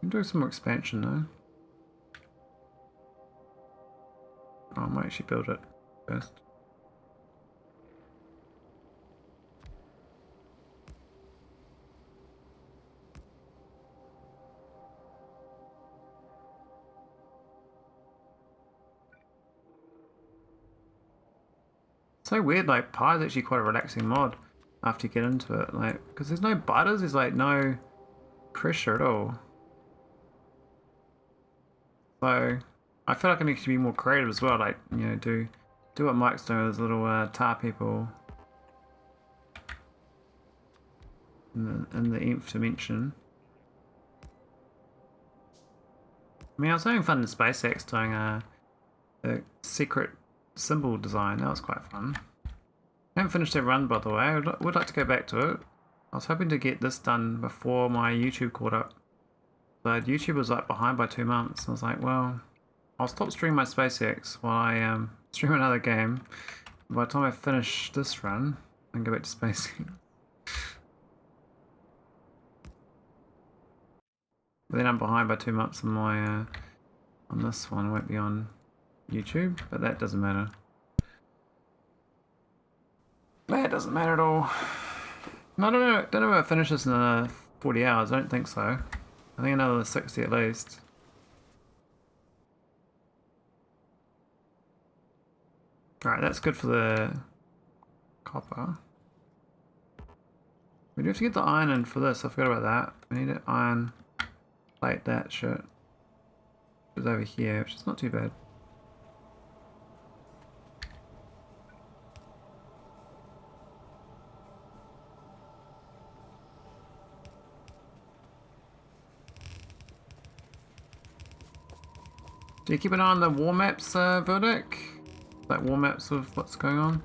I'm doing some more expansion though. Oh, I might actually build it first. So weird, like Pi is actually quite a relaxing mod after you get into it, like, because there's no butters, there's like no pressure at all. So I feel like I need to be more creative as well, like, you know, do do what Mike's doing with his little tar people in the nth dimension. I mean, I was having fun in SpaceX doing a secret symbol design. That was quite fun. I haven't finished that run, by the way. I would like to go back to it. I was hoping to get this done before my YouTube caught up. But YouTube was like behind by 2 months. I was like, well, I'll stop streaming my SpaceX while I stream another game. By the time I finish this run, I can go back to SpaceX. But then I'm behind by 2 months on my on this one. I won't be on YouTube, but that doesn't matter. That doesn't matter at all. I don't know if I finish this in 40 hours. I don't think so. I think another 60 at least. Alright, that's good for the copper. We do have to get the iron in for this. I forgot about that. We need an iron plate that shit. It's over here, which is not too bad. Do you keep an eye on the war maps, Verdict? Like war maps of what's going on?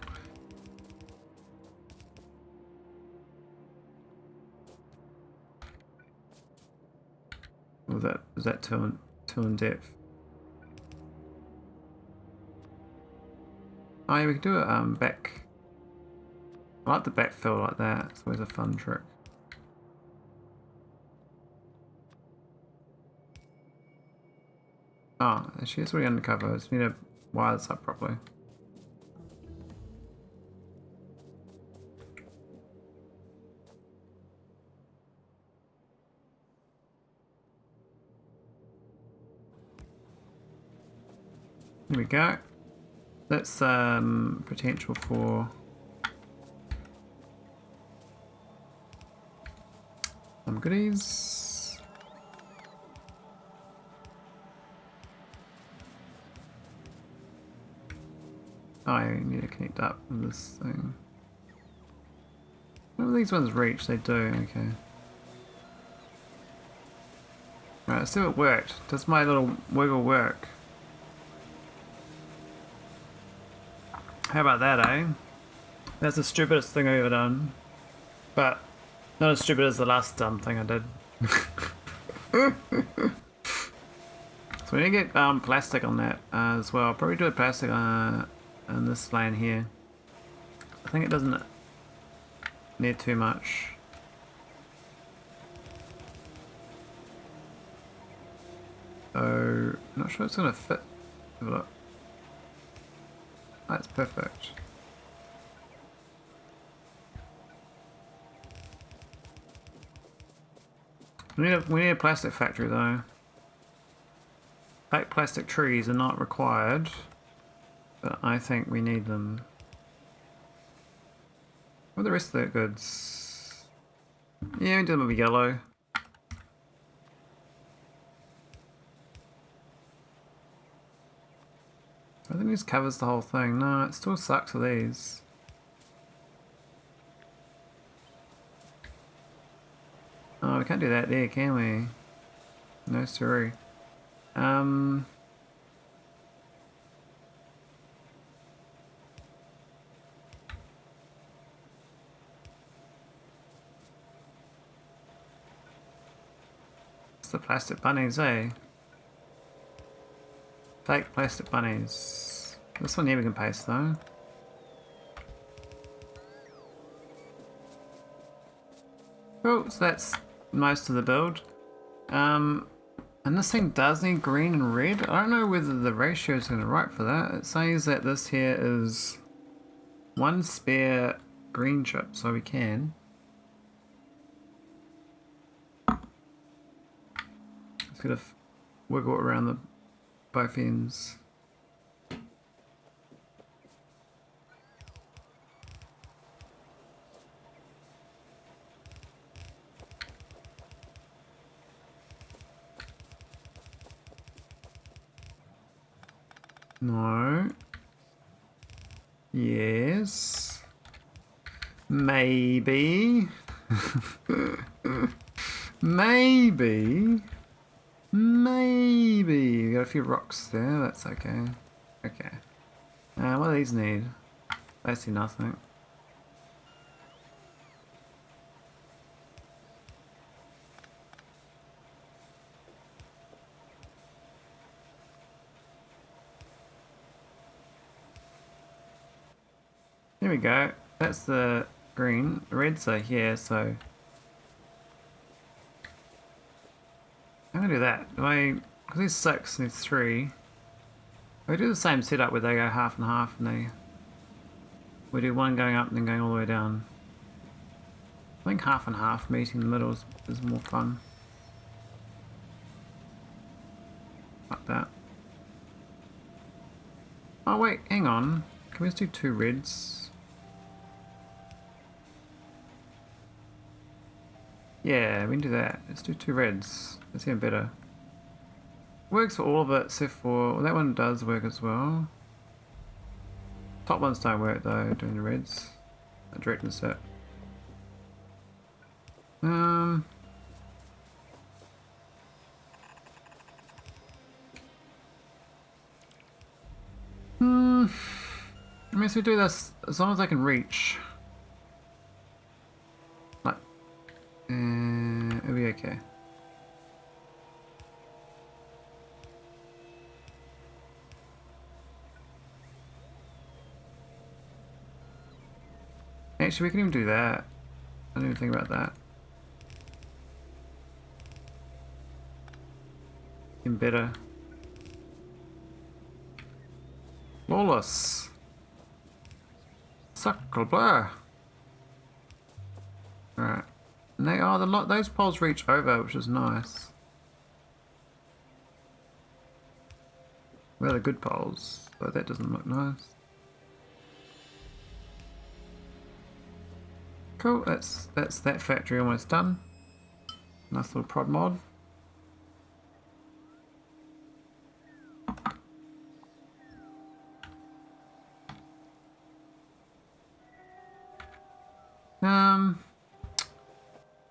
Or is that too in depth? Oh yeah, we can do it back. I like the backfill like that. It's always a fun trick. Oh, actually it's already undercover. I just need to wire this up properly. Here we go. That's potential for some goodies. Oh, I need to connect up with this thing. Whenever these ones reach, they do, okay. Right, let's see if it worked. Does my little wiggle work? How about that, eh? That's the stupidest thing I've ever done. But not as stupid as the last dumb thing I did. So we need to get plastic on that as well. I'll probably do a plastic in this lane here. I think it doesn't need too much. So I'm not sure it's gonna fit. Have a look. That's perfect. We need a plastic factory though. Fake plastic trees are not required, but I think we need them. What are the rest of the goods? Yeah, we do them with yellow. I think this covers the whole thing. No, it still sucks for these. Oh, we can't do that there, can we? No, sorry. It's the plastic bunnies, eh? Fake plastic bunnies. This one here we can paste though. Cool, so that's most of the build. And this thing does need green and red. I don't know whether the ratio is going to right for that. It says that this here is one spare green chip, so we can. Just gotta wiggle it around the both ends. No. Yes. Maybe. Maybe. Maybe. We got a few rocks there, that's okay. Okay. What do these need? Basically nothing. There we go. That's the green. The reds are here, so I'm gonna do that. Do I? Because there's 6 and there's 3. We do the same setup where they go half and half, and we do one going up and then going all the way down. I think half and half meeting in the middle is more fun. Like that. Oh wait, hang on. Can we just do 2 reds? Yeah, we can do that. Let's do 2 reds. That's even better. Works for all of it except for... Well, that one does work as well. Top ones don't work though, doing the reds. A direct insert. I mean, so we do this as long as I can reach. Like, it'll be okay. Actually, we can even do that. I didn't even think about that. Even better. Flawless. Suckle blur. Alright. And they are those poles reach over, which is nice. They're the good poles, but that doesn't look nice. Cool, that's that factory almost done. Nice little prod mod.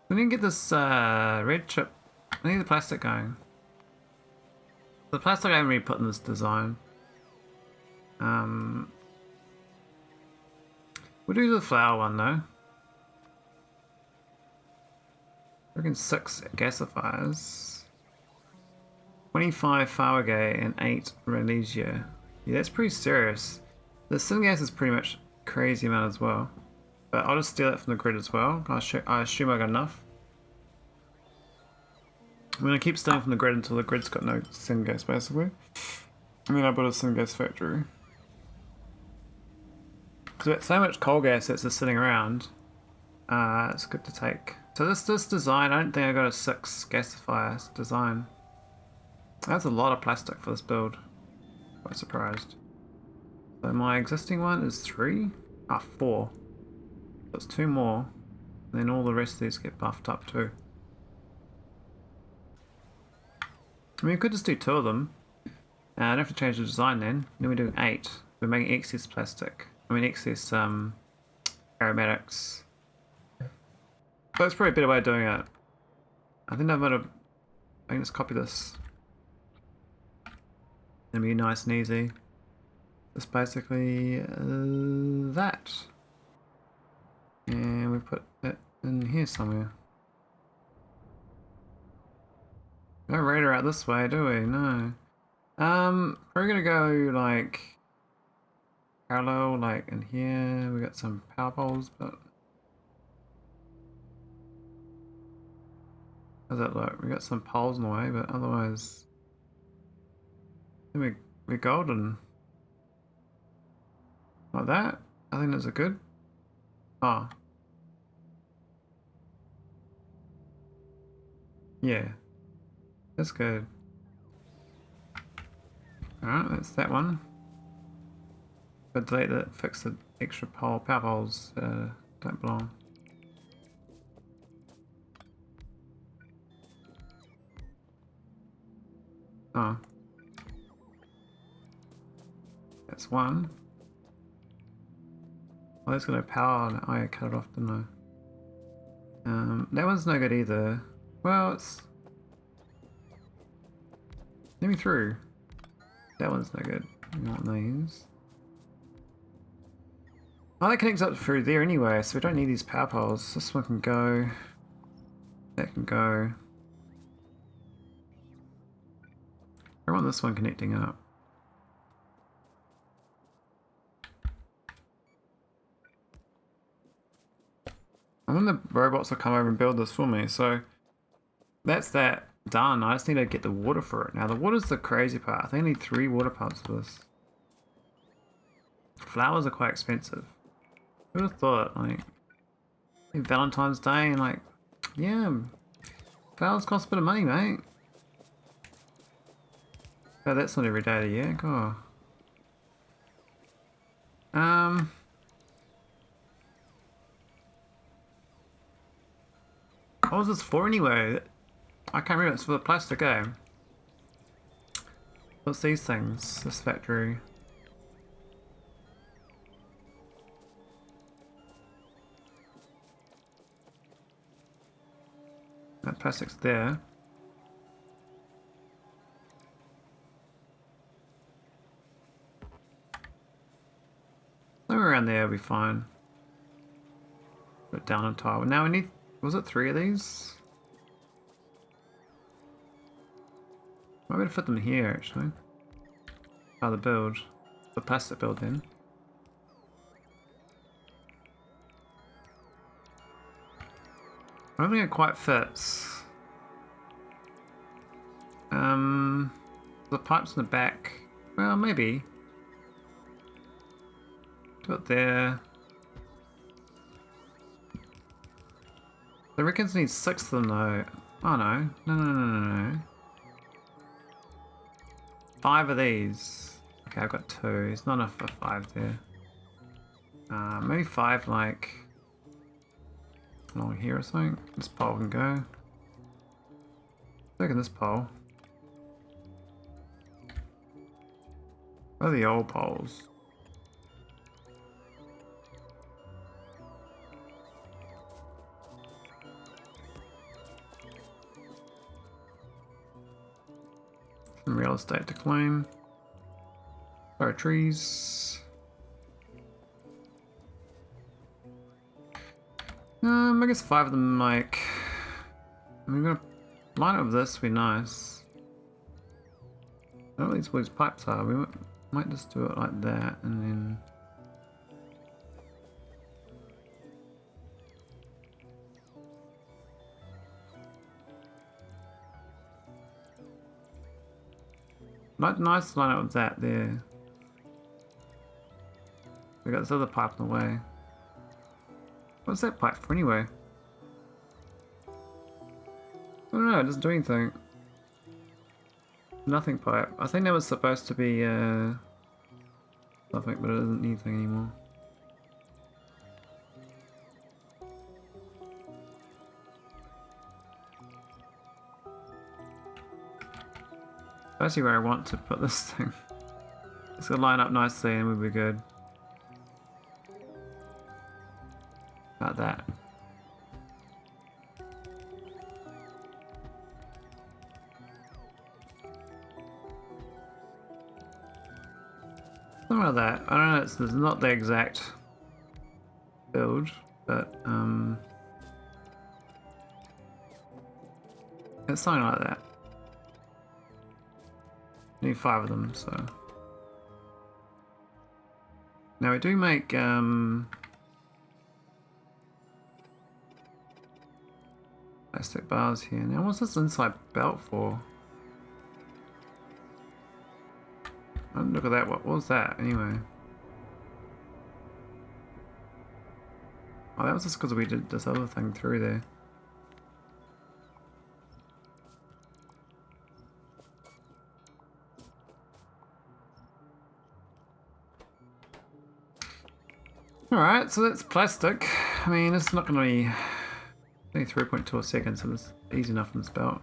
We need to get this red chip. I need the plastic going. The plastic I haven't really put in this design. We'll do the flower one though. I reckon 6 gasifiers. 25 Farwagate and 8 Relesia. Yeah, that's pretty serious. The syngas is pretty much crazy amount as well. But I'll just steal it from the grid as well. I assume I got enough. I'm going to keep stealing from the grid until the grid's got no syngas basically. And then I build a syngas factory. Because we got so much coal gas that's just sitting around. It's good to take. So this design, I don't think I got a 6 gasifier design. That's a lot of plastic for this build. Quite surprised. So my existing one is 3? 4. That's 2 more. And then all the rest of these get buffed up too. I mean, we could just do 2 of them. I don't have to change the design then. Then we do 8. We're making excess plastic. I mean excess aromatics. But it's probably a better way of doing it. I think I can just copy this. It'll be nice and easy. Just basically that. And we put it in here somewhere. No radar out this way, do we? No. We're gonna go like parallel, like in here. We got some power poles, but how's that look? We got some poles in the way, but otherwise, I think we're golden. Like that. I think that's a good. Oh. Yeah. That's good. Alright, that's that one. But delete that, fix the extra power poles don't belong. Oh. That's one. Oh, there's got no power on it. I cut it off, didn't I? That one's no good either. Well, it's... Let me through. That one's no good. You want these? Oh, that connects up through there anyway, so we don't need these power poles. This one can go. That can go. I want this one connecting up. I want the robots to come over and build this for me, so that's that done. I just need to get the water for it. Now the water's the crazy part. I think I need 3 water pumps for this. Flowers are quite expensive. Who would have thought, like Valentine's Day and like, yeah, flowers cost a bit of money, mate. Oh, that's not every day of the year. God. What was this for anyway? I can't remember. It's for the plastic, eh? What's these things? This factory. That plastic's there. Somewhere around there will be fine. Put it down on tile. Now we need... Was it 3 of these? Might be able to fit them here actually. Oh, the build. The plastic build then. I don't think it quite fits. The pipes in the back. Well, maybe. Do it there. The reckons need 6 of them though. Oh no. No. 5 of these. Okay, I've got 2. It's not enough for 5 there. Maybe 5 like along here or something. This pole can go. Look at this pole. Where are the old poles? Some real estate to claim. Sorry, trees. I guess 5 of them, like... I'm gonna line up with this, would be nice. I don't know what these pipes are. We might just do it like that, and then... Nice to line up with that there. We got this other pipe in the way. What's that pipe for anyway? I don't know, it doesn't do anything. Nothing pipe. I think that was supposed to be something, but it isn't anything anymore. That's actually where I want to put this thing. It's gonna line up nicely and we'll be good. About that. Something like that. I don't know, it's not the exact build, but it's something like that. Need 5 of them, so. Now we do make plastic bars here. Now what's this inside belt for? Oh, look at that, what was that anyway? Oh, that was just because we did this other thing through there. Alright, so that's plastic. I mean, it's not going to be only 3.2 a second, so it's easy enough in this belt.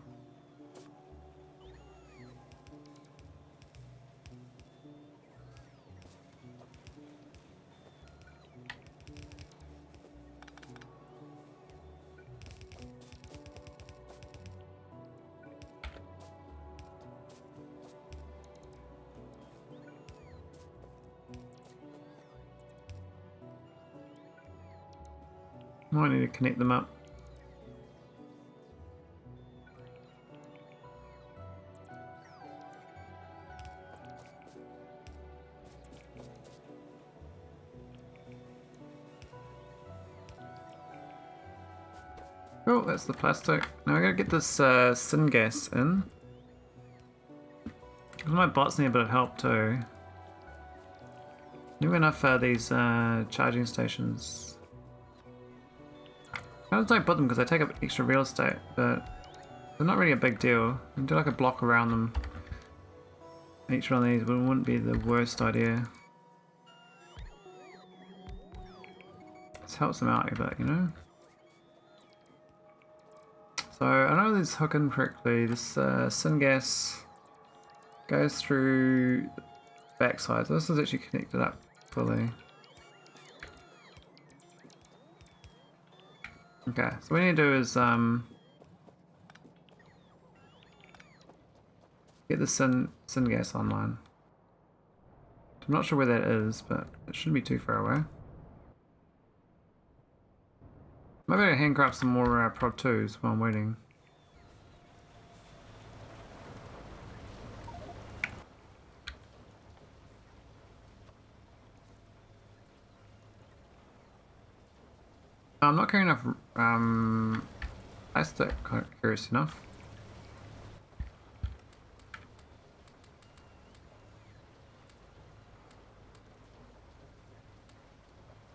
Might need to connect them up. Oh, that's the plastic. Now I gotta get this syngas in. My bots need a bit of help too. Need enough these charging stations. I don't put them because they take up extra real estate, but they're not really a big deal. You can do like a block around them. Each one of these wouldn't be the worst idea. This helps them out a bit, you know? So I know this hook in correctly. This syngas goes through the backside. So this is actually connected up fully. Okay, so what we need to do is get the syngas online. I'm not sure where that is, but it shouldn't be too far away. Maybe I handcraft some more Prod 2s while I'm waiting. I'm not carrying enough plastic, curious enough.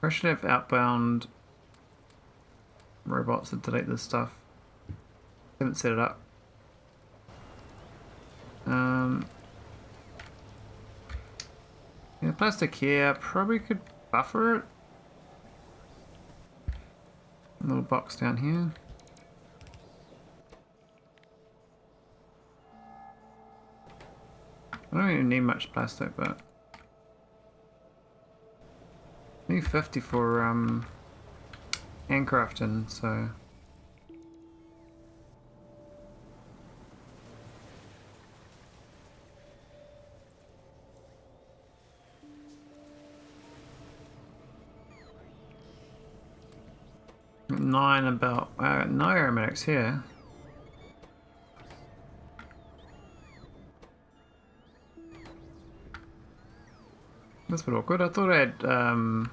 I should have outbound robots to delete this stuff. Haven't set it up. Yeah, plastic here, probably could buffer it. A little box down here. I don't even need much plastic, but I need 50 for handcrafting, so nine about no aromatics here. That's a bit awkward. I thought I had a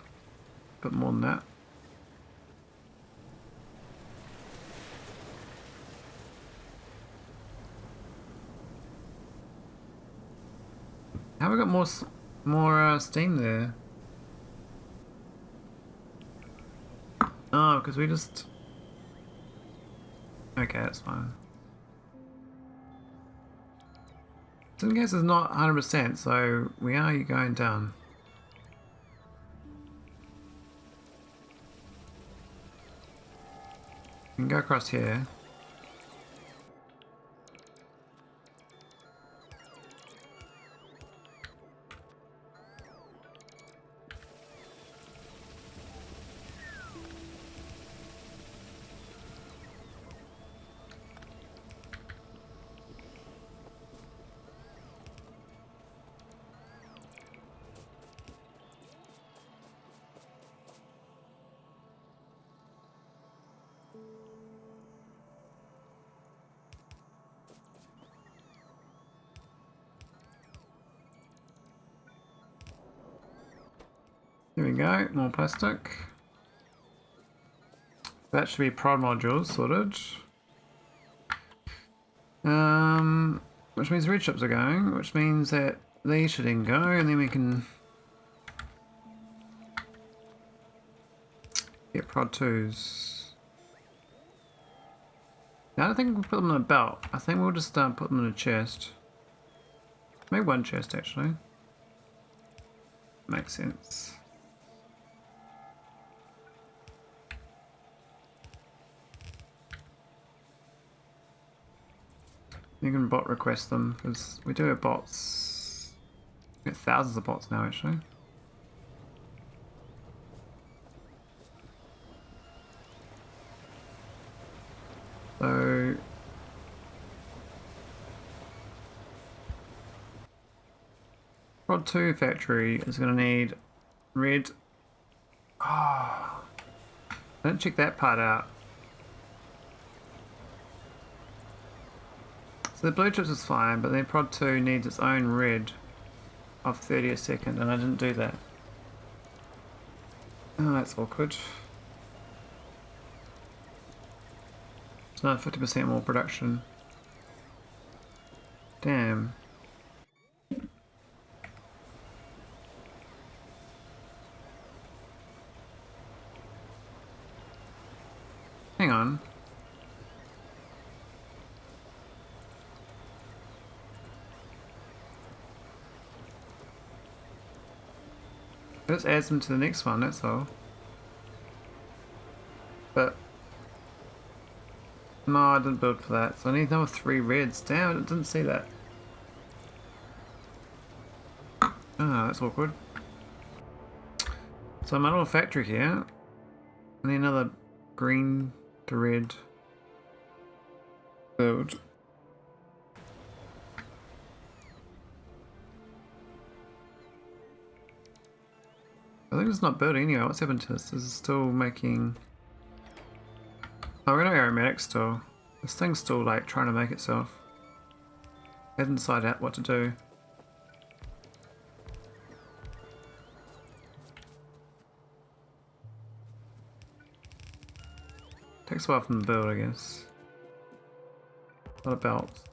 bit more than that. Have we got more steam there? Oh, because we just... Okay, that's fine. Syngas is not 100%, so we are going down. We can go across here. There we go, more plastic. That should be prod modules sorted. Which means red chips are going, which means that these should then go, and then we can get prod 2s. Now I don't think we'll put them in a belt. I think we'll just put them in a chest. Maybe one chest actually. Makes sense. You can bot request them, because we do have bots. We get thousands of bots now actually. So Prod 2 factory is going to need red. Oh. I didn't check that part out. So the blue chips is fine, but then prod 2 needs its own red of 30 a second, and I didn't do that. Oh, that's awkward. It's another 50% more production. Damn. Hang on. It just adds them to the next one, that's all. But no, I didn't build for that, so I need another 3 reds. Damn, I didn't see that. Ah, that's awkward. So my little factory here. I need another green to red build. I think it's not building anyway. What's happened to this? This is still making... Oh, we're gonna aromatic still. This thing's still like trying to make itself. Hasn't decided out what to do. Takes a while from the build, I guess. A lot of belts.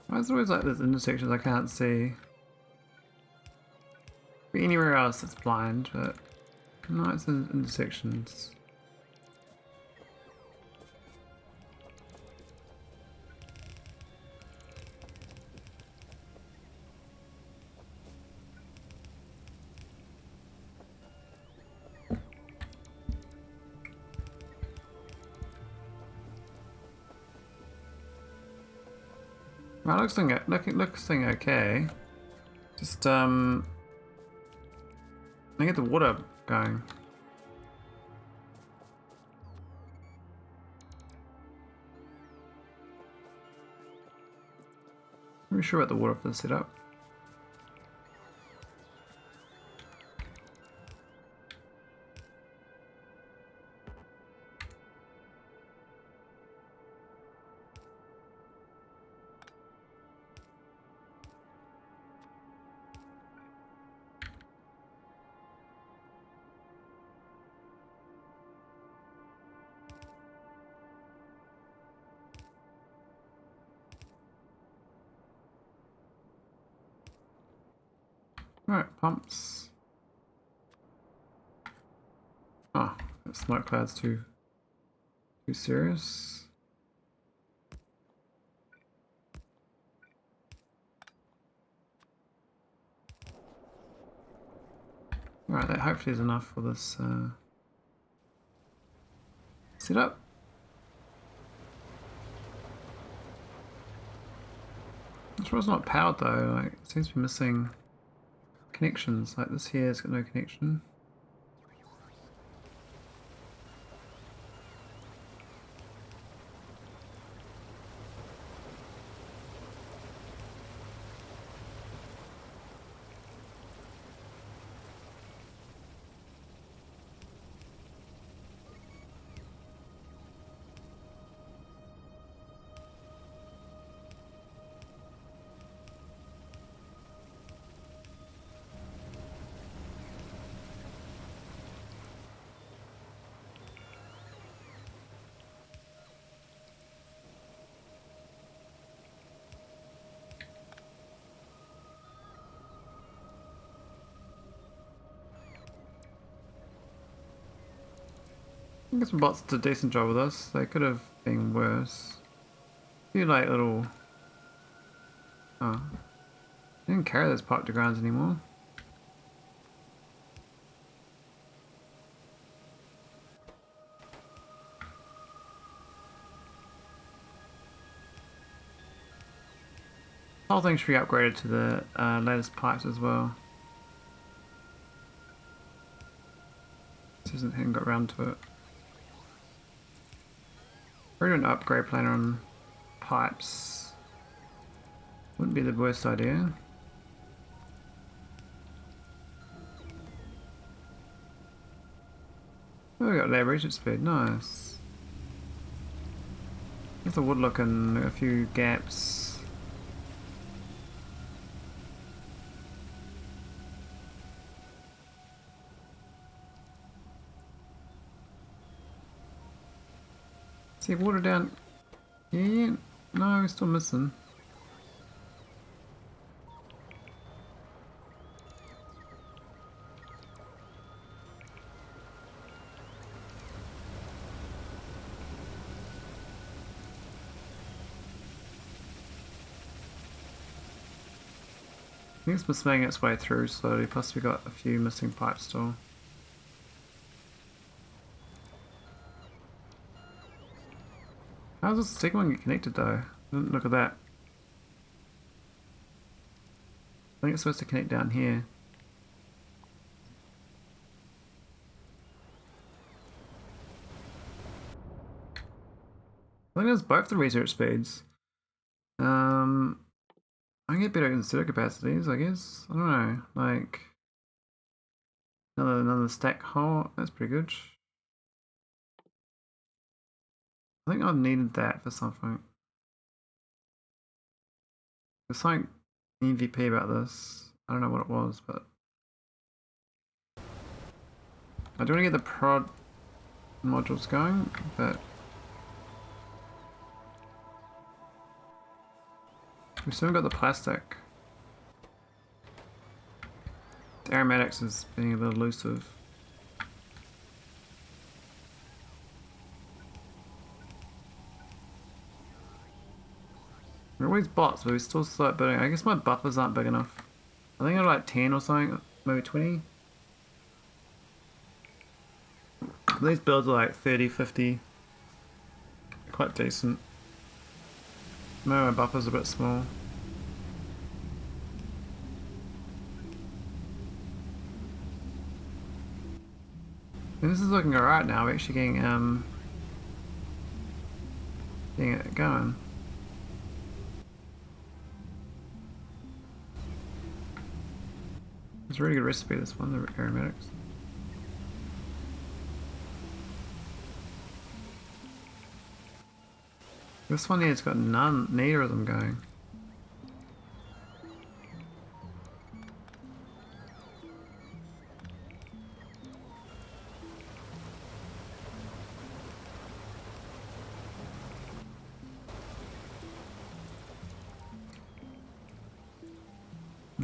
Why is there always like there's intersections I can't see? But anywhere else it's blind, but no, it's in intersections. Well, looks thing okay. Just I get the water going. I'm not sure about the water for the setup. Right, pumps. Oh, that smoke cloud's too serious. Alright, that hopefully is enough for this setup. I'm sure it's not powered though, like, it seems to be missing connections. Like this here has got no connection. I think some bots did a decent job with this. They could have been worse. A few like little... Oh. They didn't carry those pipe to grounds anymore. The whole thing should be upgraded to the latest pipes as well. This hasn't got around to it. We're doing an upgrade plan on pipes. Wouldn't be the worst idea. Oh, we got lab reach at speed, nice. There's the wood looking, a few gaps. See water down here? No, we're still missing. I think it's making its way through slowly, plus we got a few missing pipes still. How does the second one get connected though? Look at that. I think it's supposed to connect down here. I think there's both the research speeds. I can get better inserter capacities, I guess. I don't know, like another stack hole. That's pretty good. I think I've needed that for something. There's something MVP about this. I don't know what it was, but I do want to get the prod modules going, but we still haven't got the plastic. The aromatics is being a bit elusive. We're always bots, but we still start building. I guess my buffers aren't big enough. I think I'm like 10 or something, maybe 20. These builds are like 30, 50. Quite decent. Maybe my buffer's a bit small. And this is looking alright now, we're actually getting it going. It's a really good recipe, this one, the aromatics. This one here has got neither of them going.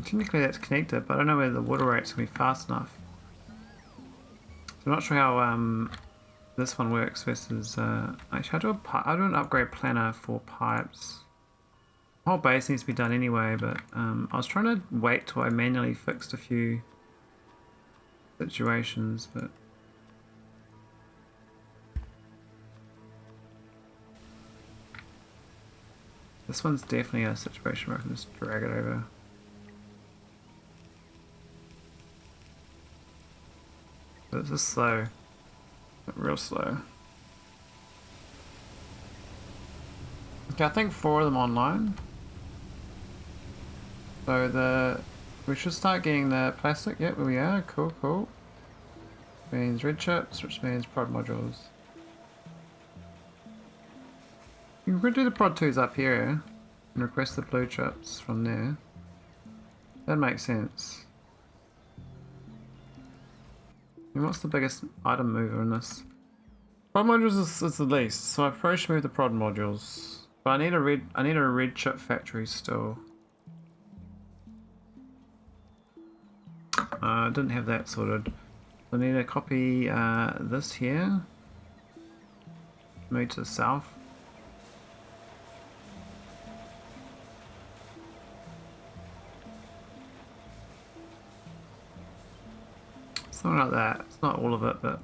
Technically that's connected, but I don't know whether the water rate's going to be fast enough. So I'm not sure how this one works versus... actually, I'll do an upgrade planner for pipes. The whole base needs to be done anyway, but I was trying to wait till I manually fixed a few situations, but... This one's definitely a situation where I can just drag it over. But it's just slow. Real slow. Okay, I think 4 of them online. So we should start getting the plastic. Yep, here we are. Cool, cool. Means red chips, which means prod modules. You can do the prod 2s up here and request the blue chips from there. That makes sense. And what's the biggest item mover in this? Prod modules is the least, so I probably should move the prod modules. But I need a red chip factory still. I didn't have that sorted. I need to copy this here. move to the south. Something like that. It's not all of it, but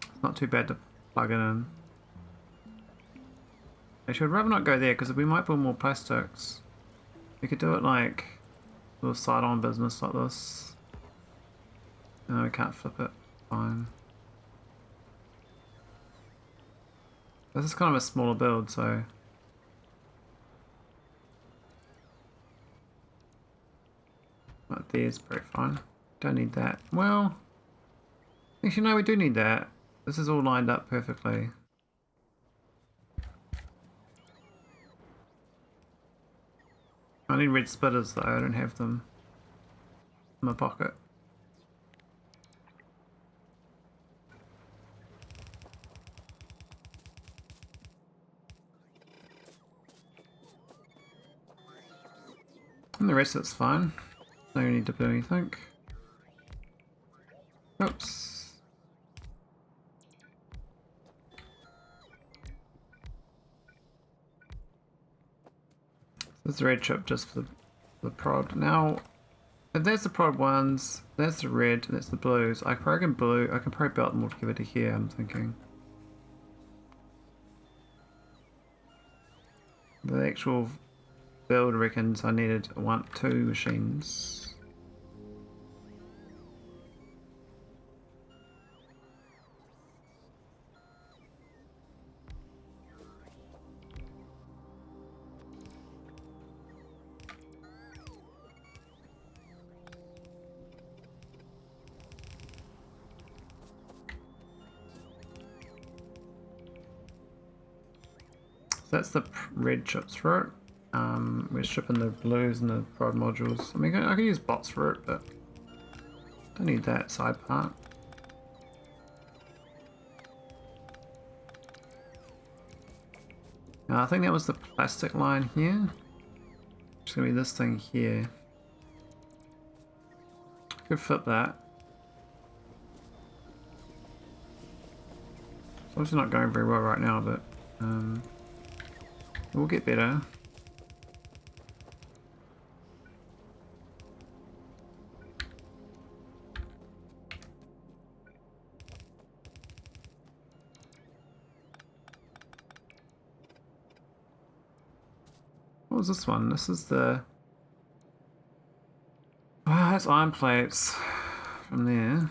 it's not too bad to plug it in. Actually, I'd rather not go there because we might build more plastics. We could do it like a little side-on business like this. No, we can't flip it. Fine. This is kind of a smaller build, so right there's pretty fine. Don't need that. Well, actually no, we do need that. This is all lined up perfectly. I need red splitters though, I don't have them in my pocket. And the rest of it's fine. No need to do anything. Oops. There's the red chip just for the prod. Now, if that's the prod ones, that's the red, and that's the blues. I can probably belt them all together to here, I'm thinking. The actual build reckons I needed two machines. That's the red chips for it. We're shipping the blues and the prod modules. I mean, I could use bots for it, but don't need that side part. Now, I think that was the plastic line here. It's gonna be this thing here. Could flip that. It's obviously not going very well right now, but we'll get better. What was this one? This is the... Oh, that's iron plates from there.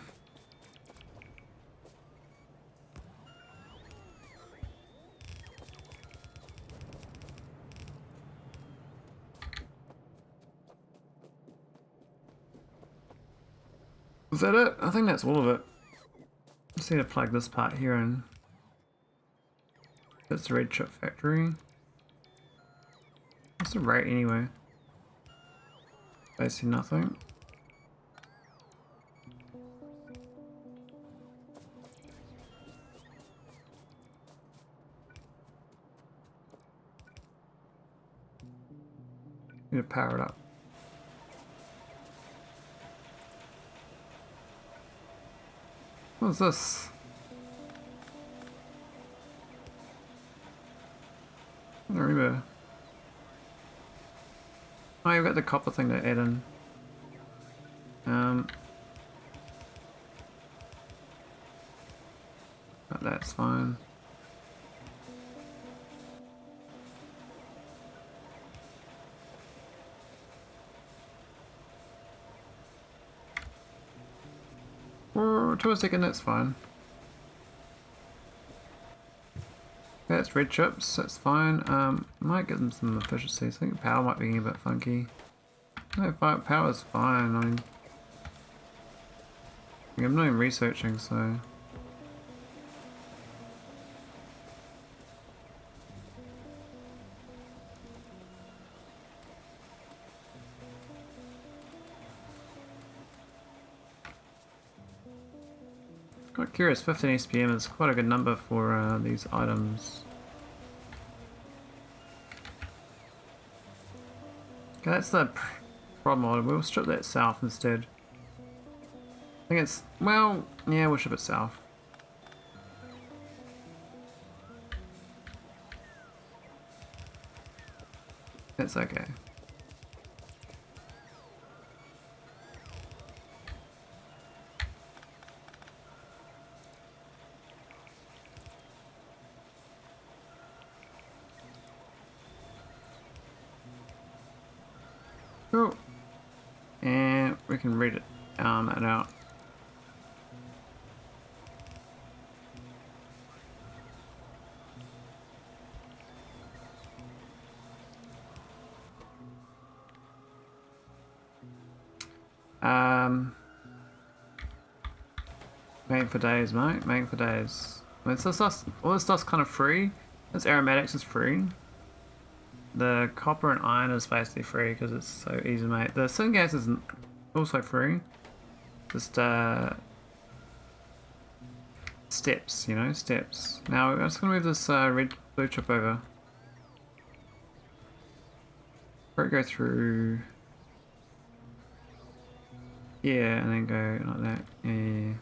Is that it? I think that's all of it. Just need to plug this part here in. That's the red chip factory. What's the rate anyway? Basically nothing. Need to power it up. What's this? I don't remember. Oh, you've got the copper thing to add in. But that's fine. Or to a second, that's fine. That's red chips, that's fine. Might get them some efficiencies. I think power might be a bit funky. No, power's fine. I mean, I'm not even researching, so. Quite curious, 15 SPM is quite a good number for these items. Okay, that's the prod mod. We'll strip that south instead. I think it's, well, yeah, we'll ship it south. That's okay. Cool. And we can read it out. Made for days, mate. Made for days. I mean, all this stuff's kind of free. This aromatics is free. The copper and iron is basically free because it's so easy to make. The syngas is also free. Just steps, you know, steps. Now I'm just gonna move this red blue chip over. Or it go through. Yeah, and then go like that. Yeah.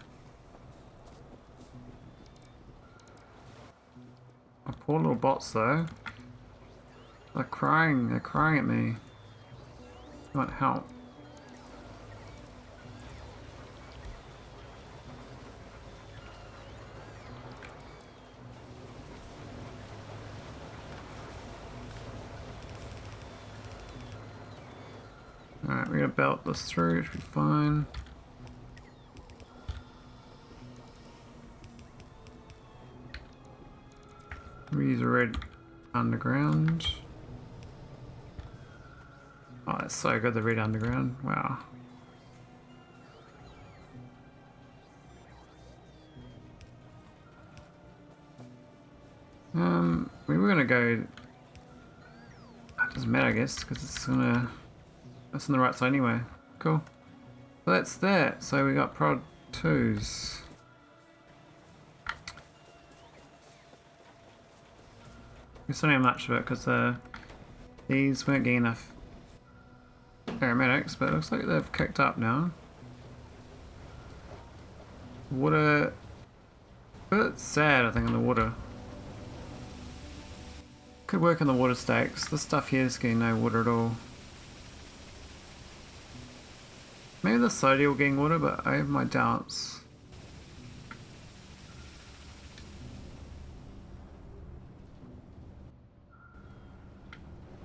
Oh, poor little bots though. They're crying at me. They want help. Alright, we're gonna belt this through, it should be fine. We use a red underground. Oh, that's so good, the red underground. Wow. We were gonna go. It doesn't matter, I guess, because it's on the right side anyway. Cool. So that's that. So we got prod 2s. We still don't have much of it because these weren't getting enough aromatics, but it looks like they've kicked up now. Water. A bit sad, I think, in the water. Could work on the water stakes. This stuff here is getting no water at all. Maybe the sodium getting water, but I have my doubts.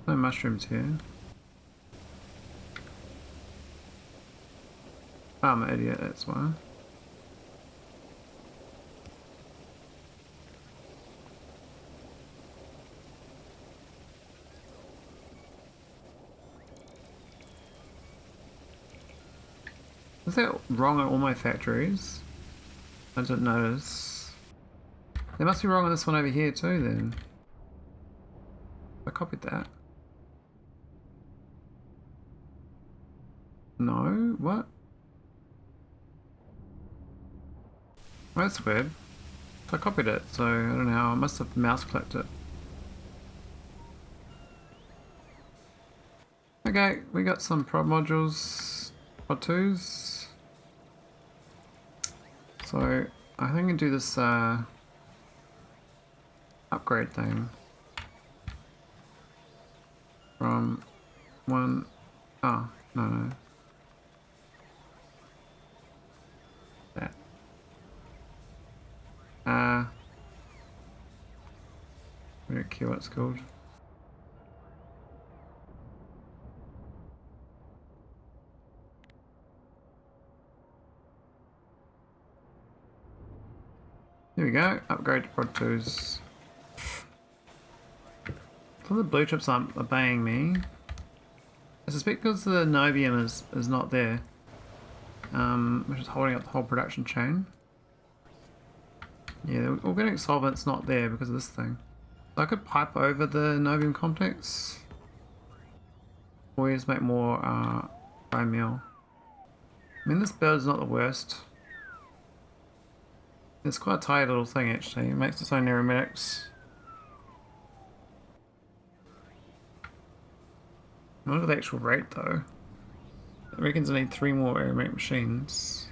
No mushrooms here. Oh, I'm an idiot, that's why. Is that wrong on all my factories? I didn't notice. They must be wrong on this one over here too then. I copied that. No? What? Oh, that's weird. I copied it, so I don't know how. I must have mouse clicked it. Okay, we got some prod modules, prod 2s. So I think I can do this upgrade thing from one. Oh, no. That. I don't care what it's called. Here we go, upgrade to prod 2s. So the blue chips aren't obeying me. I suspect because the niobium is not there, which is holding up the whole production chain. Yeah, the organic solvent's not there because of this thing. So I could pipe over the niobium complex, or just make more bone meal. I mean, this build is not the worst. It's quite a tight little thing actually. It makes its own aromatics. Look at the actual rate though. It reckons I need 3 more aromatic machines.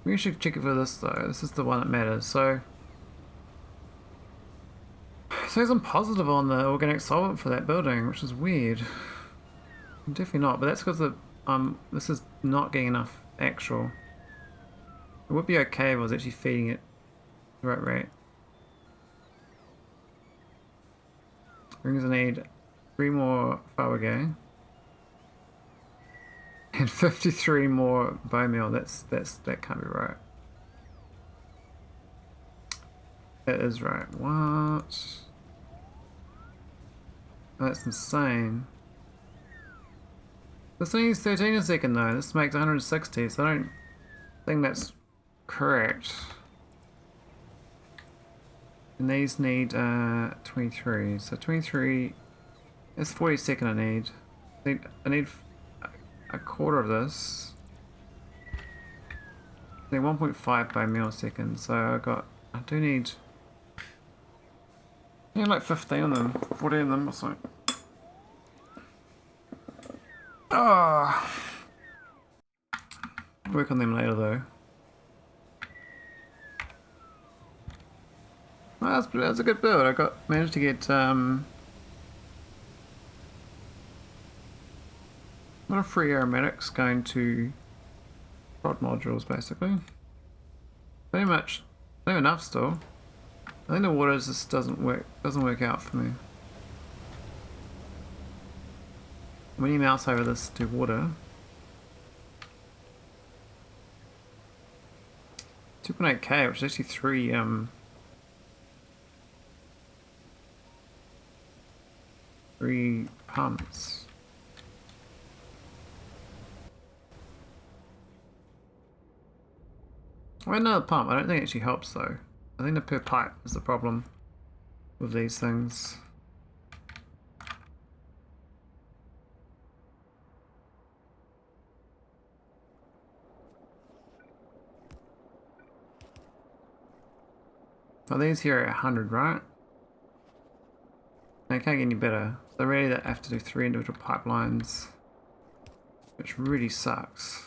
We should check it for this though. This is the one that matters. So says I'm positive on the organic solvent for that building, which is weird. I'm definitely not, but that's because this is not getting enough actual. It would be okay if I was actually feeding it the right rate. Rings I need 3 more Fawage. And 53 more bone meal. That can't be right. That is right. What? Oh, that's insane. This thing is 13 a second though. This makes 160, so I don't think that's correct. And these need 23. So 23 is 42nd I need. I need a quarter of this. I need 1.5 by millisecond. So I do need like 15 of them, 40 of them or something. Oh. Work on them later though. Well, that's a good build. Managed to get a lot of free aromatics going to prod modules basically. Pretty much not enough still. I think the water just doesn't work out for me. When you mouse over this to water, 2.8k, which is actually three pumps. Oh, another pump. I don't think it actually helps though. I think the per pipe is the problem with these things. Well, these here are 100, right? They can't get any better. So really they have to do 3 individual pipelines, which really sucks.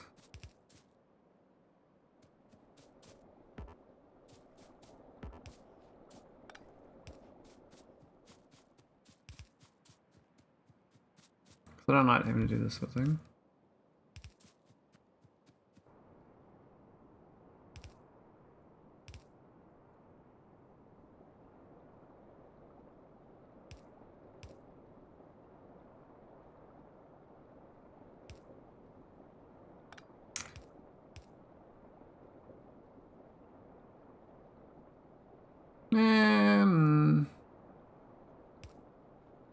I don't like having to do this sort of thing.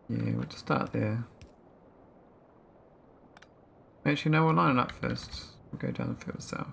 Yeah, we'll just start there. Actually, no, we'll line it up first. We'll go down further south.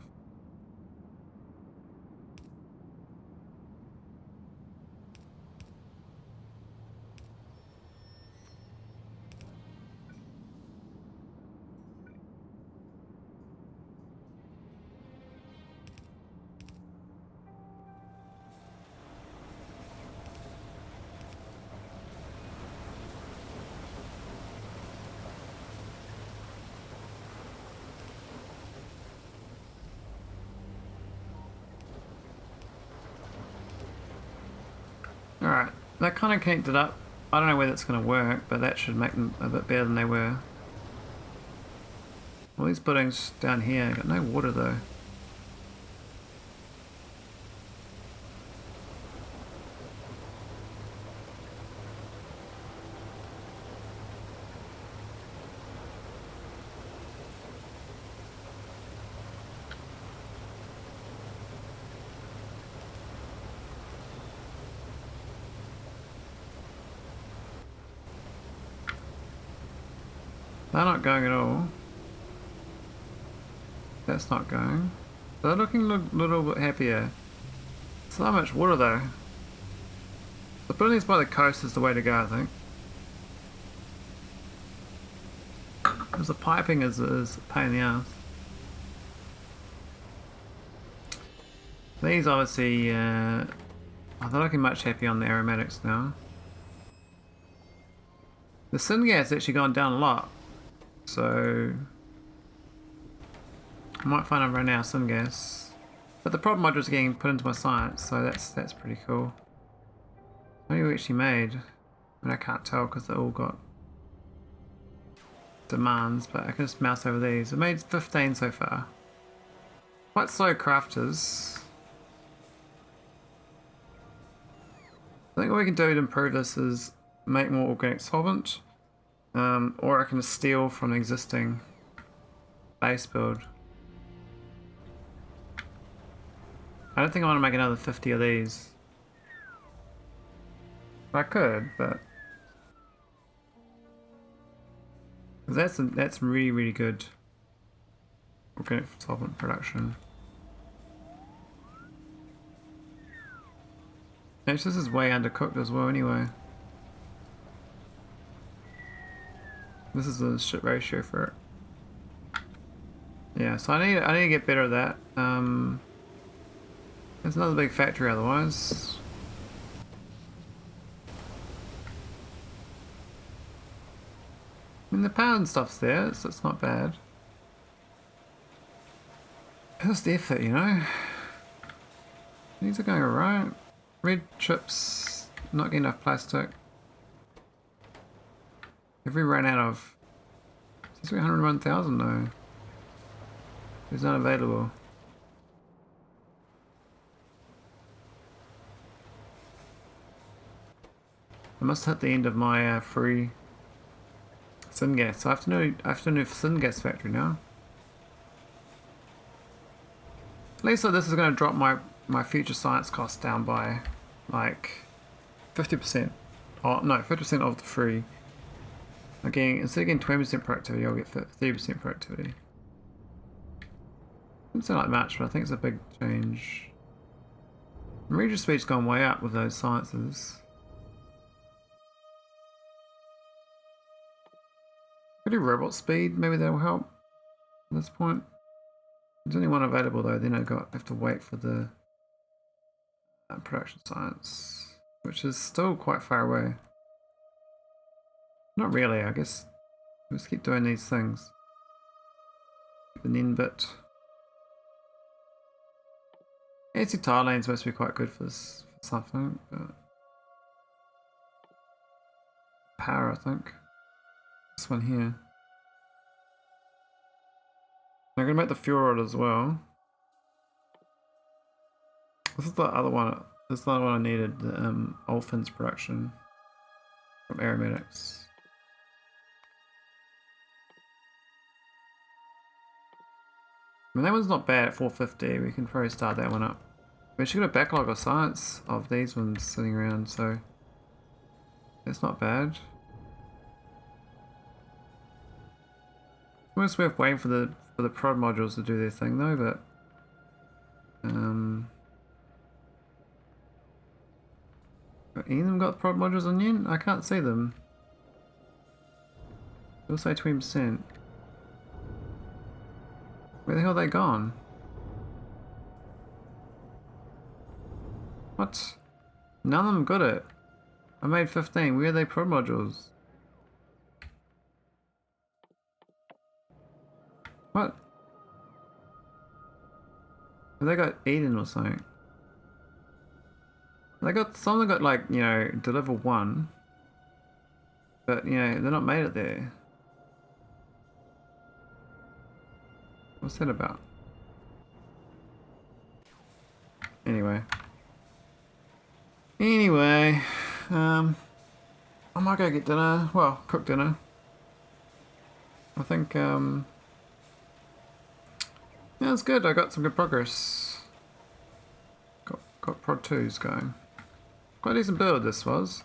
Alright, that kind of connected up. I don't know whether it's going to work, but that should make them a bit better than they were. All these buildings down here got no water though. They're not going at all. That's not going. They're looking a little bit happier. So much water though. The buildings by the coast is the way to go, I think. Because the piping is a pain in the ass. These obviously, they're looking much happier on the aromatics now. The syngas actually gone down a lot. So I might find I'm running out of syngas. But the problem modules are getting put into my science, so that's pretty cool. How many we actually made? I mean, I can't tell because they all got demands, but I can just mouse over these. I made 15 so far. Quite slow crafters. I think what we can do to improve this is make more organic solvent, or I can just steal from an existing base build. I don't think I want to make another 50 of these. I could, but that's really, really good organic solvent production. Actually, this is way undercooked as well anyway. This is a shit ratio for it. Yeah, so I need to get better at that. There's another big factory otherwise. I mean, the power and stuff's there, so it's not bad. How's the effort, you know? These are going alright. Red chips, not getting enough plastic. Have we run out of... It's 101,000 though. It's not available. I must hit the end of my free syngas. So I have to know syngas factory now. At least this is going to drop my future science costs down by like 50%. Oh no, 50% of the free. Again, instead of getting 20% productivity, I'll get 30% productivity. Doesn't sound like much, but I think it's a big change. Reader speed's gone way up with those sciences. Could do robot speed, maybe that'll help at this point. There's only one available though, then I have to wait for the production science, which is still quite far away. Not really, I guess. Let's keep doing these things. The nin bit. Acetylene supposed to be quite good for this for something, but power, I think. This one here. I'm gonna make the fuel rod as well. This is the other one. This is the other one I needed. The olefins production from aromatics. I mean, that one's not bad at 450. We can probably start that one up. We should get a backlog of science of these ones sitting around, so it's not bad. It's worth waiting for the prod modules to do their thing though, but have any of them got prod modules on yet? I can't see them. It'll say 20%. Where the hell are they gone? What? None of them got it. I made 15. Where are they prod modules? What? Have they got Eden or something? They got some of them got like, you know, deliver 1. But you know, they're not made it there. What's that about? Anyway. I might go get dinner. Well, cook dinner. I think yeah, it's good. I got some good progress. Got prod 2s going. Quite a decent build this was.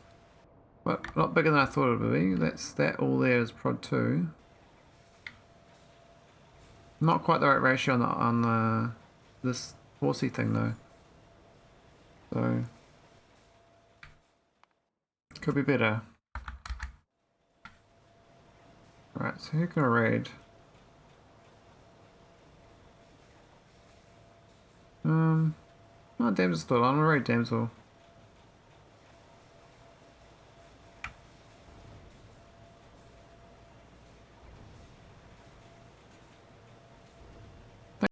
But a lot bigger than I thought it would be. That all there is prod 2. Not quite the right ratio on this horsey thing though. So could be better. Right, so who can I raid? Oh, Damsel's still on. I'll raid Damsel.